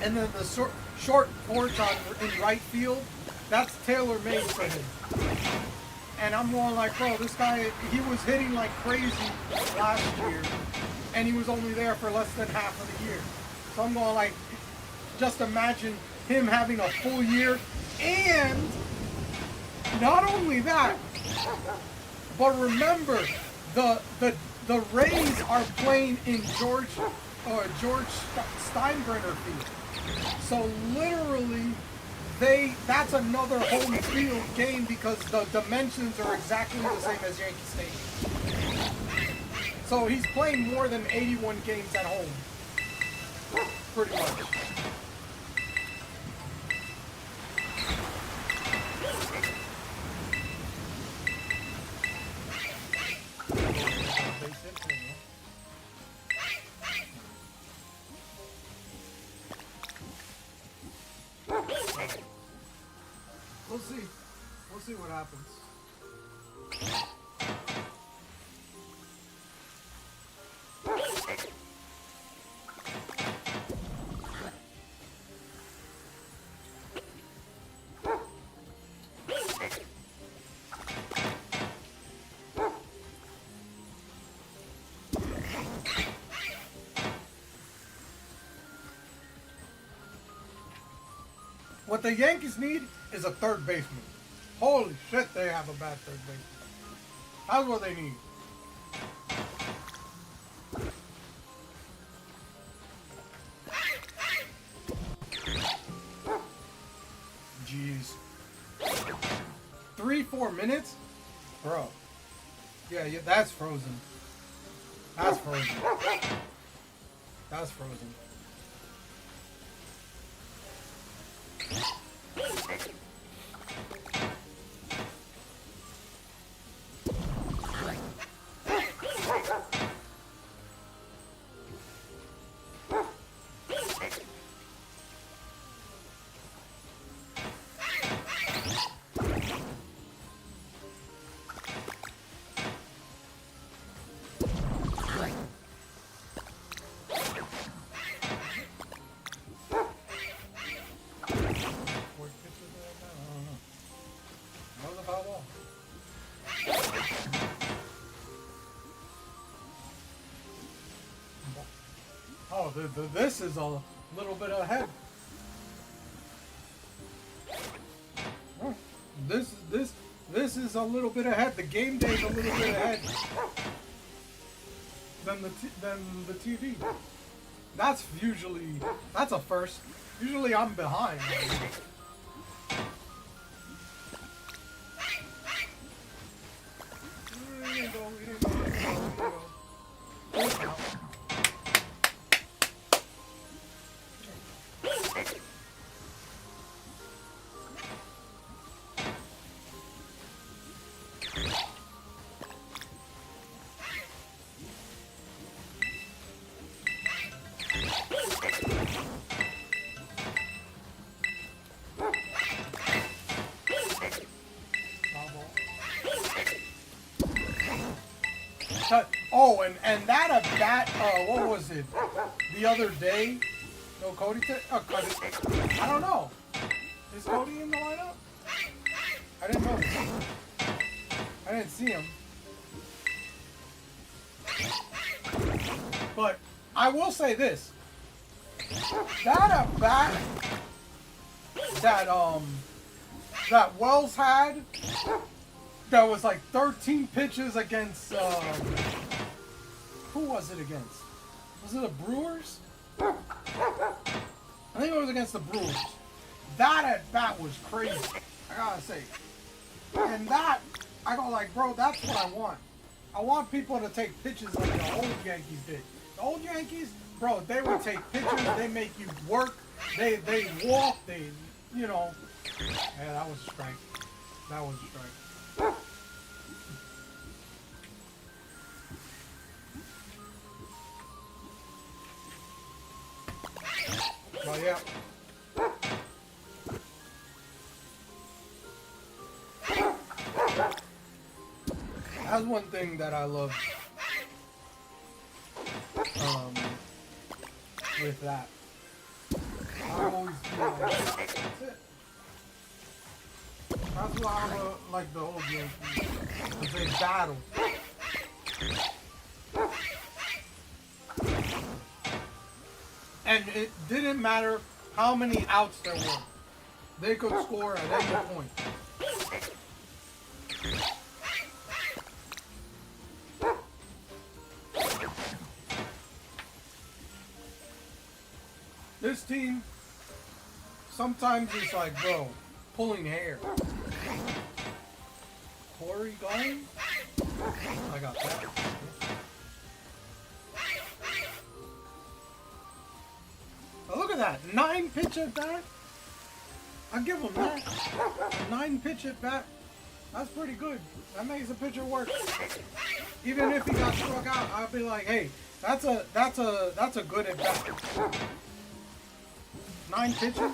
And then the short porch in right field, that's tailor made for him. And I'm going like, bro, this guy, he was hitting like crazy last year, and he was only there for less than half of the year. So I'm going like, just imagine him having a full year, and not only that, but remember, the Rays are playing in George Steinbrenner Field. So literally, that's another home field game because the dimensions are exactly the same as Yankee Stadium. So he's playing more than 81 games at home. Pretty much. We'll see. We'll see what happens. What the Yankees need is a third baseman. Holy shit, they have a bad third baseman. That's what they need. Jeez. 3-4 minutes? Bro. Yeah, that's frozen. That's frozen. That's frozen. Oh, this is a little bit ahead. Oh, this is a little bit ahead. The game day is a little bit ahead than the TV. That's a first. Usually I'm behind. He didn't go. Oh, and that at bat, what was it? The other day? No Cody? Cody. I don't know. Is Cody in the lineup? I didn't notice. I didn't see him. But I will say this. That at bat that Wells had, that was like 13 pitches against who was it against? Was it the Brewers? I think it was against the Brewers. That at bat was crazy, I gotta say. And that, I go like, bro, that's what I want. I want people to take pitches like the old Yankees did. The old Yankees, bro, they would take pitches, they make you work, they walk, they, you know. Yeah, that was a strike. That was a strike. But yeah. That's one thing that I love with that. I always feel like that's it. That's why I like the old Yankees. Because they battle. And it didn't matter how many outs there were. They could score at any point. This team, sometimes it's like, bro, pulling hair. Corey going? I got that. Oh, look at that. 9 pitch at bat. I'll give him that. 9 pitch at bat. That's pretty good. That makes the pitcher work. Even if he got struck out, I'll be like, hey, that's a good at bat. 9 pitches.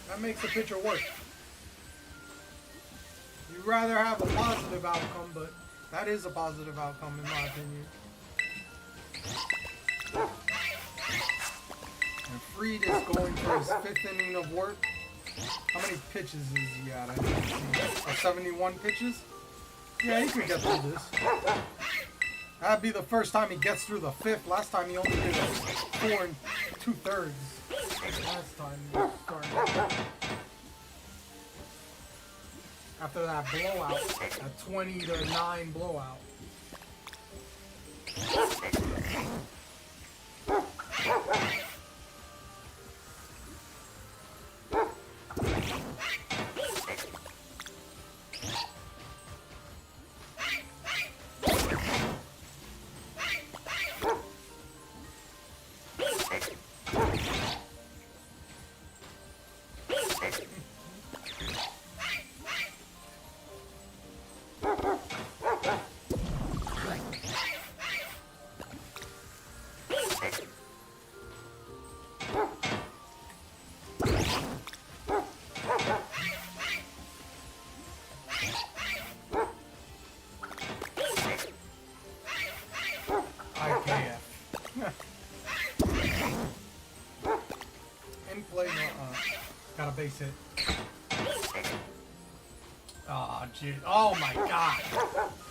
That makes the pitcher work. You'd rather have a positive outcome, but that is a positive outcome in my opinion. And Fried is going for his 5th inning of work. How many pitches is he at? I didn't see. 71 pitches? Yeah, he could get through this. That'd be the first time he gets through the 5th. Last time he only did 4 2/3. Last time he started. After that blowout, a 20-9 blowout. Base hit. Oh, jeez. Oh my God.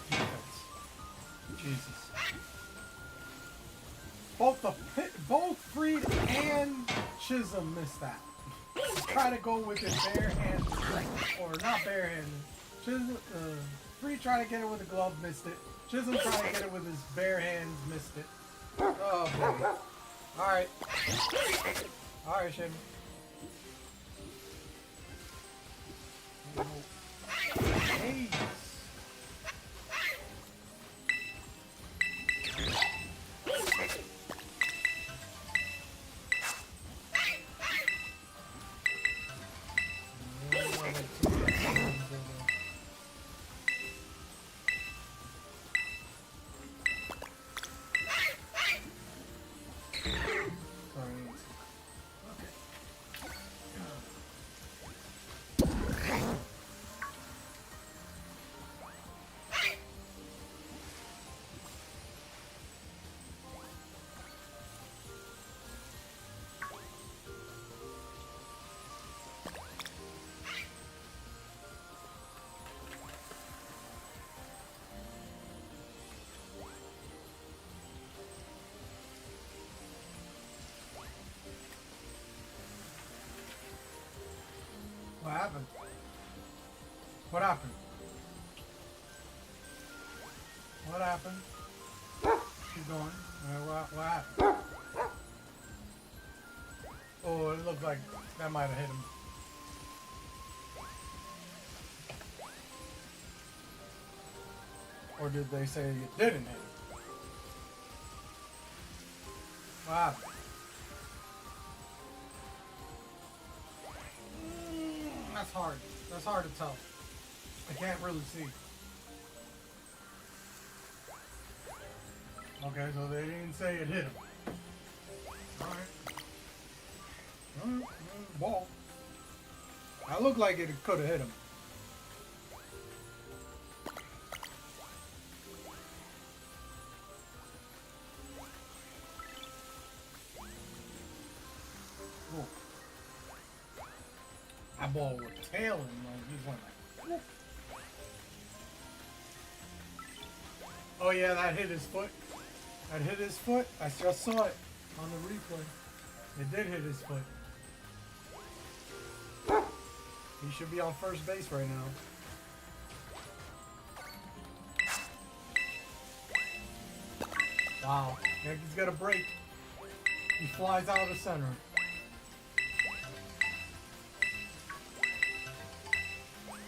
Defense. Jesus. Both Fried and Chisholm missed that. Try to go with his bare hand, or not bare hand. Chisholm, Fried tried to get it with a glove, missed it. Chisholm tried to get it with his bare hands, missed it. Oh boy. All right. All right, Shane. Hey. What happened? What happened? Keep going. What happened? Oh, it looked like that might have hit him. Or did they say it didn't hit him? What happened? That's hard. That's hard to tell. I can't really see. Okay, so they didn't say it hit him. Alright. Ball. I look like it could have hit him. Ooh. That ball was tailing like he went like. Whoop. Oh yeah, that hit his foot. That hit his foot. I just saw it on the replay. It did hit his foot. He should be on first base right now. Wow. Yankees got a break. He flies out of the center.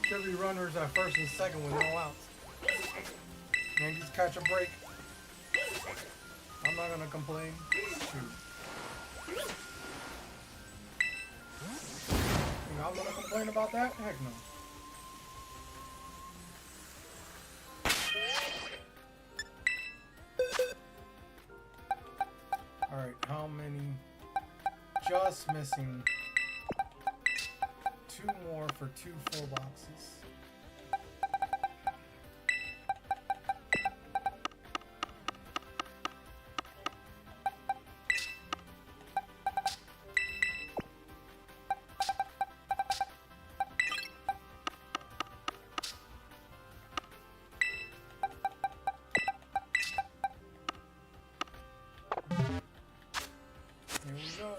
Should be runners at first and second with no outs. Yankees catch a break. I'm not gonna complain. Shoot. Think I'm gonna complain about that? Heck no. Alright, how many? Just missing 2 more for 2 full boxes. Here we go.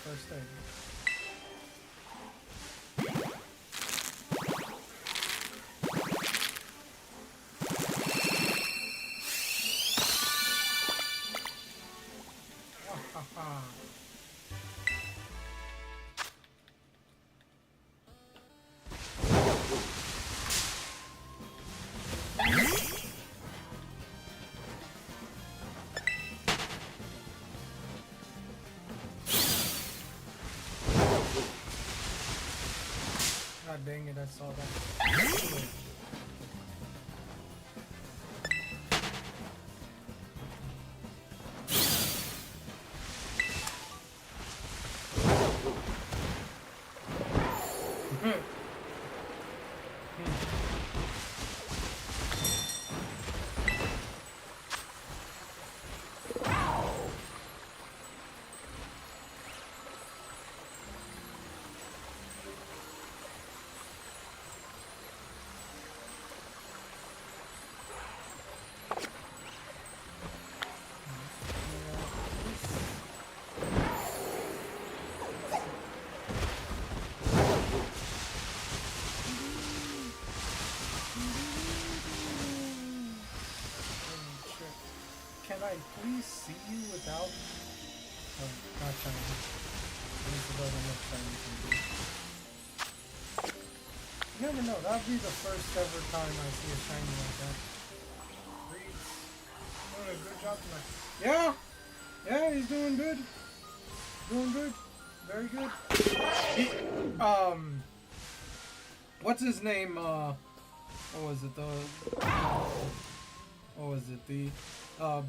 First thing. God dang it, I saw that. Can I please see you without? Oh, not shiny. This doesn't look shiny to me. You never know. That'd be the first ever time I see a shiny like that. Reeds doing a good job tonight. Yeah, yeah, he's doing good. Doing good. very good. He, what's his name? What was it? The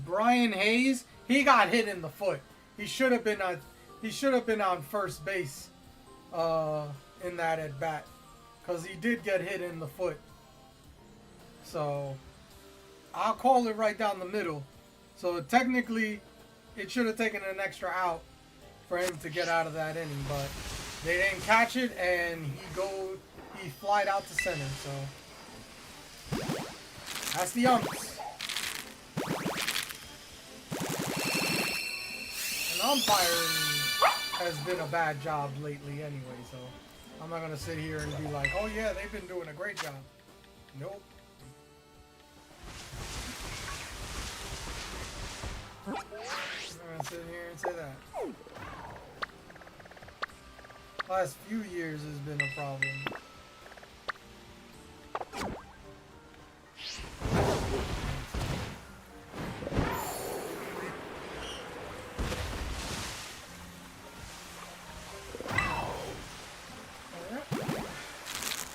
Brian Hayes. He got hit in the foot. He should have been on first base in that at bat, because he did get hit in the foot. So I'll call it right down the middle. So technically, it should have taken an extra out for him to get out of that inning, but they didn't catch it, and he flied out to center. So that's the umps. And umpiring has been a bad job lately anyway, so I'm not gonna sit here and be like, oh yeah, they've been doing a great job. Nope. I'm gonna sit here and say that. Last few years has been a problem.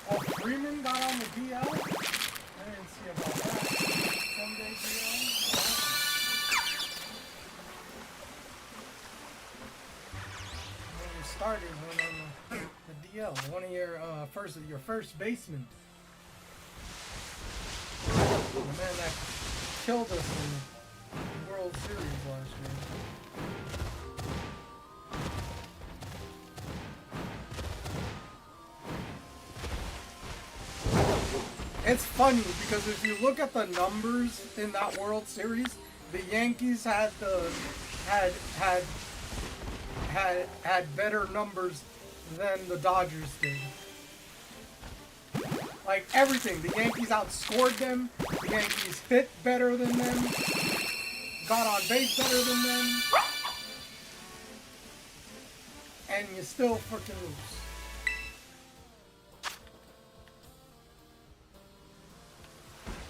Oh, Freeman got on the DL? I didn't see about that. Someday DL? Starters went on the DL. One of your first baseman. The man that killed us in the World Series last year. It's funny because if you look at the numbers in that World Series, the Yankees had better numbers than the Dodgers did. Like everything, the Yankees outscored them. The Yankees hit better than them. Got on base better than them. And you still freaking lose.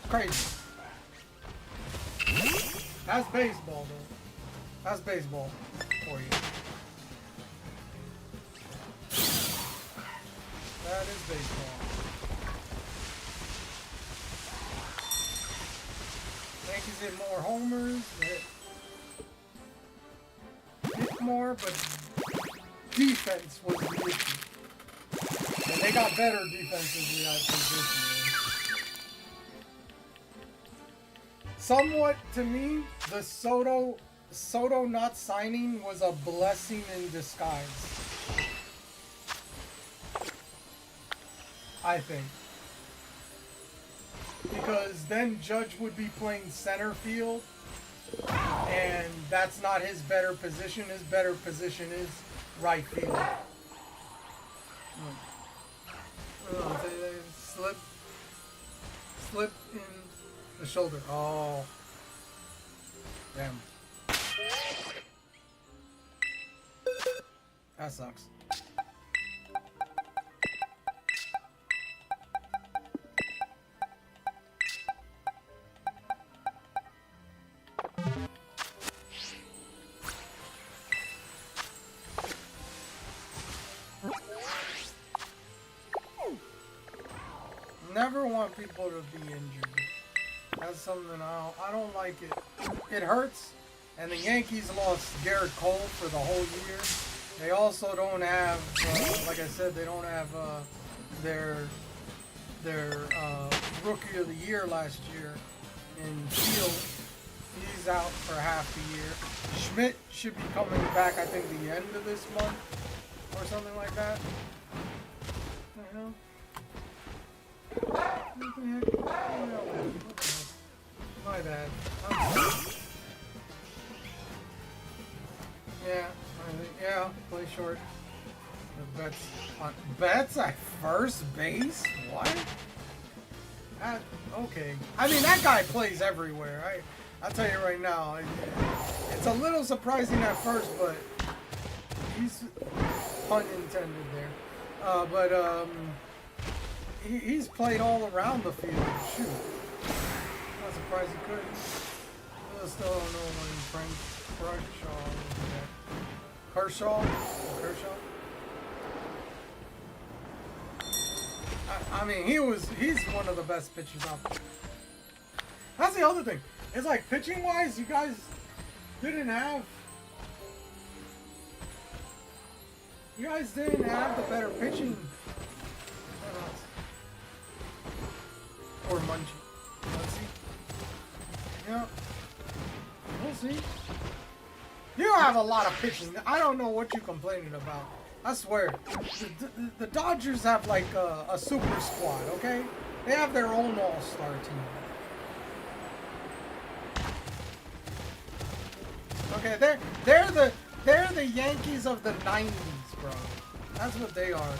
Crazy. That's baseball, though. That's baseball for you. That is baseball. Yankees hit more homers, hit more, but defense was the issue. And they got better defensively, I think, this year. Somewhat, to me, the Soto not signing was a blessing in disguise. I think. Because then Judge would be playing center field, and that's not his better position. His better position is right field. Slip in the shoulder. Oh. Damn. That sucks. Never want people to be injured. That's something I don't like it. It hurts. And the Yankees lost Garrett Cole for the whole year. They also don't have, like I said, they don't have their rookie of the year last year in Field. He's out for half the year. Schmidt should be coming back, I think, the end of this month or something like that. What the hell? What the heck? My bad. Yeah, play short. Betts at first base? What? Okay. I mean, that guy plays everywhere. I'll tell you right now. It's a little surprising at first, but he's pun intended there. He's played all around the field. Shoot. Not surprised he couldn't. I still don't know when Frank Bradshaw was there. Kershaw. I mean, he's one of the best pitchers out there. That's the other thing. It's like pitching wise, you guys didn't have the better pitching. Or Munchie. Let's see. Yeah. We'll see. You have a lot of pitching. I don't know what you're complaining about. I swear. The Dodgers have like a super squad, okay? They have their own all-star team. Okay, they're the Yankees of the 90s, bro. That's what they are.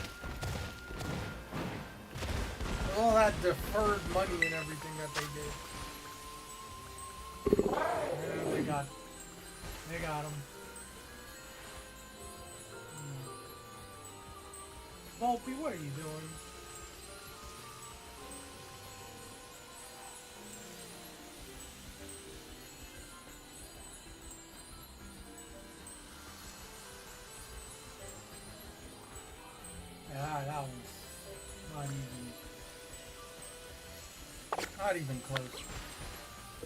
With all that deferred money and everything that they did. Yeah, they got him. Volpe, what are you doing? Yeah, that was not even close.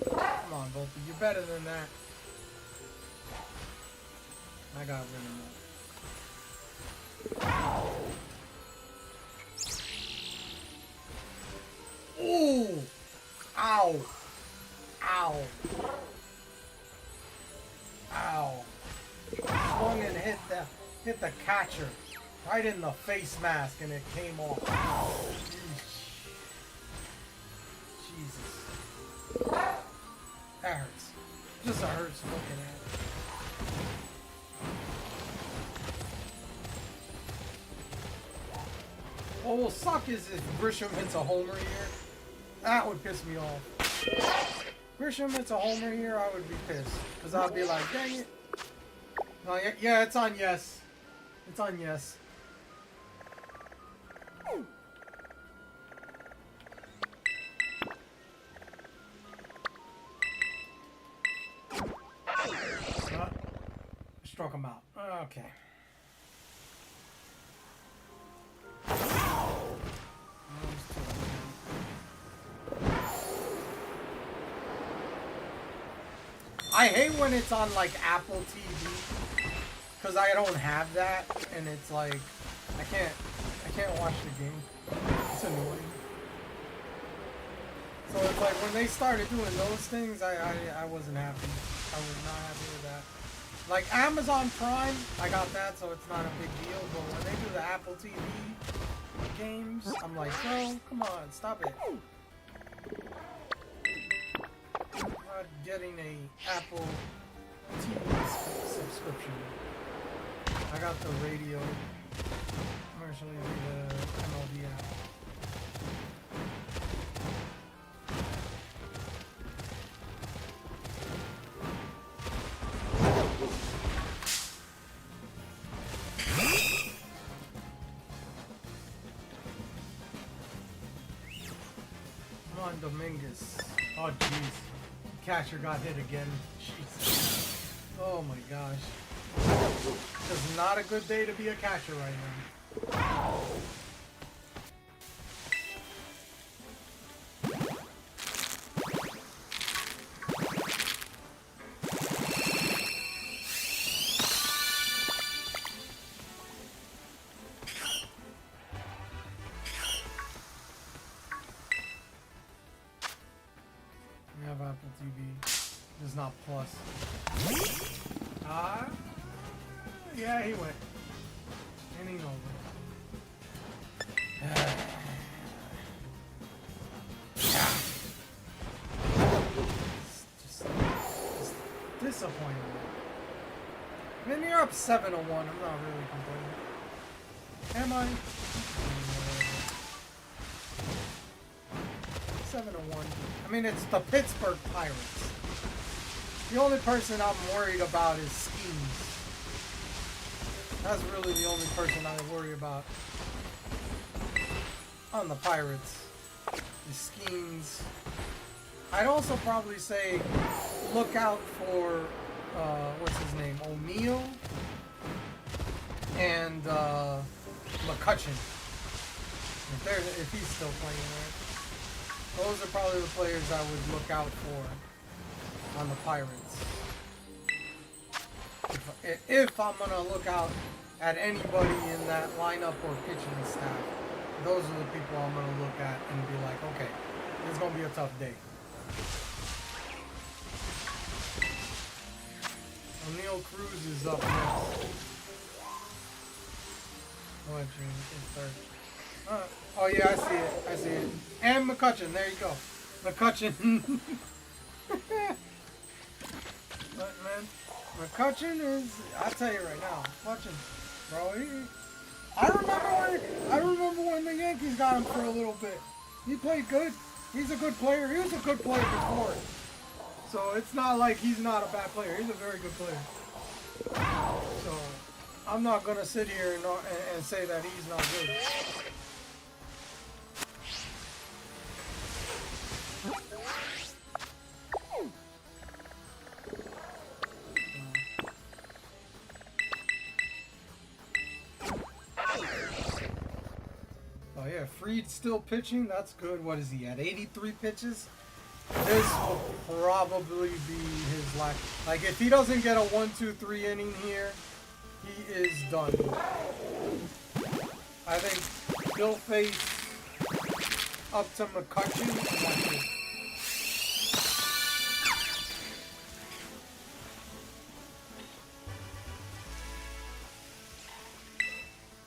Come on, Volpe, you're better than that. I got rid of that. Ooh! Ow! Ow! Ow! Swung and hit the catcher right in the face mask, and it came off. Jesus, that hurts. Just hurts looking at it. What will suck is if Grisham hits a homer here. That would piss me off. Grisham hits a homer here, I would be pissed. Because I'd be like, dang it. No, yeah, it's on yes. It's on yes. Struck him out. Okay. I hate when it's on like Apple TV because I don't have that, and it's like I can't watch the game. It's annoying. So it's like when they started doing those things, I wasn't happy. I was not happy with that. Like Amazon Prime, I got that, so it's not a big deal. But when they do the Apple TV games, I'm like, no, come on, stop it. Not getting a Apple TV subscription. I got the radio, commercially the MLB app. Come on, Dominguez. Oh, jeez. Catcher got hit again. Jeez. Oh my gosh. This is not a good day to be a catcher right now. We have Apple TV. This is not Plus. Yeah, he went. Inning over. Just disappointing. I mean, you're up 7-1. I'm not really complaining. Am I? 7-1. I mean, it's the Pittsburgh Pirates. The only person I'm worried about is Skeens. That's really the only person I worry about on the Pirates. The Skeens. I'd also probably say look out for what's his name, O'Neal. and McCutcheon. If he's still playing, right? Those are probably the players I would look out for on the Pirates. If I'm gonna look out at anybody in that lineup or pitching staff, those are the people I'm gonna look at and be like, okay, it's gonna be a tough day. O'Neal Cruz is up next. Oh, actually, in third. Oh yeah, I see it. I see it. And McCutcheon, there you go. McCutcheon. But man, McCutcheon is. I'll tell you right now, McCutcheon, bro. I remember when the Yankees got him for a little bit. He played good. He's a good player. He was a good player before. So it's not like he's not a bad player. He's a very good player. So I'm not gonna sit here and say that he's not good. Oh yeah, Fried's still pitching. That's good. What is he at? 83 pitches? This will probably be his last. Like, if he doesn't get a 1-2-3 inning here, he is done. I think he'll face up to McCutcheon. And that's it.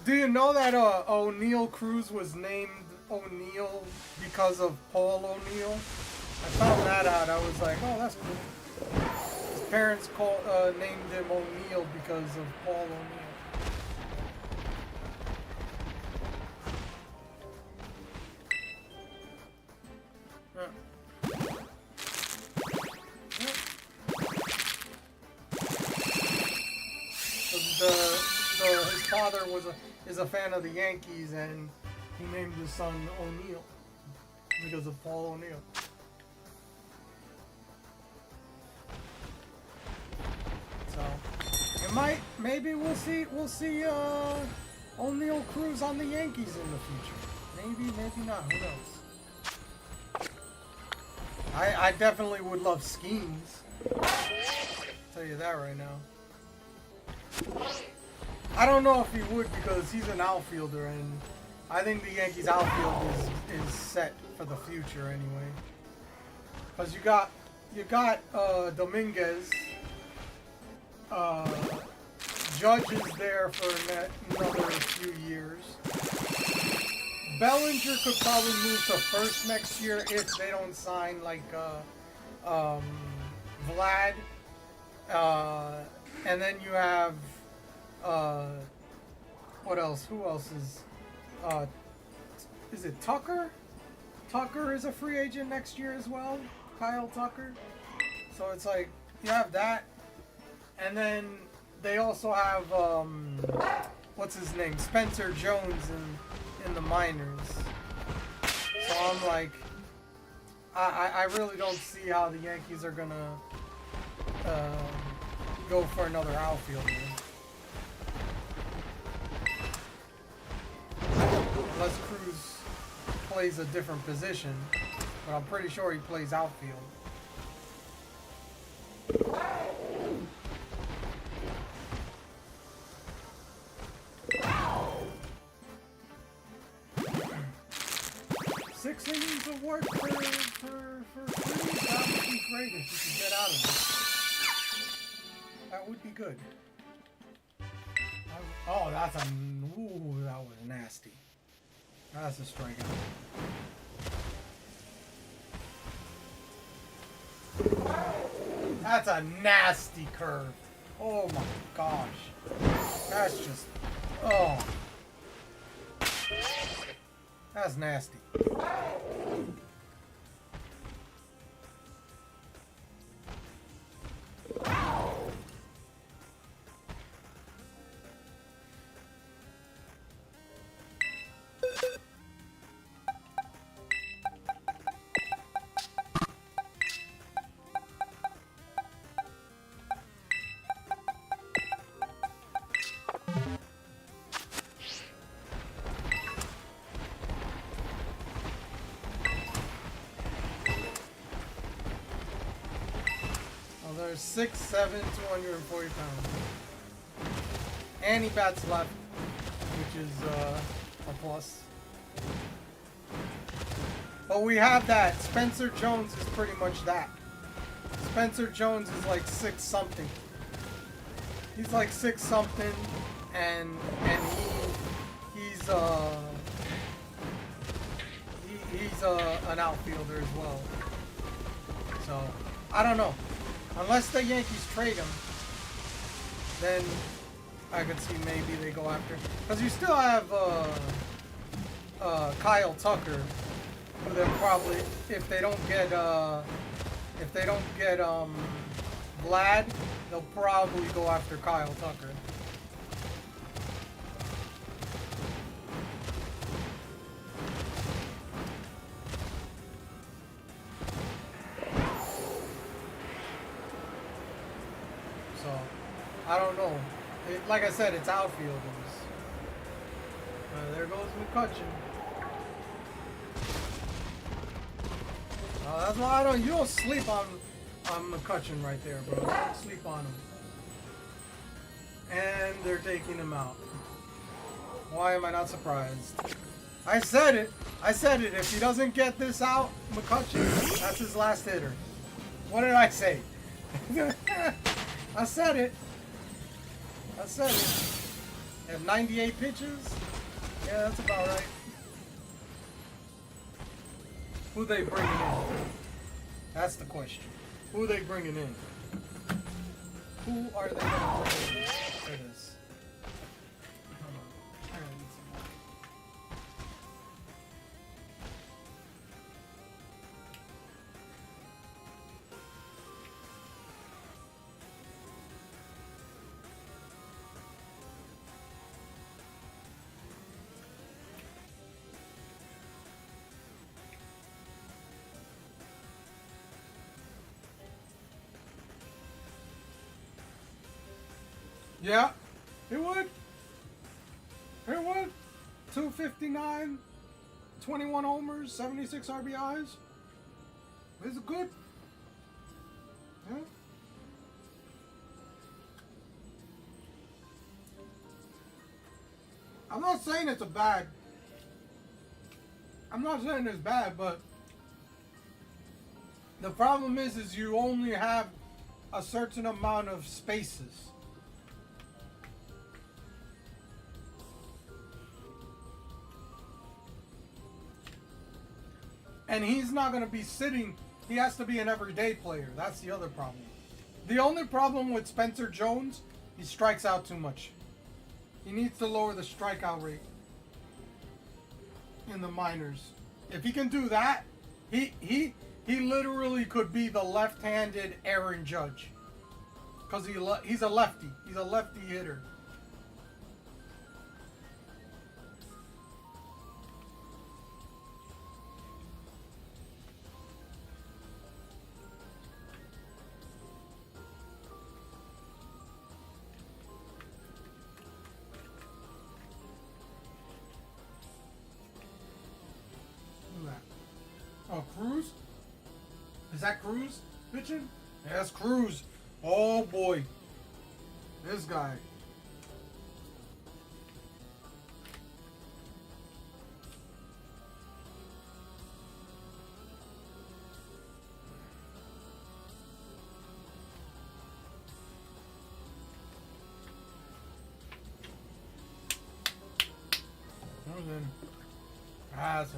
Do you know that O'Neal Cruz was named O'Neal because of Paul O'Neal? I found that out. I was like, oh, that's cool. His parents named him O'Neal because of Paul O'Neal. His father is a fan of the Yankees, and he named his son O'Neal because of Paul O'Neal. So maybe we'll see O'Neal Cruz on the Yankees in the future. Maybe not. Who knows? I definitely would love Skeens. I'll tell you that right now. I don't know if he would because he's an outfielder, and I think the Yankees outfield is set for the future anyway. Because you got Dominguez. Judge is there for another few years. Bellinger could probably move to first next year if they don't sign like Vlad. And then you have what else? Who else is it Tucker? Tucker is a free agent next year as well. Kyle Tucker. So it's like you have that. And then they also have what's his name? Spencer Jones in the minors. So I'm like I really don't see how the Yankees are gonna go for another outfielder. Unless Cruz plays a different position, but I'm pretty sure he plays outfield. Six innings of work for Cruz, that would be great if you could get out of it. That would be good. Oh, that was nasty. That's a strikeout. That's a nasty curve. Oh my gosh. That's just, oh. That's nasty. They're 6'7", 240 pounds. And he bats left, which is a plus. But we have that. Spencer Jones is pretty much that. Spencer Jones is like 6 something. He's like 6 something, and he's an outfielder as well. So I don't know. Unless the Yankees trade him, then I could see maybe they go after. Because you still have Kyle Tucker, who they'll probably, if they don't get Vlad, they'll probably go after Kyle Tucker. So, I don't know. Like I said, it's outfielders. There goes McCutcheon. That's why you don't sleep on McCutcheon right there, bro. You don't sleep on him. And they're taking him out. Why am I not surprised? I said it. I said it. If he doesn't get this out, McCutcheon, that's his last hitter. What did I say? I said it. I said it. They have 98 pitches. Yeah, that's about right. Who they bringing in? That's the question. Who they bringing in? Who are they going to bring in? There it is. Hold on. I need some more. Yeah, it would. It would. 259, 21 homers, 76 RBIs. Is it good? Yeah. I'm not saying it's bad. I'm not saying it's bad, but the problem is you only have a certain amount of spaces. And he's not going to be sitting. He has to be an everyday player. That's the other problem. The only problem with Spencer Jones, he strikes out too much. He needs to lower the strikeout rate in the minors. If he can do that, he literally could be the left-handed Aaron Judge. Because he's a lefty. He's a lefty hitter. Oh, Cruz? Is that Cruz pitching? Yeah, that's Cruz. Oh boy. This guy. Has it.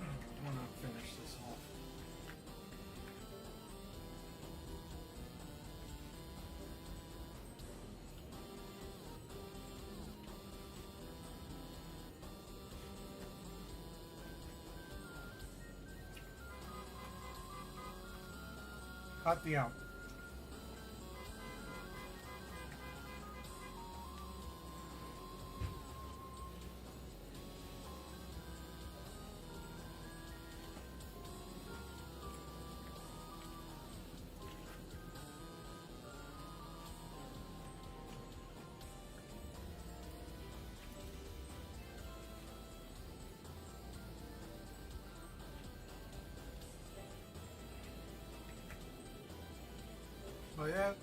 I want to finish this off. Cut the out. Oh yeah.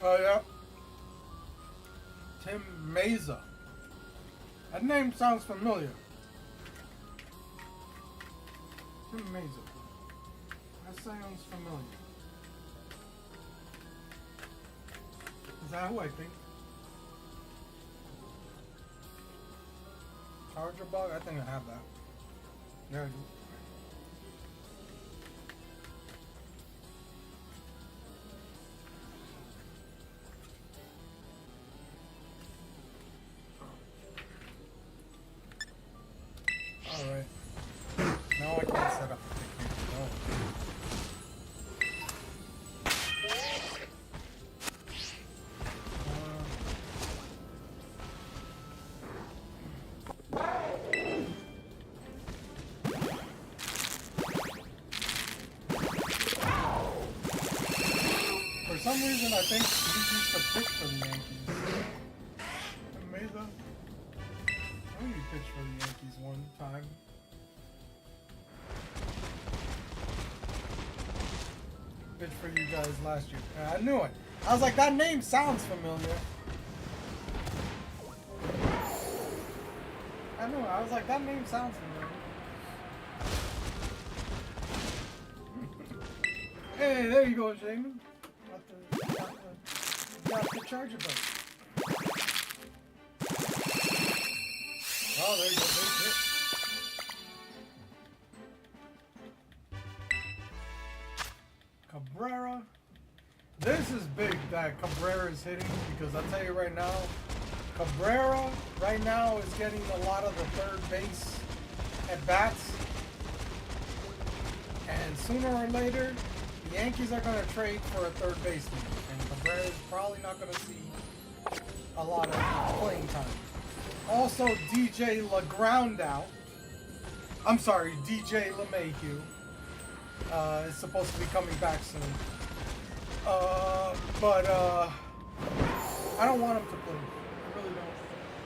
Oh yeah. Tim Meza. That name sounds familiar. Tim Meza. That sounds familiar. Is that who I think? Charger bug? I think I have that. There I do. Alright. Now I can set up the camera. For some reason, I think he used to pitch for the Yankees. Amazing. I think he pitched for the Yankees one time. Pitched for you guys last year. Yeah, I knew it. I was like, that name sounds familiar. I knew it. I was like, that name sounds familiar. Hey, there you go, Shaman. Got the charger button. Oh, there you go, big hit. Cabrera. This is big that Cabrera is hitting because I'll tell you right now, Cabrera right now is getting a lot of the third base at bats. And sooner or later, the Yankees are going to trade for a third baseman. And Cabrera is probably not going to see a lot of playing time. Also, DJ LeGroundout. I'm sorry, DJ LeMahieu. Is supposed to be coming back soon. But I don't want him to play. I really don't.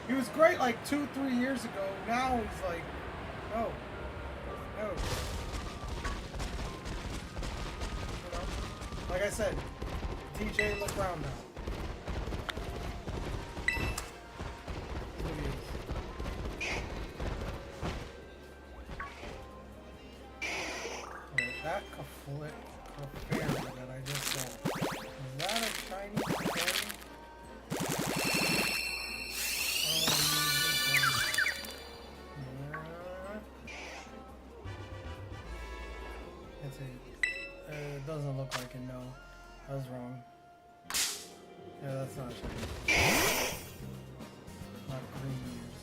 He was great like 2-3 years ago. Now he's like, no. No. You know? Like I said, DJ LeGroundout. That Clefairy that I just saw. Is that a shiny Clefairy? Let's see. It doesn't look like it, no. I was wrong. Yeah, that's not shiny. Not green ears.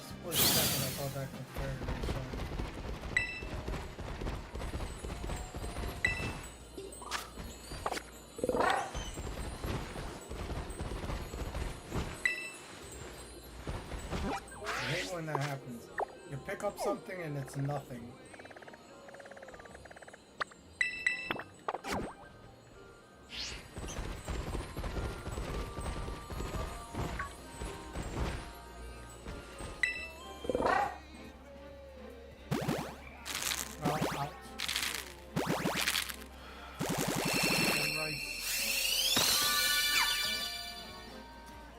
Split second, I thought that Clefairy was shiny. I hate when that happens. You pick up something and it's nothing.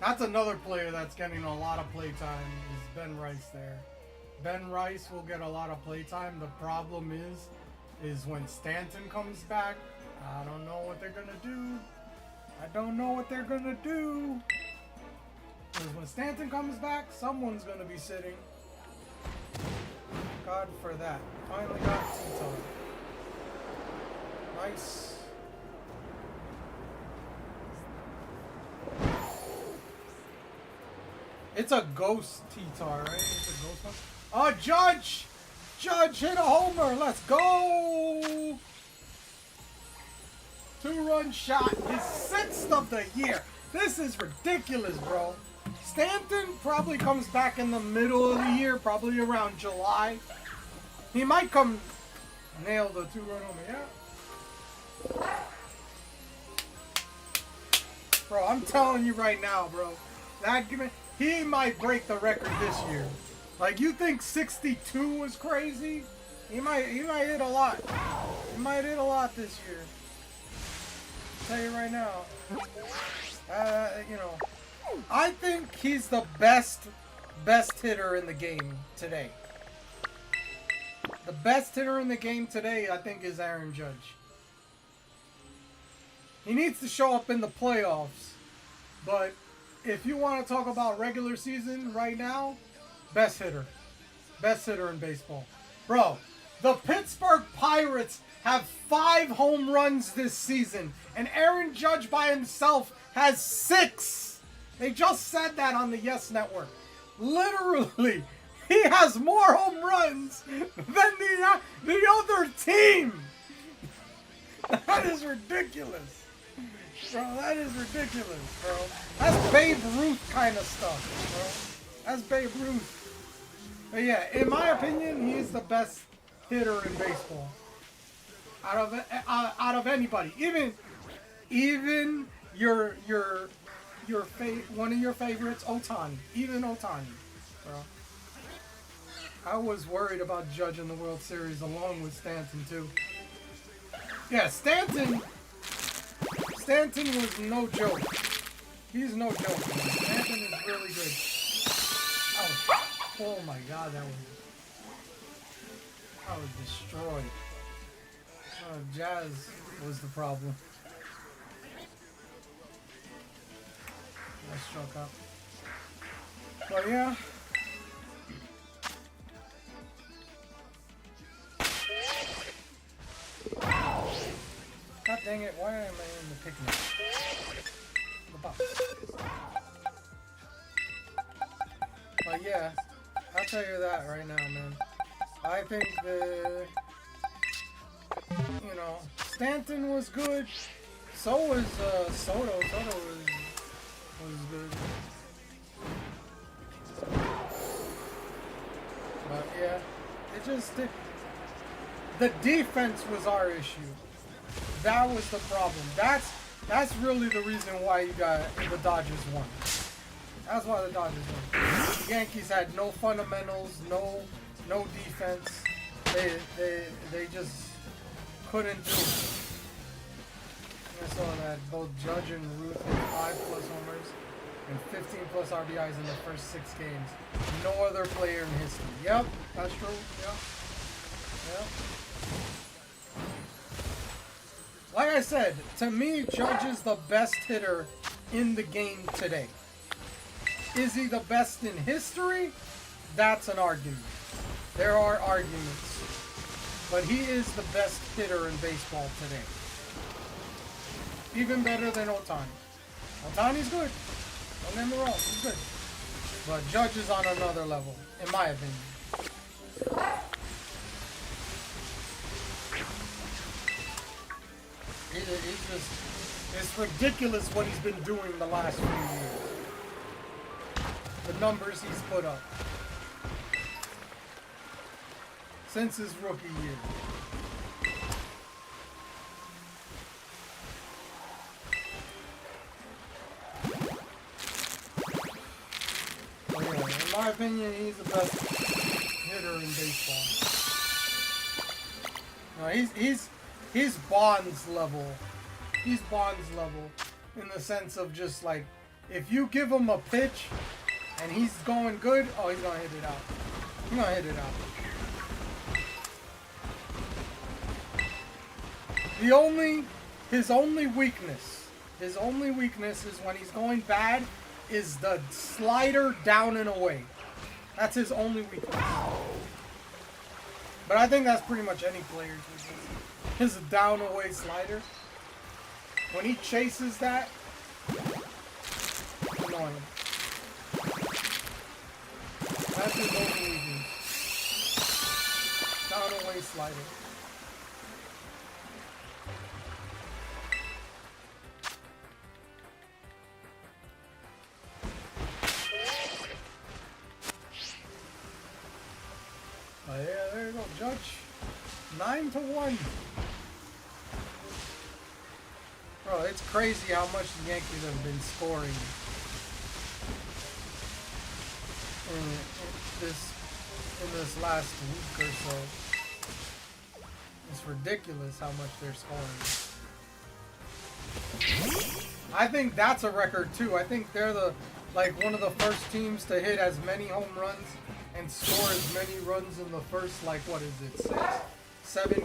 That's another player that's getting a lot of playtime is Ben Rice there. Ben Rice will get a lot of playtime. The problem is when Stanton comes back, I don't know what they're gonna do. I don't know what they're gonna do. Because when Stanton comes back, someone's gonna be sitting. God for that. Finally got Tito. Nice. It's a ghost T-Tar, right? It's a ghost one. Oh, Judge! Judge hit a homer. Let's go! 2-run shot. His 6th of the year. This is ridiculous, bro. Stanton probably comes back in the middle of the year, probably around July. He might come nail the 2-run homer, yeah? Bro, I'm telling you right now, bro. He might break the record this year. Like, you think 62 was crazy? He might hit a lot. He might hit a lot this year. I'll tell you right now. You know, I think he's the best hitter in the game today. The best hitter in the game today, I think, is Aaron Judge. He needs to show up in the playoffs, but if you want to talk about regular season right now, best hitter in baseball. Bro, the Pittsburgh Pirates have 5 home runs this season, and Aaron Judge by himself has 6. They just said that on the Yes Network. Literally, he has more home runs than the other team. That is ridiculous. Bro, that is ridiculous, bro. That's Babe Ruth kind of stuff, bro. That's Babe Ruth. But yeah, in my opinion, he is the best hitter in baseball. Out of anybody, even one of your favorites, Ohtani. Even Ohtani, bro. I was worried about Judge in the World Series along with Stanton too. Yeah, Stanton was no joke. He's no joke, man. Stanton is really good. Oh my God, that was destroyed. Jazz was the problem. I struck up. But yeah. God dang it, why am I in the picnic? The box. But yeah, I'll tell you that right now, man. I think Stanton was good. So was Soto. Soto was good. But yeah, the defense was our issue. That was the problem. That's really the reason why the Dodgers won. That's why the Dodgers won. The Yankees had no fundamentals, no defense. They just couldn't do it. I saw that both Judge and Ruth hit 5+ homers and 15+ RBIs in the first 6 games. No other player in history. Yep, that's true. Yep. Like I said, to me, Judge is the best hitter in the game today. Is he the best in history? That's an argument. There are arguments. But he is the best hitter in baseball today. Even better than Ohtani. Ohtani's good. Don't get me wrong, he's good. But Judge is on another level, in my opinion. It's ridiculous what he's been doing the last few years. The numbers he's put up. Since his rookie year. But yeah, in my opinion, he's the best hitter in baseball. No, he's Bonds level. He's Bonds level in the sense of just like, if you give him a pitch and he's going good, oh, he's gonna hit it out. He's gonna hit it out. His only weakness is when he's going bad is the slider down and away. That's his only weakness. But I think that's pretty much any player's weakness. His down away slider. When he chases that, annoying. That's his only weakness. Down away slider. Oh yeah, there you go, Judge. 9-1. Bro, it's crazy how much the Yankees have been scoring in this last week or so. It's ridiculous how much they're scoring. I think that's a record too. I think they're one of the first teams to hit as many home runs and score as many runs in the first, 7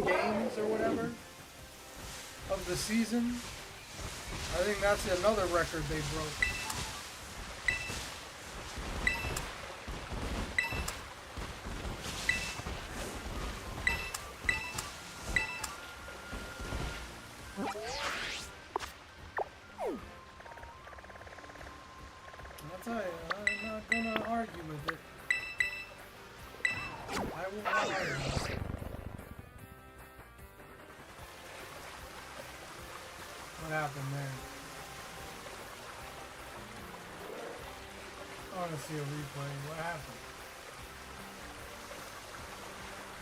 games or whatever of the season. I think that's another record they broke. I'll tell you, I'm not gonna argue with it. I will not argue with it. What happened there? I want to see a replay. What happened?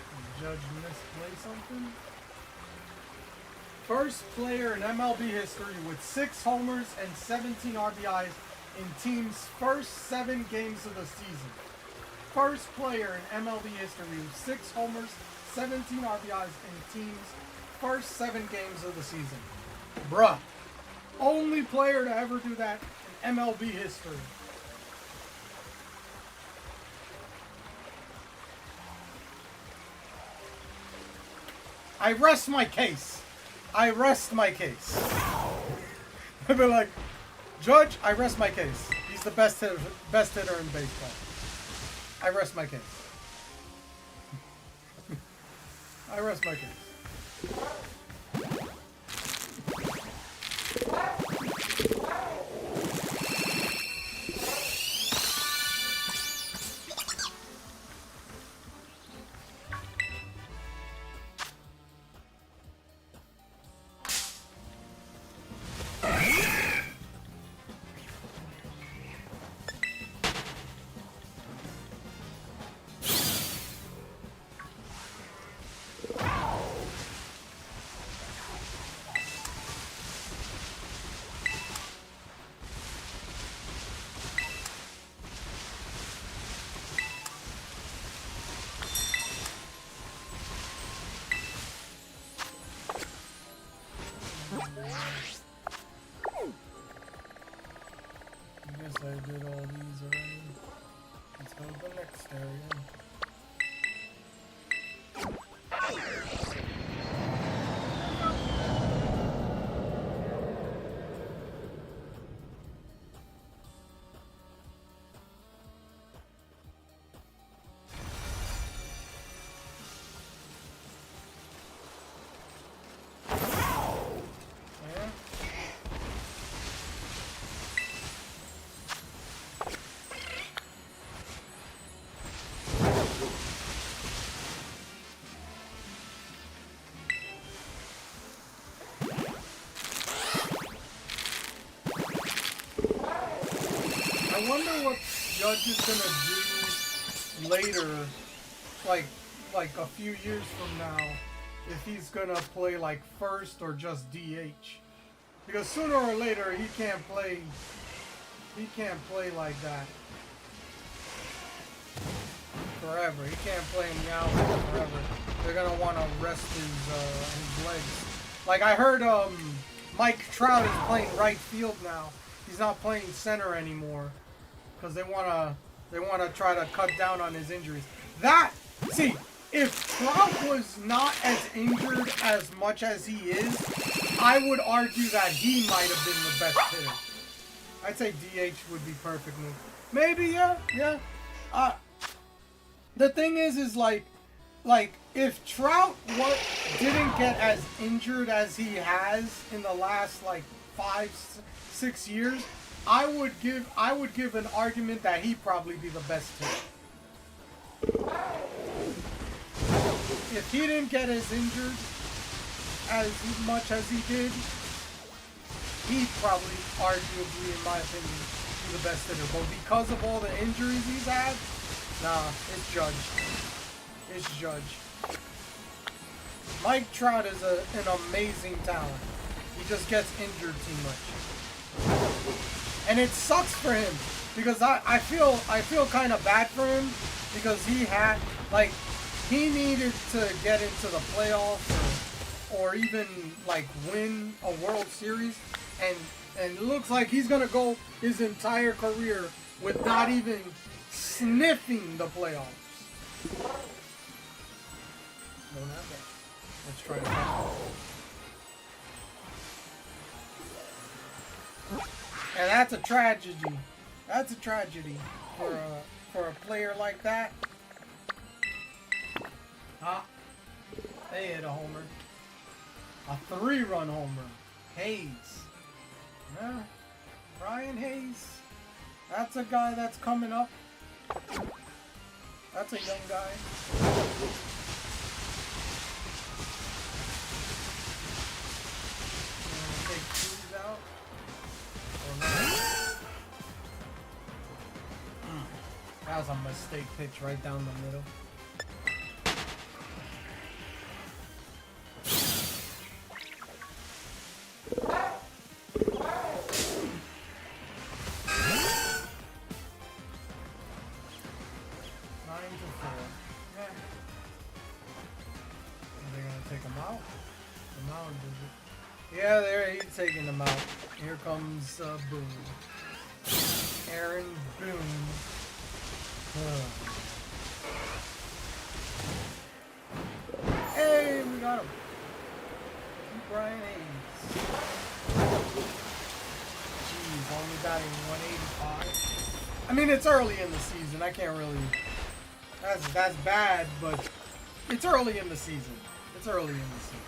Did the judge misplay something? First player in MLB history with 6 homers and 17 RBIs in team's first 7 games of the season. First player in MLB history with 6 homers, 17 RBIs in team's first 7 games of the season. Bruh. Only player to ever do that in MLB history. I rest my case. I rest my case. I'd be like, Judge, I rest my case. He's the best hitter in baseball. I rest my case. I rest my case. I guess I did all these already. Let's go to the next area. I wonder what Judge is gonna do later, like a few years from now, if he's gonna play like first or just DH. Because sooner or later he can't play like that forever. He can't play in the outfield forever. They're gonna want to rest his legs. Like I heard Mike Trout is playing right field now. He's not playing center anymore because they wanna try to cut down on his injuries. See, if Trout was not as injured as much as he is, I would argue that he might have been the best hitter. I'd say DH would be perfect move. Maybe, yeah. The thing is like if Trout didn't get as injured as he has in the last like 5-6 years, I would give an argument that he'd probably be the best hitter. If he didn't get as injured as much as he did, he'd probably, arguably, in my opinion, be the best hitter. But because of all the injuries he's had, nah, it's Judge. It's Judge. Mike Trout is an amazing talent. He just gets injured too much. And it sucks for him because I feel kind of bad for him because he had, like, he needed to get into the playoffs or even like win a World Series, and it looks like he's gonna go his entire career with not even sniffing the playoffs. Don't have that. Let's try it out. And that's a tragedy. That's a tragedy for a player like that. They hit a homer. A 3-run homer. Hayes. Yeah. Brian Hayes. That's a guy that's coming up. That's a young guy. Take Cruz out. Or no. That was a mistake pitch right down the middle. Yeah, there he's taking them out. Here comes Boone. Aaron Boone. Hey, we got him. Brian Hayes. Jeez, only batting 185. I mean, it's early in the season. I can't really. That's bad, but it's early in the season. It's early in the season.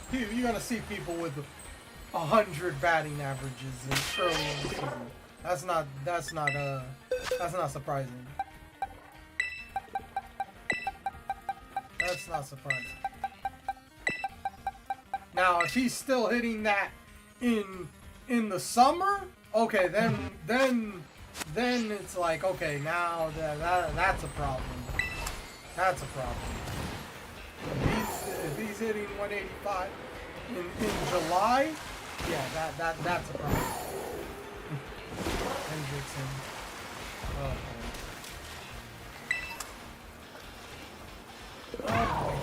You're gonna see people with 100 batting averages early in the season. That's not surprising. That's not surprising. Now, if he's still hitting that in the summer, okay, then it's like, okay, now that's a problem. That's a problem. If he's hitting 185 in July, yeah, that's a problem. Hendrickson. Oh boy.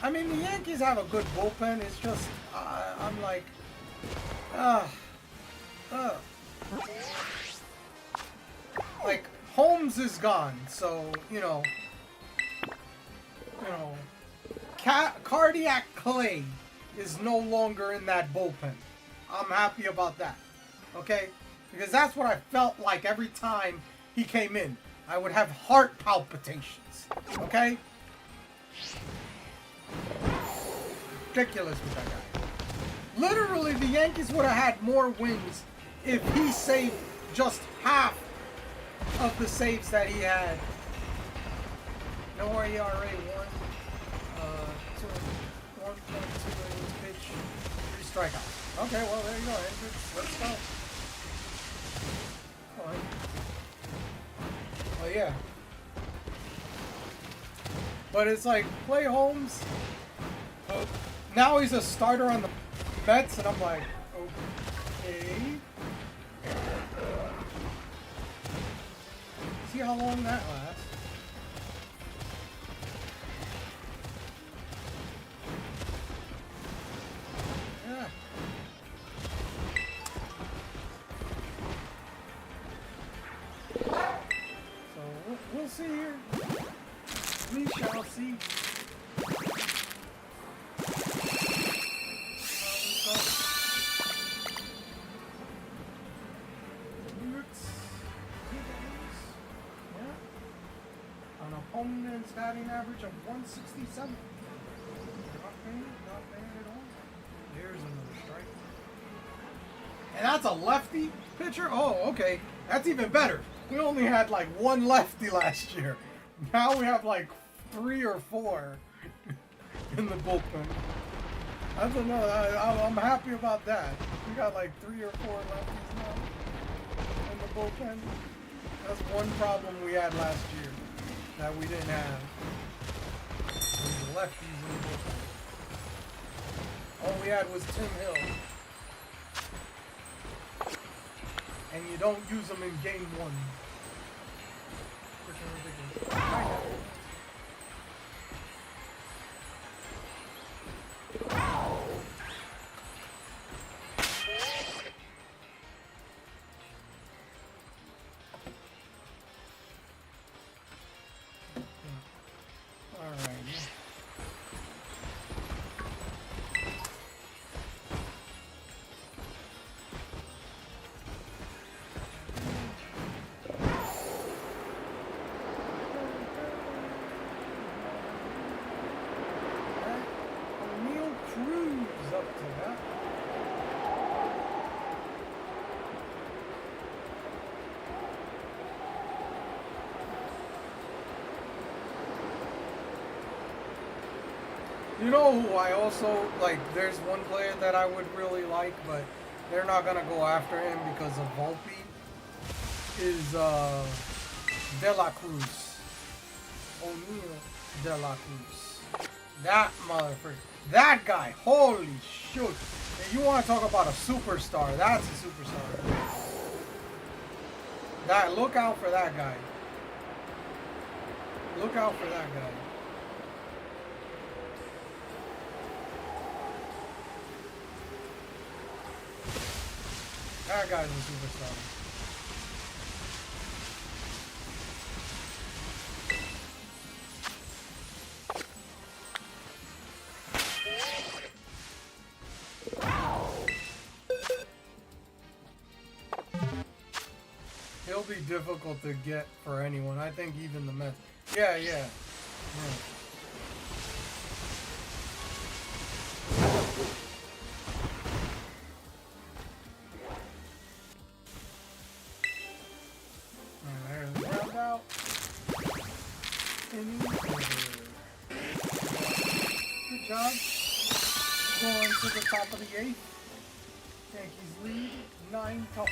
I mean, the Yankees have a good bullpen. It's just, I'm like, like, Holmes is gone, so, you know, Cardiac Clay is no longer in that bullpen. I'm happy about that, okay? Because that's what I felt like every time he came in. I would have heart palpitations, okay? Ridiculous with that guy. Literally, the Yankees would have had more wins if he saved just half of the saves that he had. No ERA 1, 1.2 innings pitch, 3 strikeouts. Okay, well there you go, Hendricks. Let's go. Come on. Oh yeah. But it's like, play Holmes. Now he's a starter on the Mets, and I'm like, okay. See how long that lasts. Yeah. So we'll see here. We shall see. starts. Yeah. An opponent's batting average of 167. Not bad at all. There's another strike. And that's a lefty pitcher? Oh, okay. That's even better. We only had like one lefty last year. Now we have like 3 or 4 in the bullpen. That's another. I'm happy about that. We got like 3 or 4 lefties now in the bullpen. That's one problem we had last year that we didn't have. Was lefties in the bullpen. All we had was Tim Hill. And you don't use them in game 1. Freaking ridiculous. You know who I also, like, there's one player that I would really like, but they're not going to go after him because of Volpe, is De La Cruz. O'Neal De La Cruz. That motherfucker. That guy. Holy shoot. If you want to talk about a superstar, that's a superstar. That, look out for that guy. Look out for that guy. That guy's a superstar. He'll be difficult to get for anyone. I think even the Mets. Yeah. Good job. Going to the top of the 8th. Yankees lead 9-4.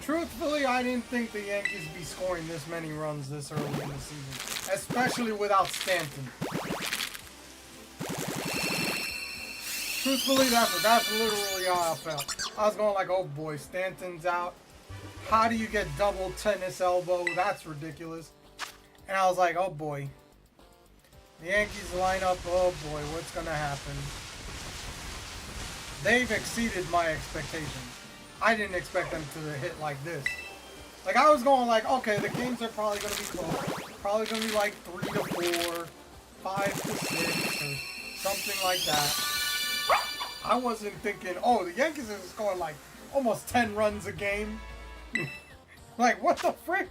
Truthfully, I didn't think the Yankees would be scoring this many runs this early in the season, especially without Stanton. Truthfully, that's literally how I felt. I was going like, oh boy, Stanton's out. How do you get double tennis elbow? That's ridiculous. And I was like, oh boy. The Yankees line up, oh boy, what's going to happen? They've exceeded my expectations. I didn't expect them to hit like this. Like, I was going like, okay, the games are probably going to be close. Probably going to be like 3-4, 5-6, or something like that. I wasn't thinking, oh, the Yankees are scoring like almost 10 runs a game. Like, what the frick?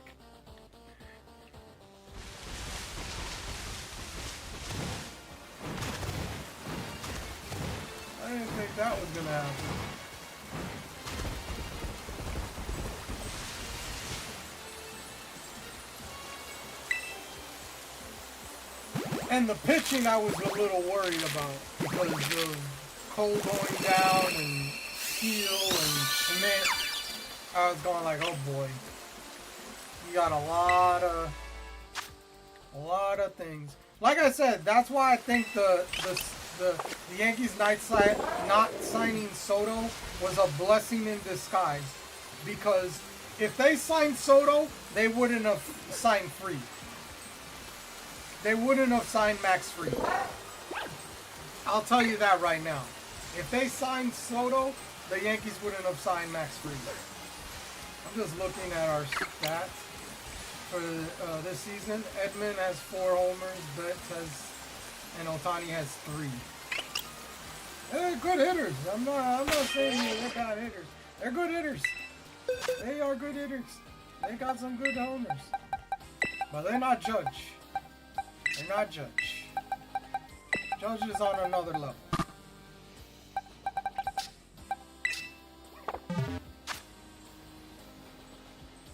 I didn't think that was going to happen. And the pitching I was a little worried about because of Cole going down and Steele and Schmidt. I was going like, oh boy. You got a lot of things. Like I said, that's why I think the Yankees not signing Soto was a blessing in disguise. Because if they signed Soto, they wouldn't have signed Fried. They wouldn't have signed Max Fried. I'll tell you that right now. If they signed Soto, the Yankees wouldn't have signed Max Fried. I'm just looking at our stats. for this season. Edman has 4 homers, Betts has, and Otani has 3. They're good hitters. I'm not saying they're bad hitters. They're good hitters. They are good hitters. They got some good homers. But they're not Judge. They're not Judge. Judge is on another level.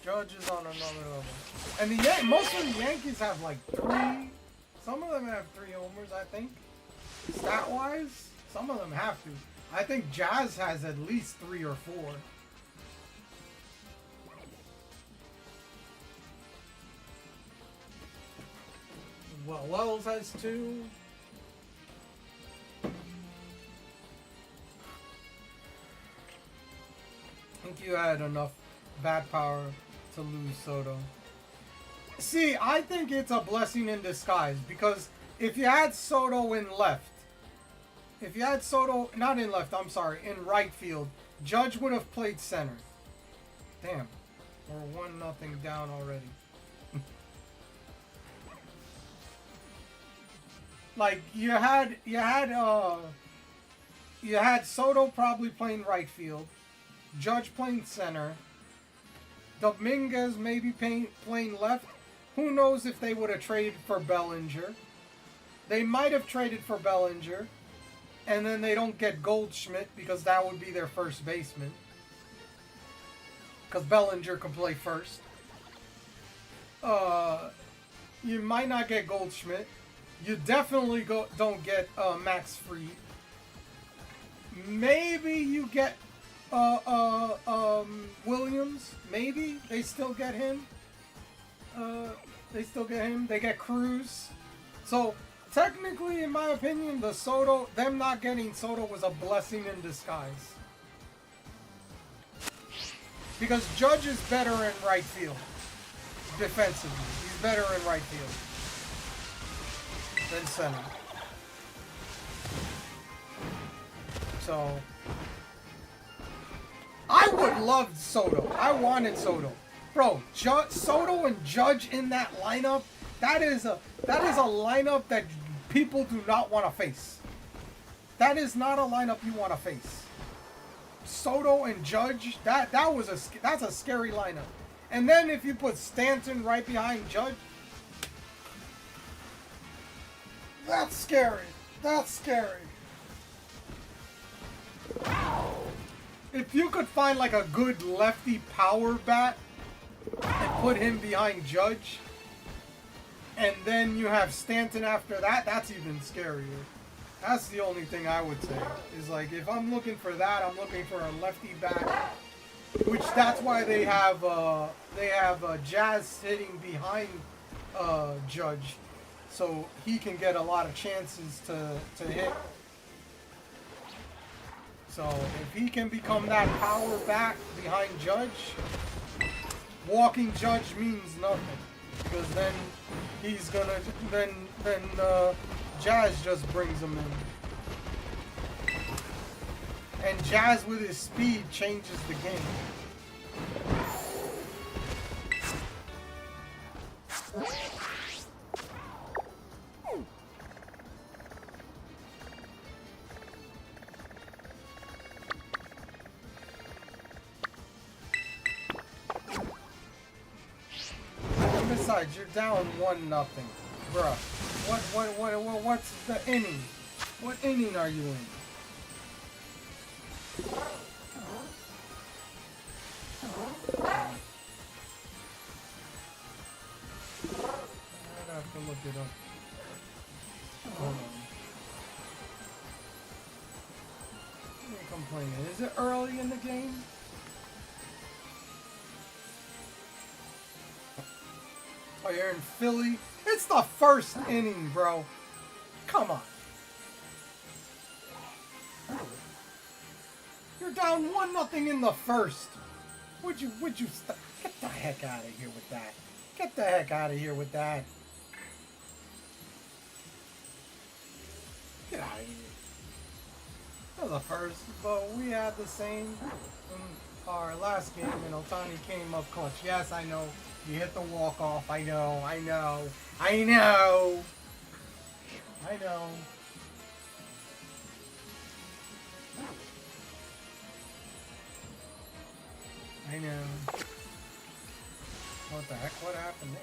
Judge is on another level. And most of the Yankees have like 3. Some of them have 3 homers, I think. Stat-wise, some of them have to. I think Jazz has at least 3 or 4. Well, Wells has 2. I think you had enough bat power to lose Soto. See, I think it's a blessing in disguise because if you had Soto in left, if you had Soto, not in left, I'm sorry, in right field, Judge would have played center. Damn, we're 1-0 down already. Like you had Soto probably playing right field, Judge playing center, Dominguez maybe playing left. Who knows if they would have traded for Bellinger? They might have traded for Bellinger, and then they don't get Goldschmidt because that would be their first baseman. Because Bellinger can play first. You might not get Goldschmidt. You definitely don't get Max Fried. Maybe you get Williams. Maybe they still get him. They get Cruz. So technically, in my opinion, them not getting Soto was a blessing in disguise. Because Judge is better in right field defensively. He's better in right field than center. So I would love Soto. I wanted Soto. Bro, Soto and Judge in that lineup, that is a lineup that people do not want to face. That is not a lineup you want to face. Soto and Judge, that's a scary lineup. And then if you put Stanton right behind Judge, that's scary. That's scary. If you could find like a good lefty power bat and put him behind Judge, and then you have Stanton after that, that's even scarier. That's the only thing I would say. Is like, if I'm looking for that, I'm looking for a lefty bat, which that's why they have Jazz hitting behind Judge, so he can get a lot of chances to hit. So if he can become that power back behind Judge, walking Judge means nothing, because then he's gonna then Jazz just brings him in, and Jazz with his speed changes the game. Besides, you're down 1-0, bruh. What's the inning? What inning are you in? I'd have to look it up. Hold on. What are you complaining? Is it early in the game? Oh, you're in Philly? It's the first inning, bro. Come on. You're down 1-0 in the first. Would you stop? Get the heck out of here with that. Get the heck out of here with that. Get out of here. That was the first, but we had the same. our last game and Otani came up clutch. Yes, I know. You hit the walk-off. I know. I know. I know. I know. I know. What the heck? What happened there?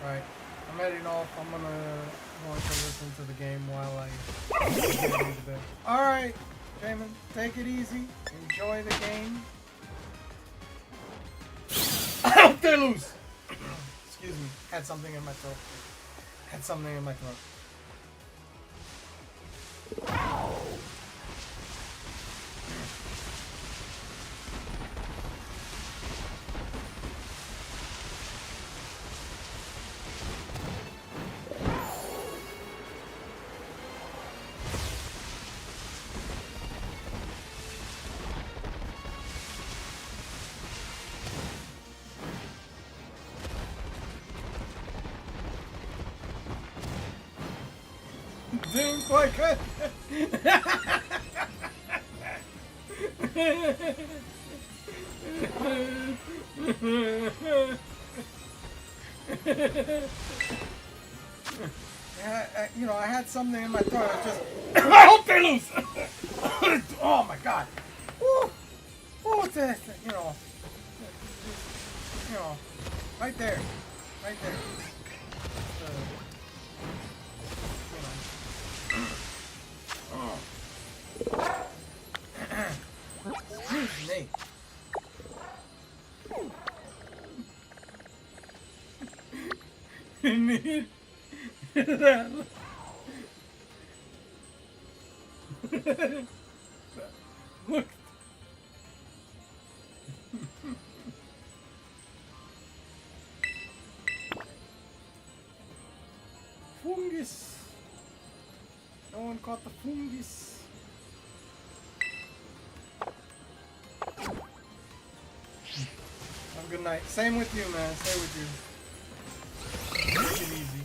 Alright, I'm heading off. I'm going to listen to the game while I get into bed. Alright, Jamin, take it easy. Enjoy the game. Out there, loose! Excuse me, had something in my throat. Had something in my throat. Doing quite good. You know, I had something in my throat. I was just. I hope they lose. Oh my God. Woo. Oh, it's a, you know, right there, right there. Excuse me. Need that. Look. Fungus. No one caught the fungus. Have a good night. Same with you, man. Stay with you. Take it easy.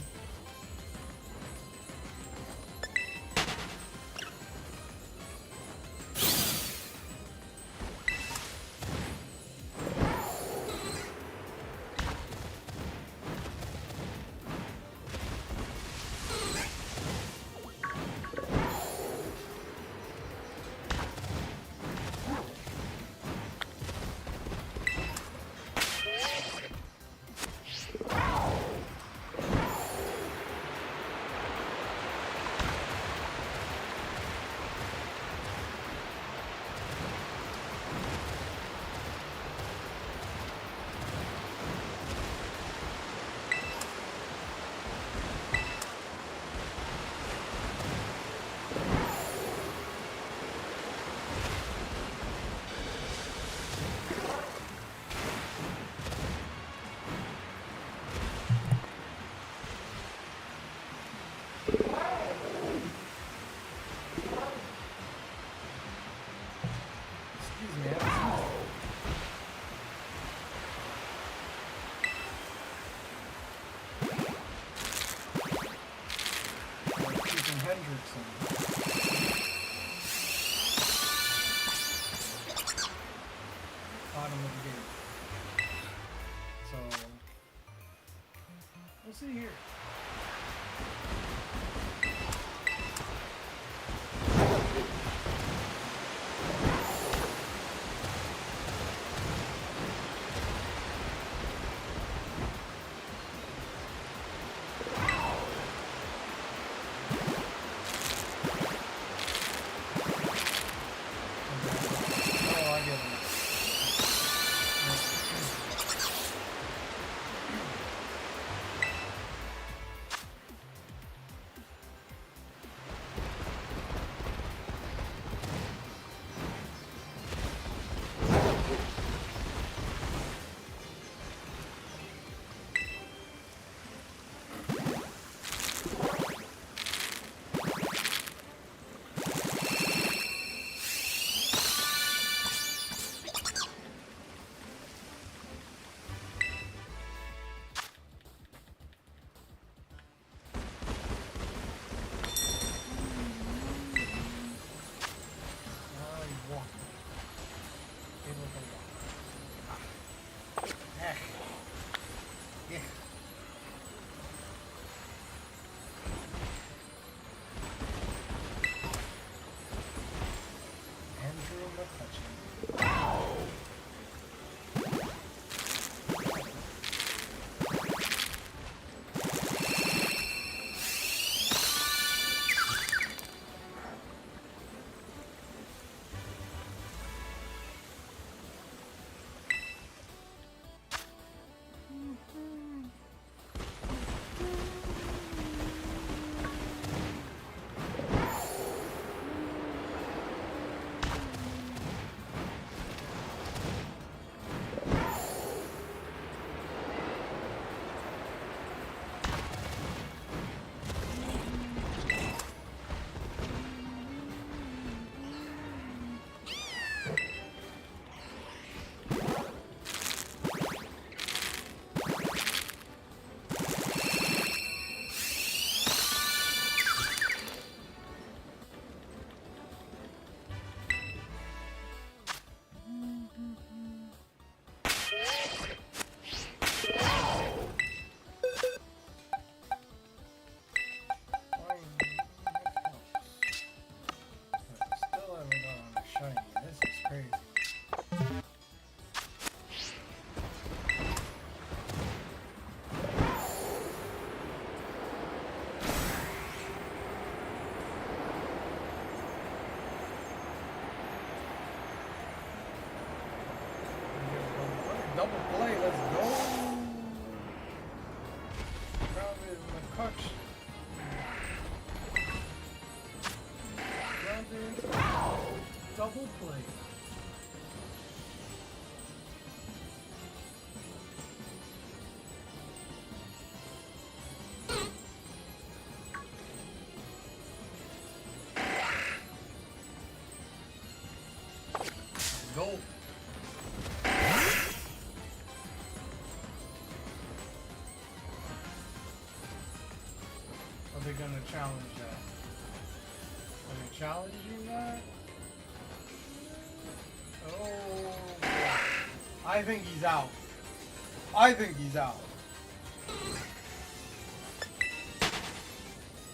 Bottom of the game. So we'll see here. Yeah. Andrew McCutcheon. Still haven't gone on a shiny. This is crazy. Double play, let's go. Grounded McCutcheon. Grounded. Double play. Go. Are they gonna challenge that? Are they challenging that? Oh, I think he's out. I think he's out.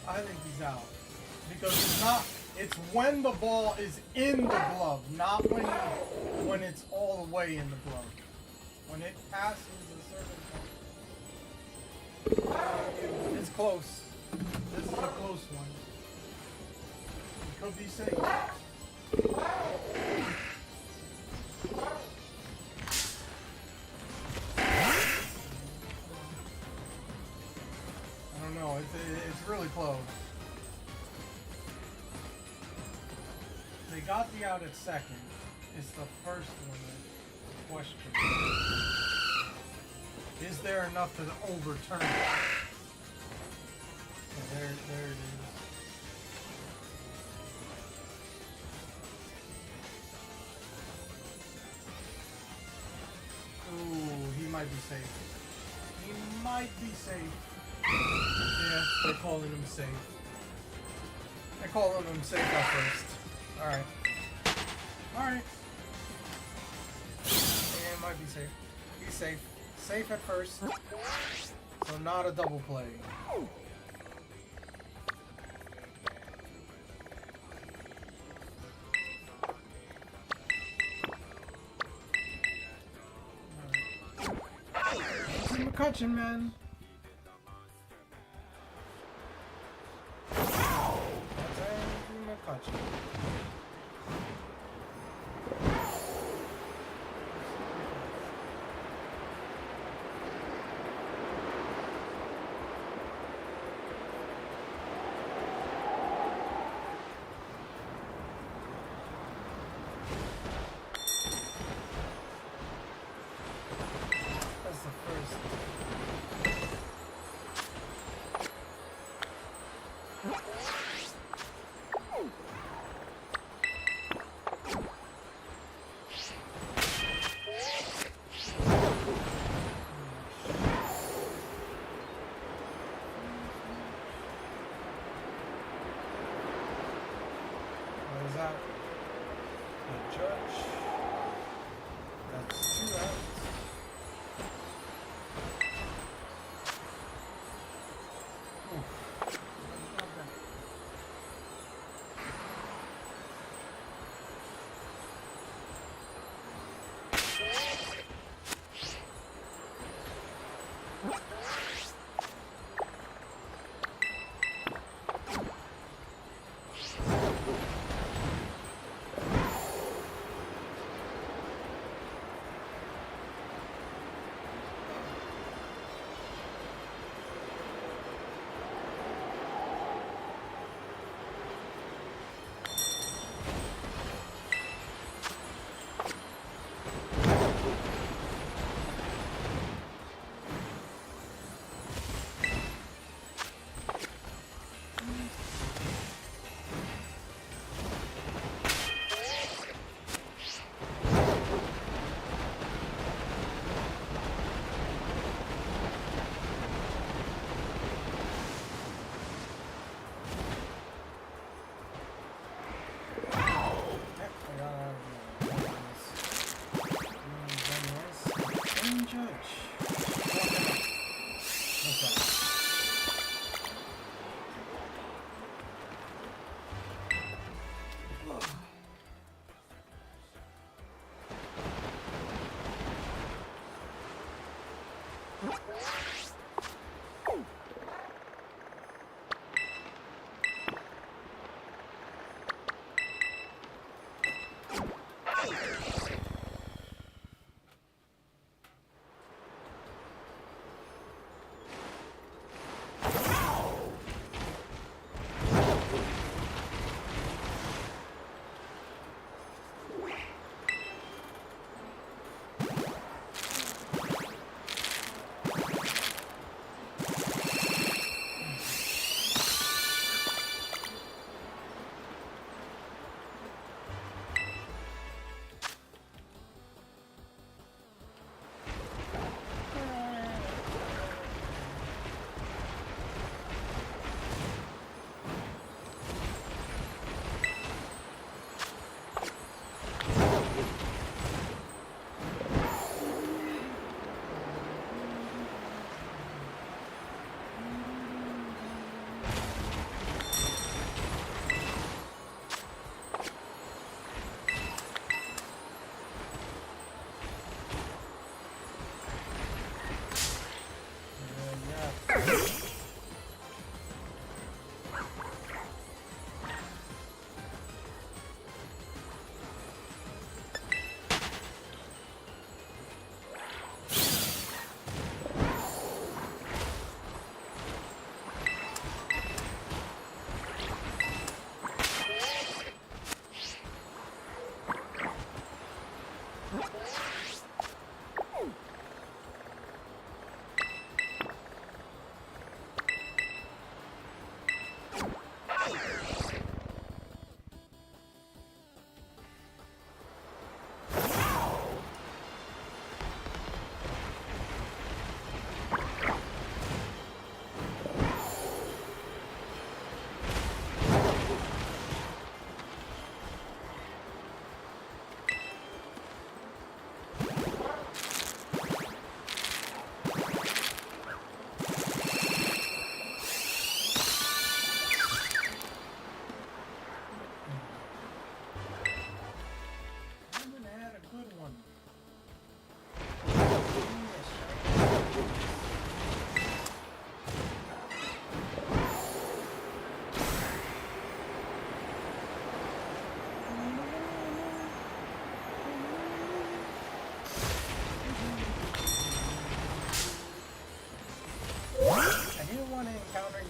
I think he's out. Because it's not, it's when the ball is in the glove, not when it's all the way in the glove. When it passes a certain point. It's close. This is a close one. It could be safe. I don't know. It's really close. They got the out at second. It's the first one that question. Is there enough to overturn it? Yeah, there it is. Ooh, he might be safe. He might be safe. Yeah, they're calling him safe. They're calling him safe at first. Alright. Alright. Yeah, it might be safe. He's safe. Safe at first. So not a double play. McCutcheon, man. That's Andrew McCutcheon. That's the first.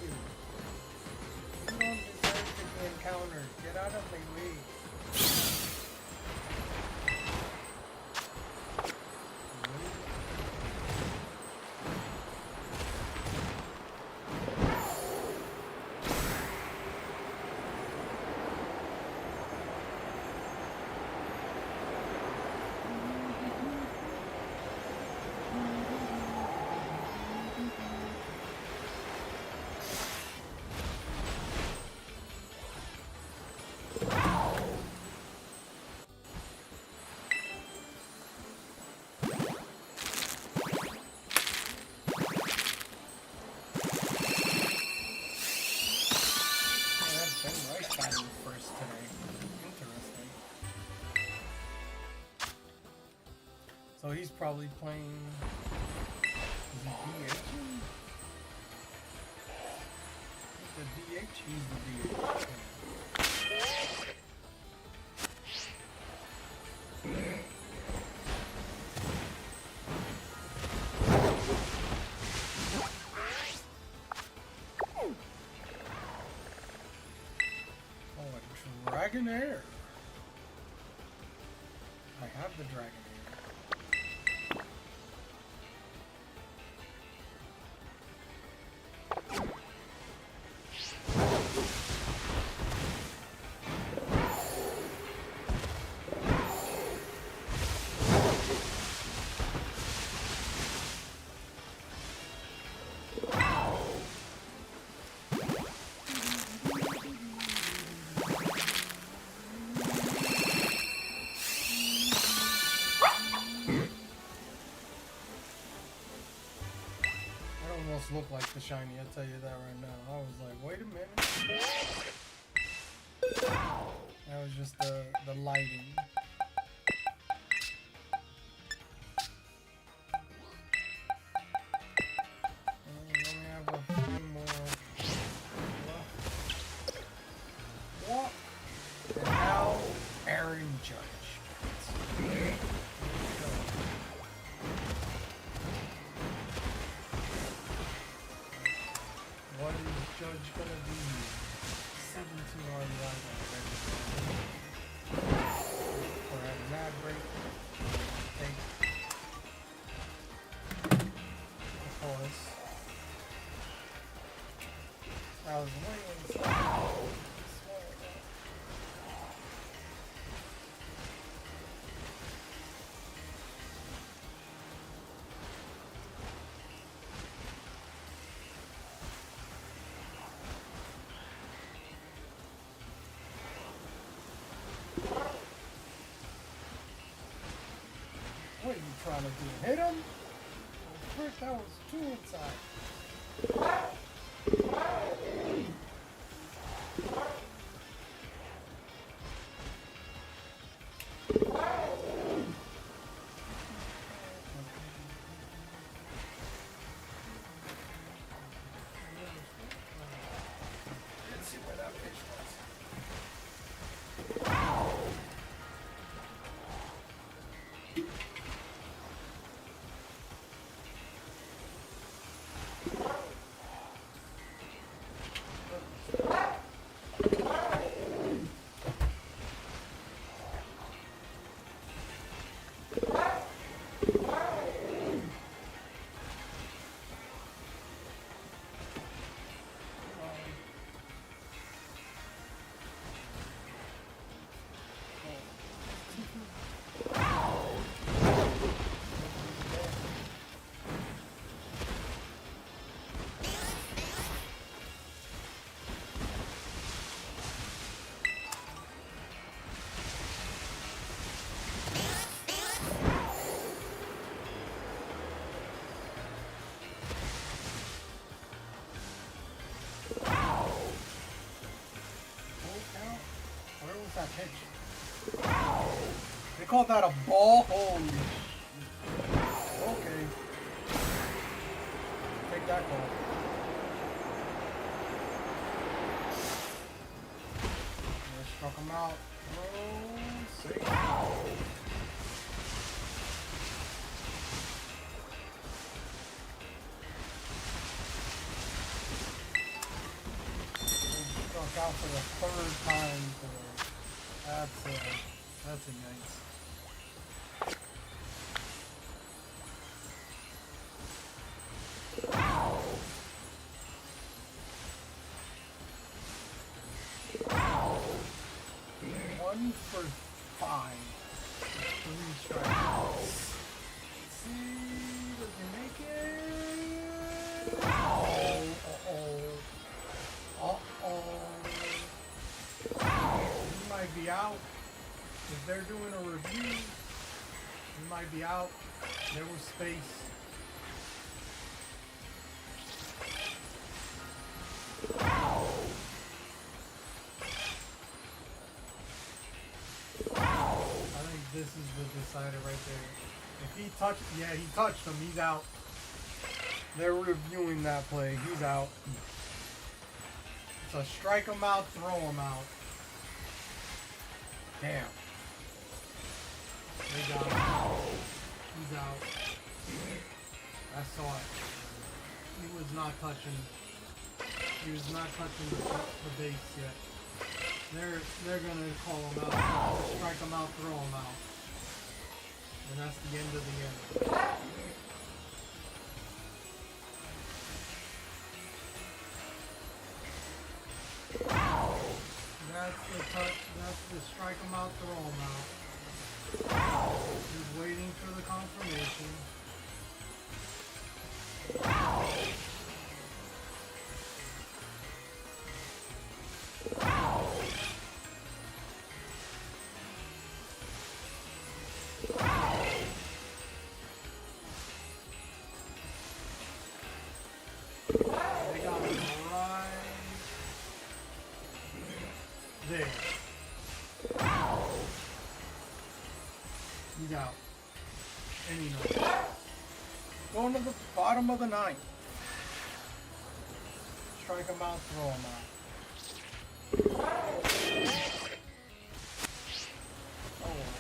you? You don't deserve to be encountered. Get out of my way. So he's probably playing. Is he DH? The DH? He's the DH. Oh, a Dragonair. I have the Dragonair. Look like the shiny, I'll tell you that right now. I was like, wait a minute. That was just the lighting. Let me have a few more. What? And now, Aaron Judge. What is Judge gonna be? 17 on the already. For a mad break. Take. Of course. I was waiting for what are you trying to do? Hit him? First, that was two inside. Let's see where that pitch was. That pitch. They called that a ball. Holy. Okay. Take that call. Struck him out. Oh, see. struck out for the third time today. That's a yikes. One for 5. 3 strikeouts. See, does he make it? He might be out. If they're doing a review, he might be out. There was space. I think this is the decider right there. If he touched, yeah, he touched him. He's out. They're reviewing that play. He's out. So strike him out, throw him out. Damn. They got him. He's out. I saw it. He was not touching. He was not touching the base yet. They're gonna call him out, strike him out, throw him out, and that's the end of the end. That's the touch. That's the strike him out, throw him out. He's waiting for the confirmation. They got him right there. He's out. And he knows. Going to the bottom of the ninth. Strike him out, throw him out. Oh well.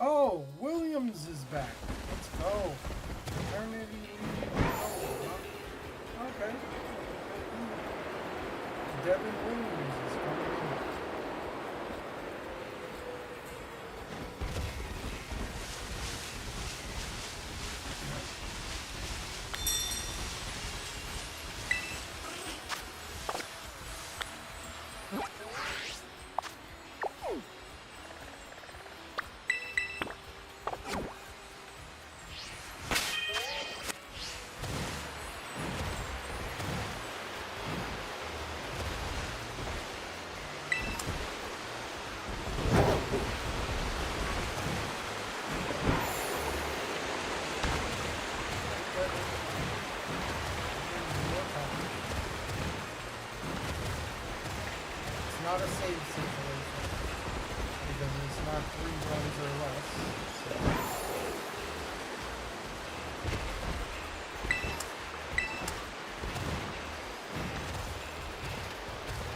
Oh, Williams is back. Let's go. Eternity lead. Okay. Devin Williams is coming in. Not a save situation because it's not 3 runs or less. So.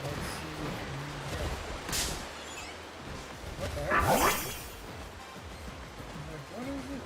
Let's see what we get. What the heck? I'm like, what is it?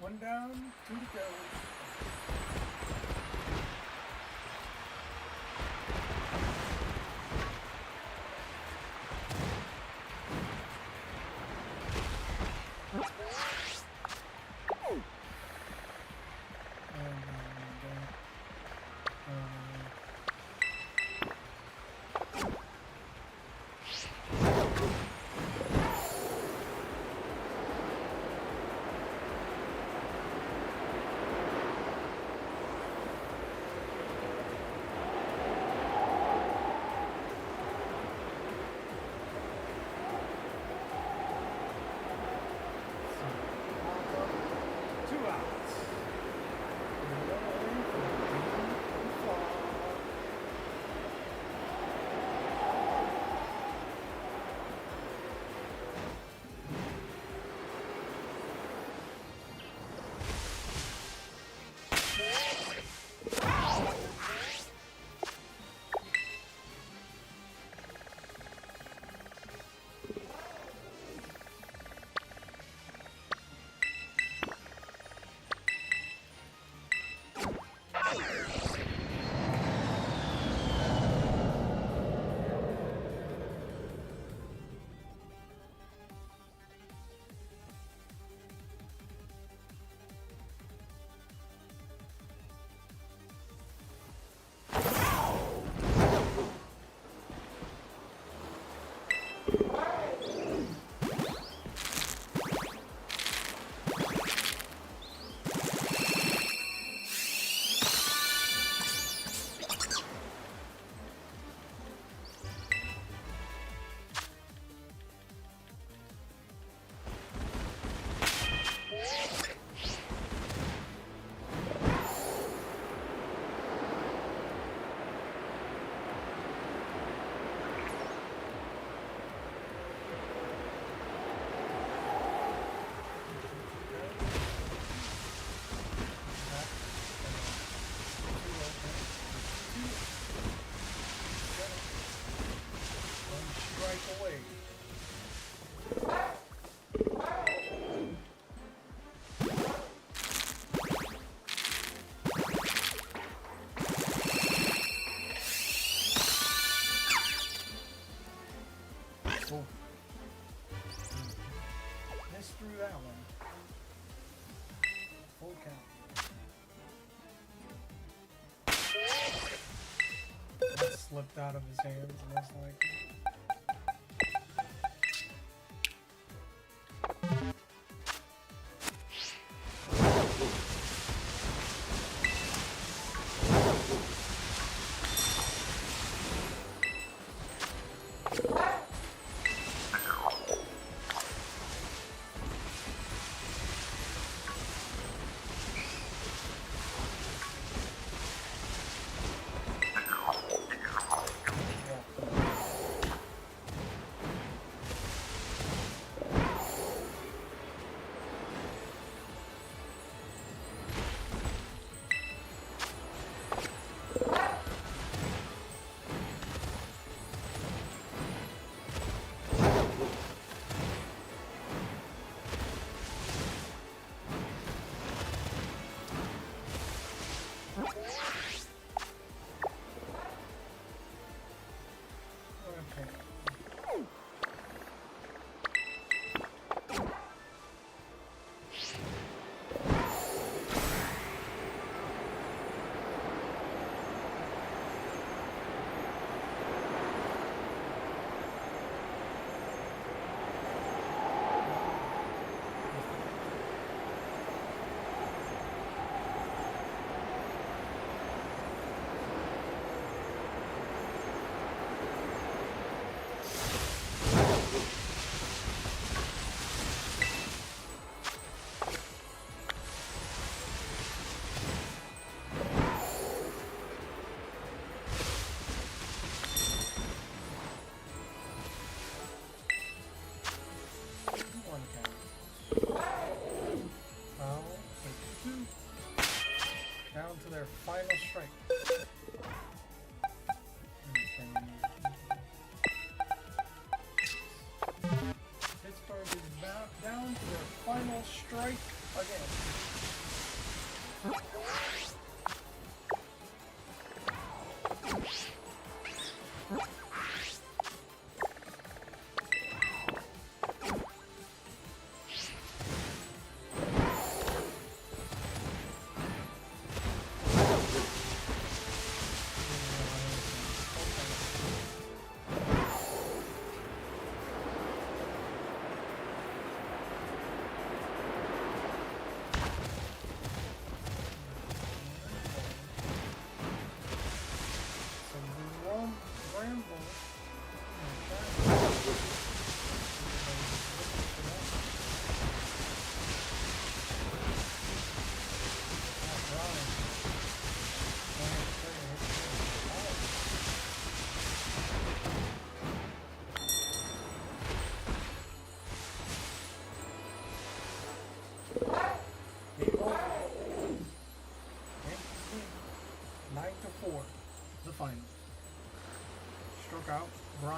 One down, two to go. Two outs. Strike away. Oh. Missed through that one. Full count. That slipped out of his hands, most likely.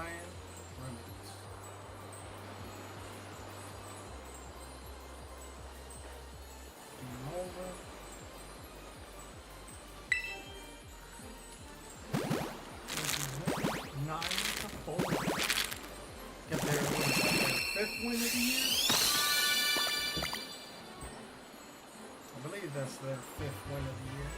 Ryan Reynolds. Game over. Nine to 4. Get their fifth win of the year. I believe that's their fifth win of the year.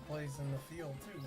plays in the field too.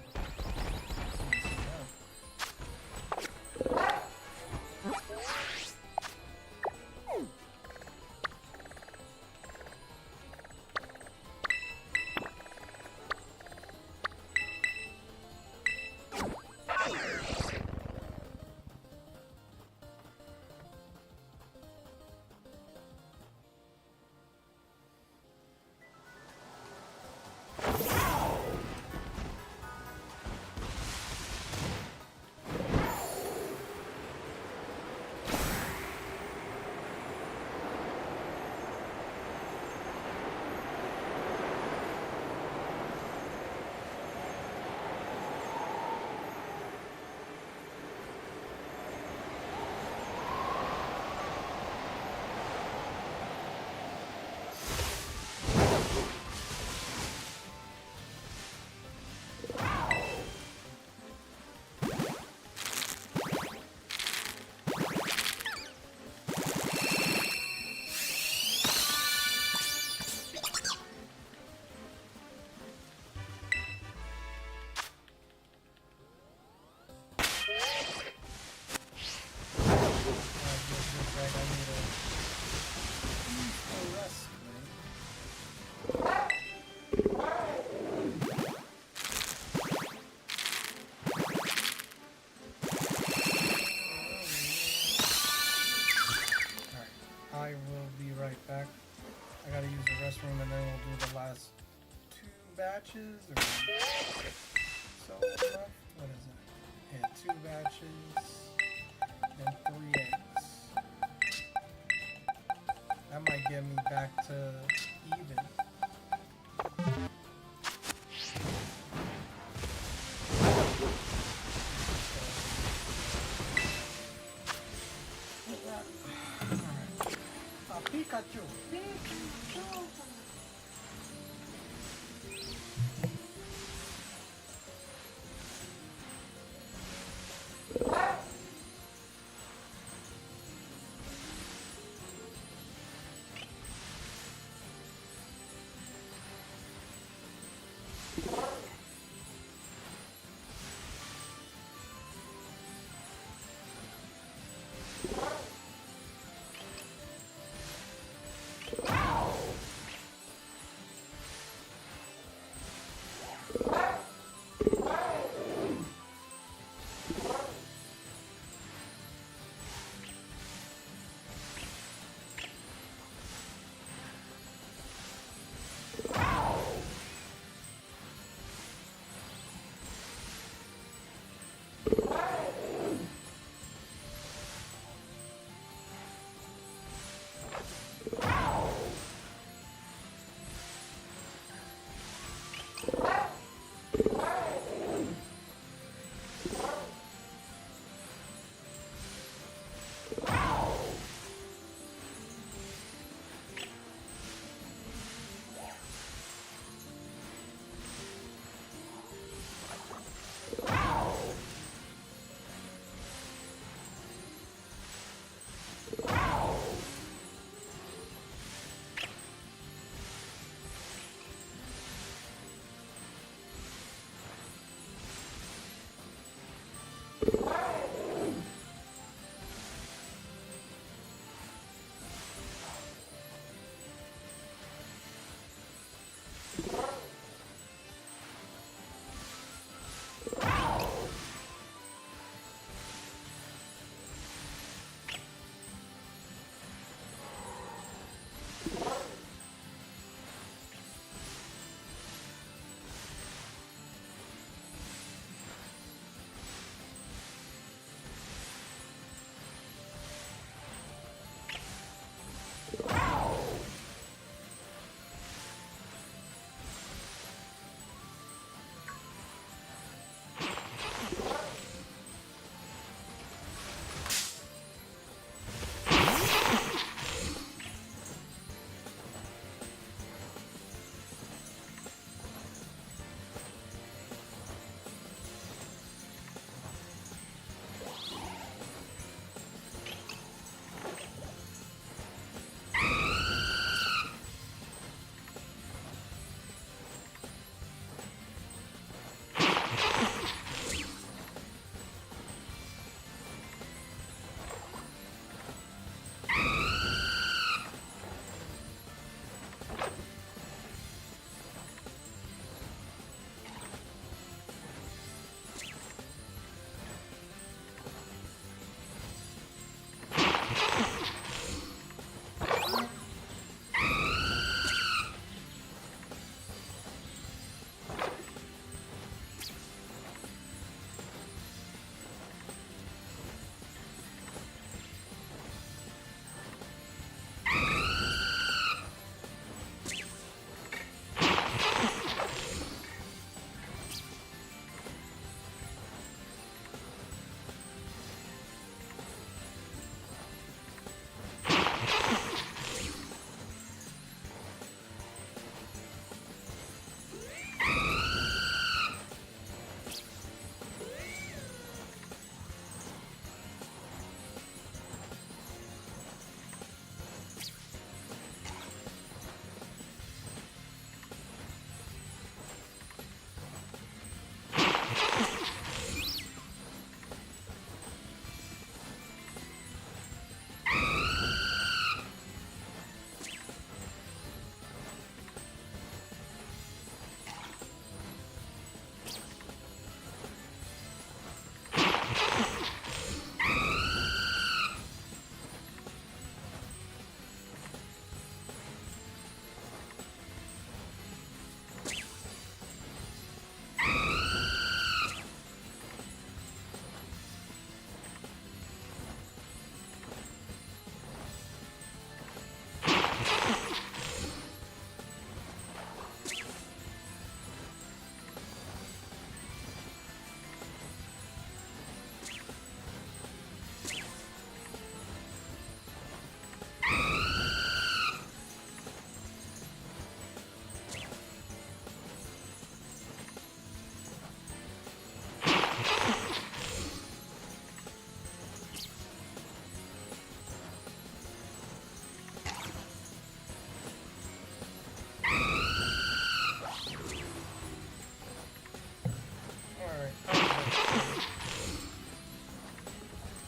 I will be right back. I gotta use the restroom and then we'll do the last 2 batches. Or so left. What is it? Yeah, 2 batches and 3 eggs. That might get me back to even. Pikachu.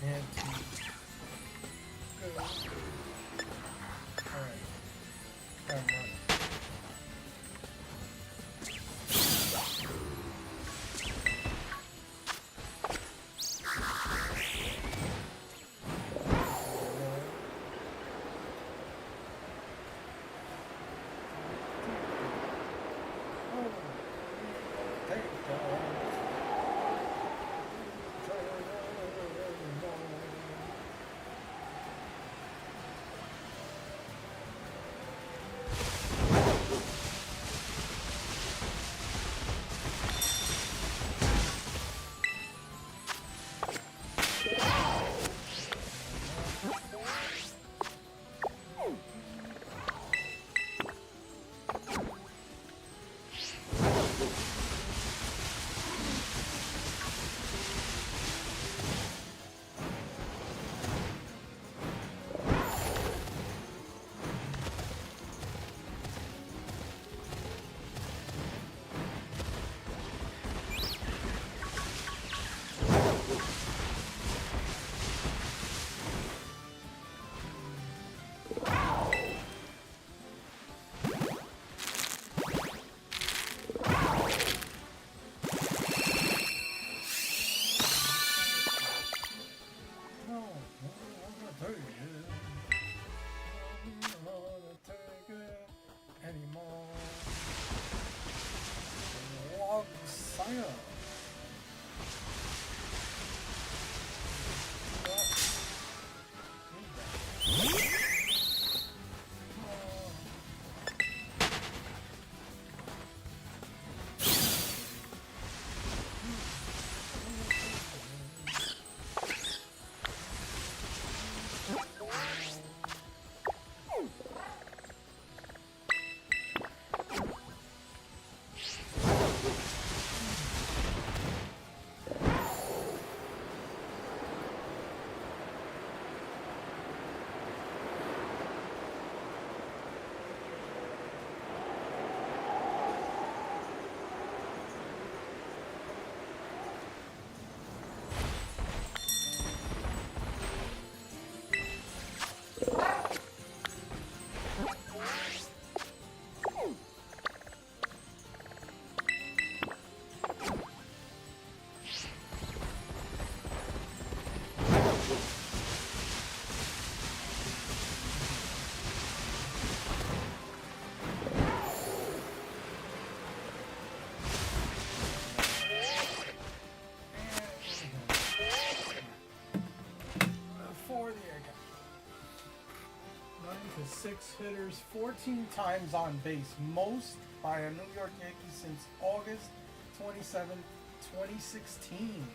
And go. Alright. I'm running. Six hitters, 14 times on base, most by a New York Yankee since August 27, 2016.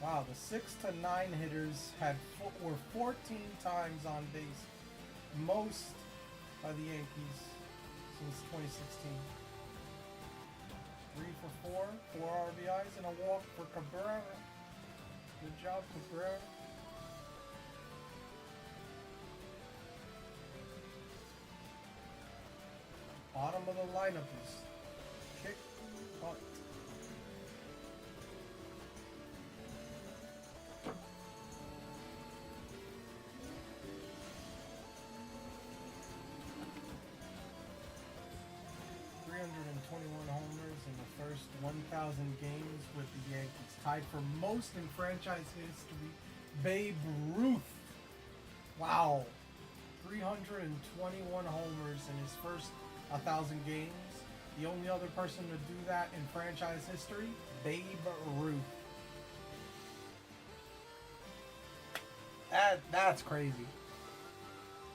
Wow, the 6 to 9 hitters were 14 times on base, most by the Yankees since 2016. 3 for 4, 4 RBIs and a walk for Cabrera. Good job, Cabrera. Bottom of the lineup is kick butt. Homers in the first 1,000 games with the Yankees. Tied for most in franchise history, Babe Ruth. Wow. 321 homers in his first 1,000 games. The only other person to do that in franchise history, Babe Ruth. That's crazy.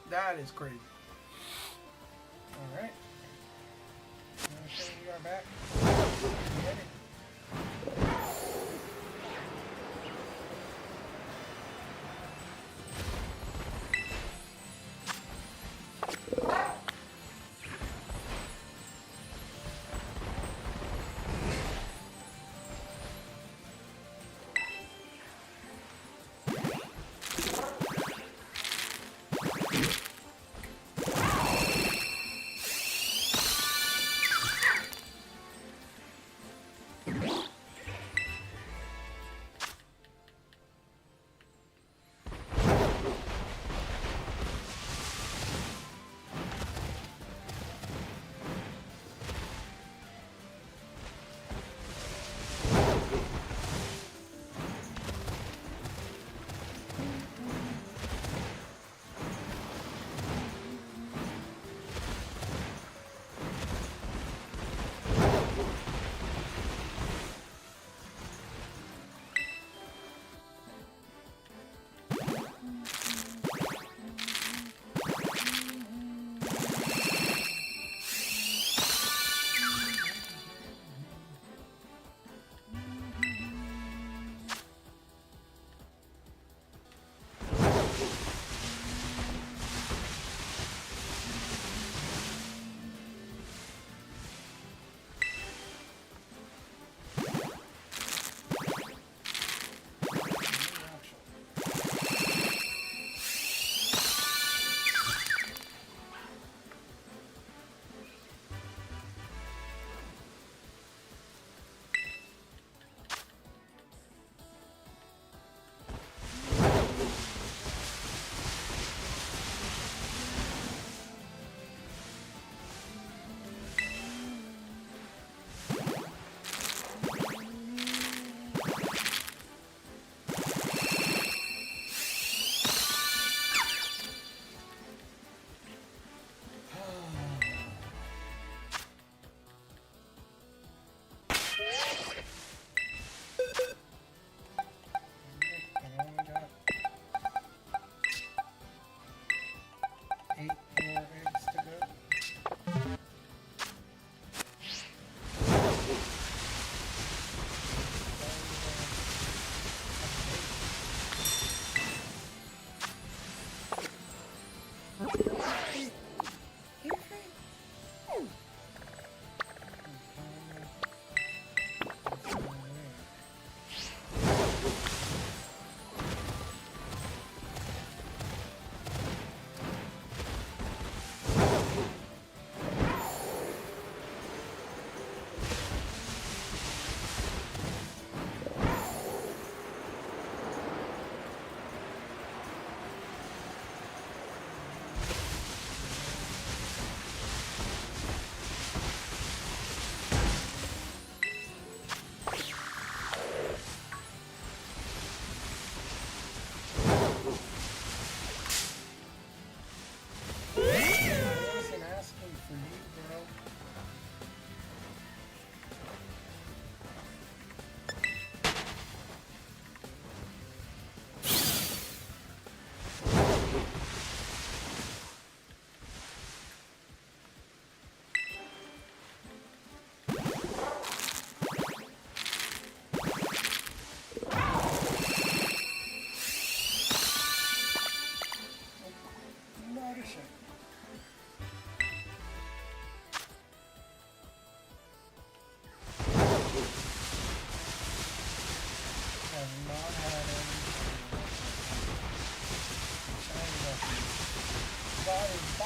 That is crazy. All right. Okay, we are back. Get it.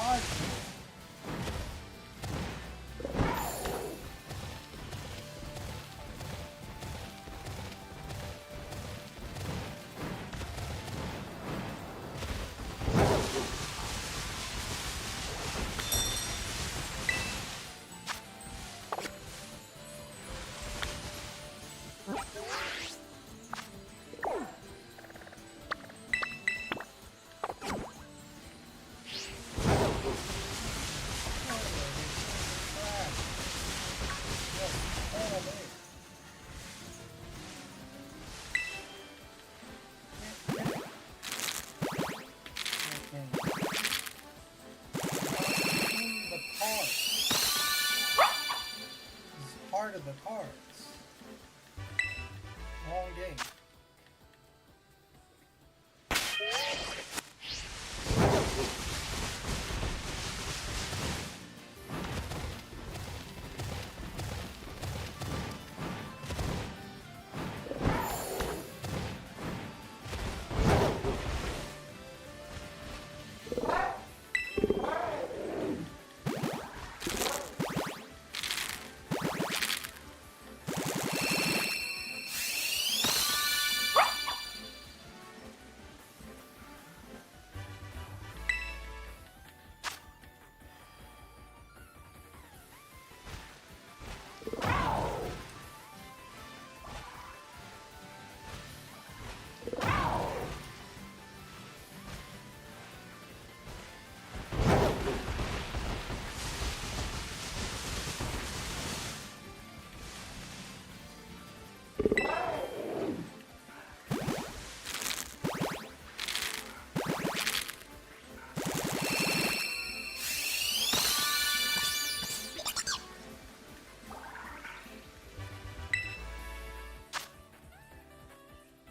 God. Part of the cards. Long game.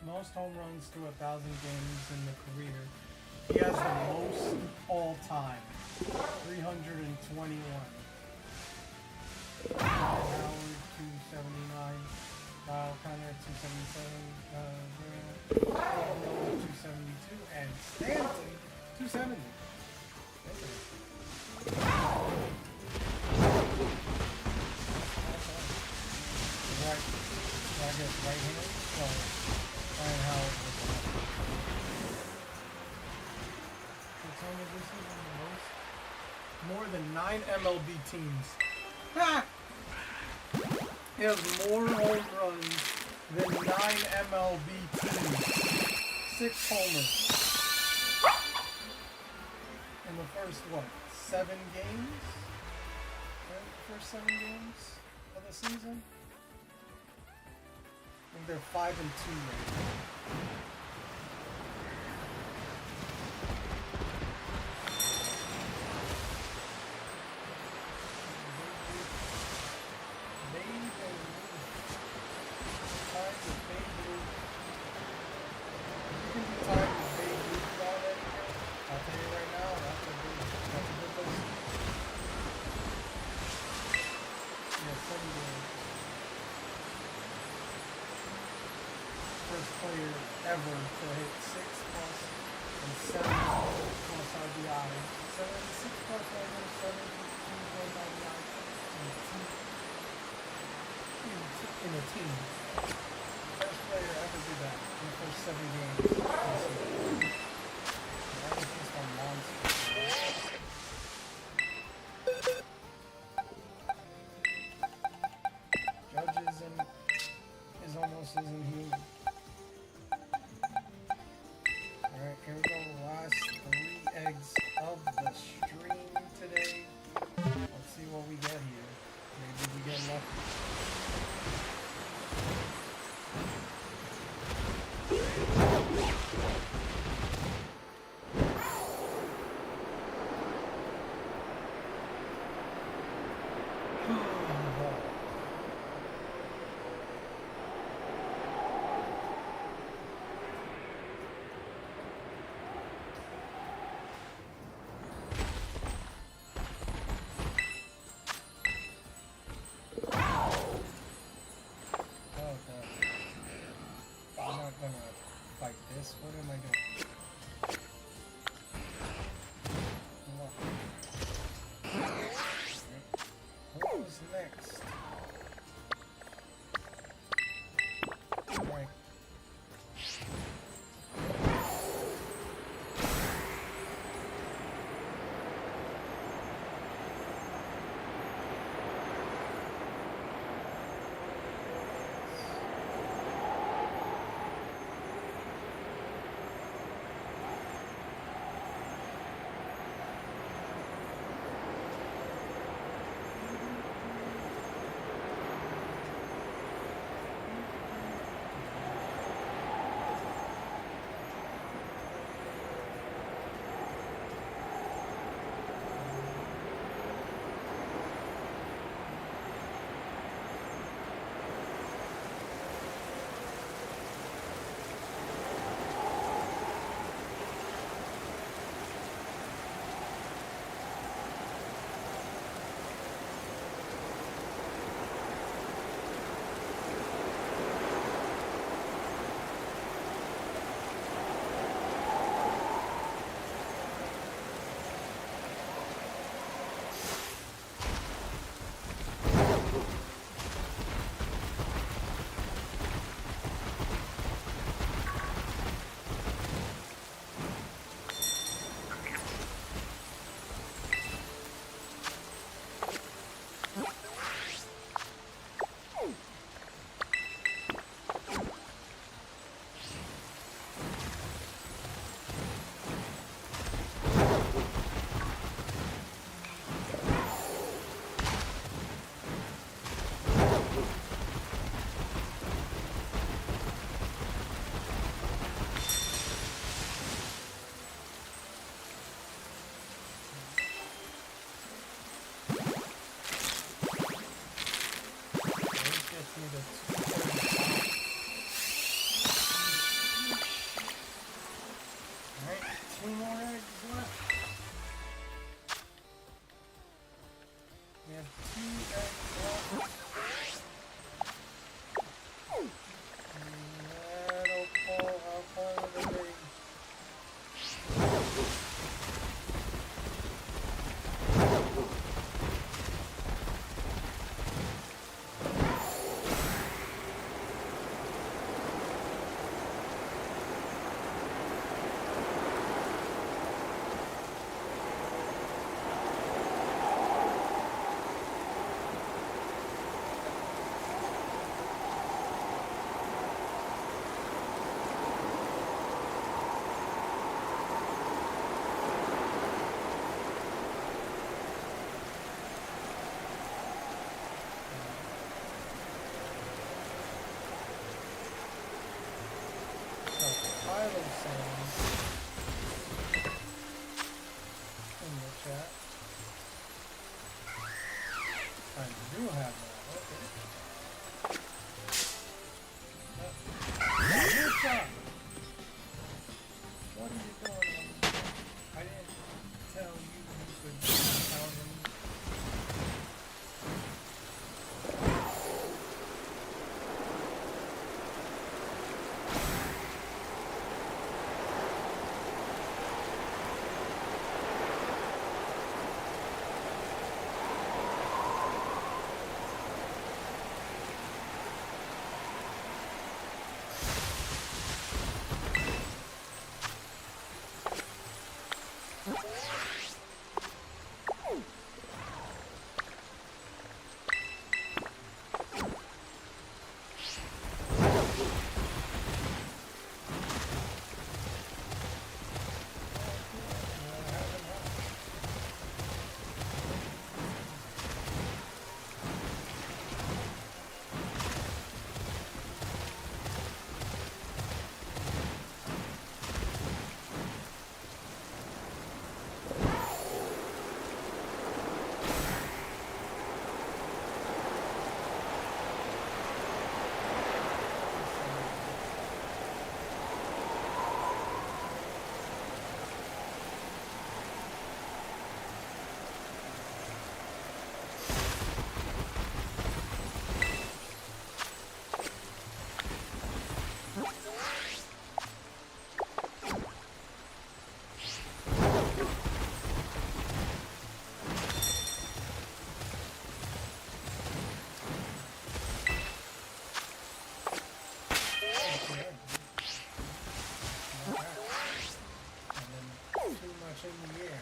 Most home runs through 1,000 games in the career. He has the most all time, 321. Howard 279, Kyle Connor 277, 272, and Stanton 270. Right, I guess right hand. So. Ryan Howard was the more than 9 MLB teams. Ha! He has more home runs than 9 MLB teams. 6 homers. In the first, 7 games? Right? First 7 games of the season? They're 5-2 right now. I'll tell you right now, that's a good list. Yeah, 7 games. First player ever to hit 6+ and 7+ RBI. 6+ homers, 7 RBI in a team. First player ever do that in the first 7 games. That was just a monster. Judge is almost isn't human. Alright, here we go. Last 3 eggs of the stream today. Let's see what we get here. Maybe we get lucky. Alright, 2 more eggs left. We have 2 eggs left. That'll fall. How far will they be? Tyler saying in the chat. I do have that. Okay. Good shot. What are you doing? I didn't tell you could count him. In the air.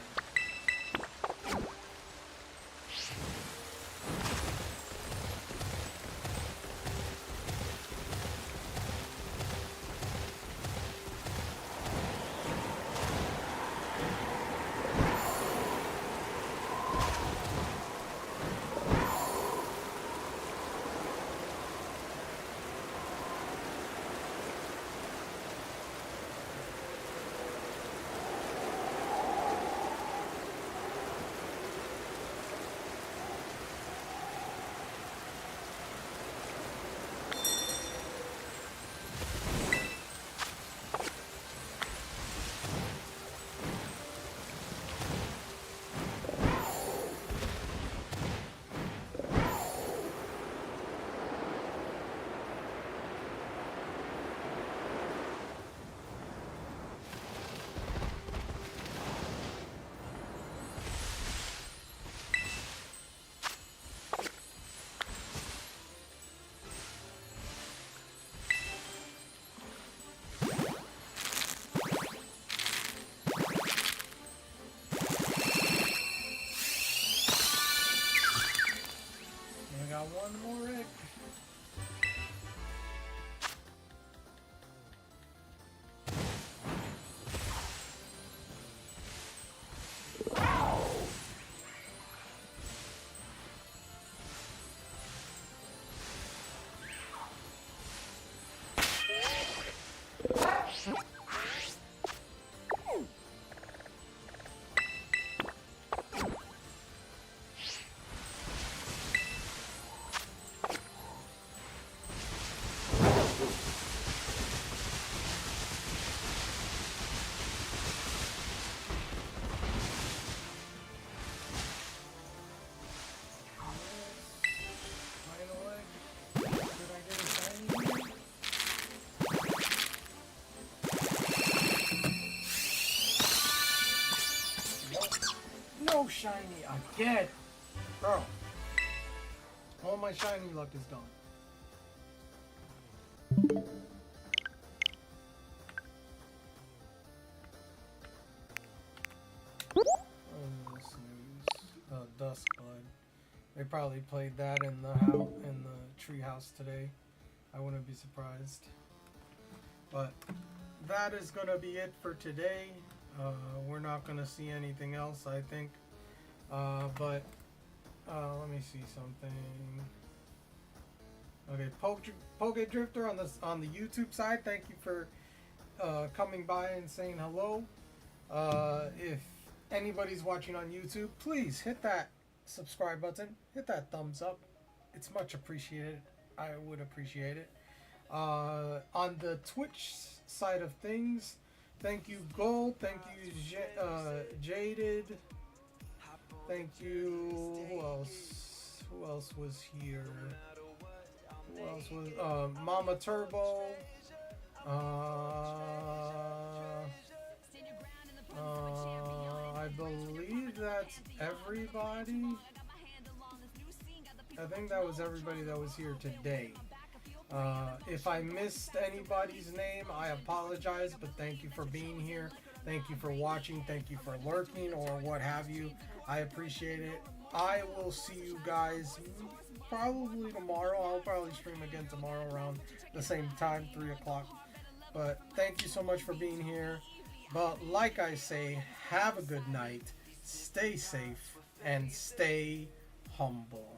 shiny again. Bro. All my shiny luck is gone. Dusk Bud. They probably played that in the house, in the treehouse today. I wouldn't be surprised. But that is gonna be it for today. We're not gonna see anything else, I think. But let me see something. Okay, Poke Drifter on the YouTube side. Thank you for coming by and saying hello. If anybody's watching on YouTube, please hit that subscribe button, hit that thumbs up. It's much appreciated. I would appreciate it. On the Twitch side of things, thank you Gold, thank you Jaded, thank you, who else was here? Who else was, Mama Turbo, I believe that's everybody. I think that was everybody that was here today. If I missed anybody's name, I apologize, but thank you for being here. Thank you for watching. Thank you for lurking or what have you. I appreciate it. I will see you guys probably tomorrow. I'll probably stream again tomorrow around the same time, 3 o'clock. But thank you so much for being here. But like I say, have a good night, stay safe, and stay humble.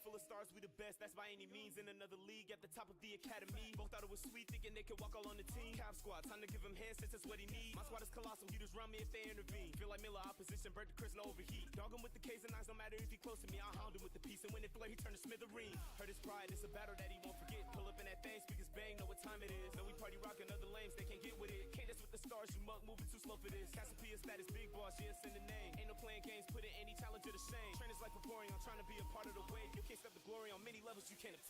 Full of stars, we the best, that's by any means. In another league at the top of the academy. Both thought it was sweet, thinking they could walk all on the team. Cap squad, time to give him hands since that's what he needs. My squad is colossal, he just round me if they intervene. Feel like Miller opposition, Bert the Chris, no overheat. Dog him with the K's and I's, no matter if he close to me. I'll hound him with the piece, and when it flare, he turn to smithereen. Hurt his pride, it's a battle that he won't forget. Pull up in that thing, speakers bang, know what time it is. Know we party rockin' other lames, they can't get with it. Can't dance with the stars, you mug, moving too slow for this. Cassiopeia status, big boss, yeah, send the name. Ain't no playing games, putting any talent to the shame. Trainers like Vaporeon, trying to be a part of the wave. You can't step the glory on many levels you can't obtain.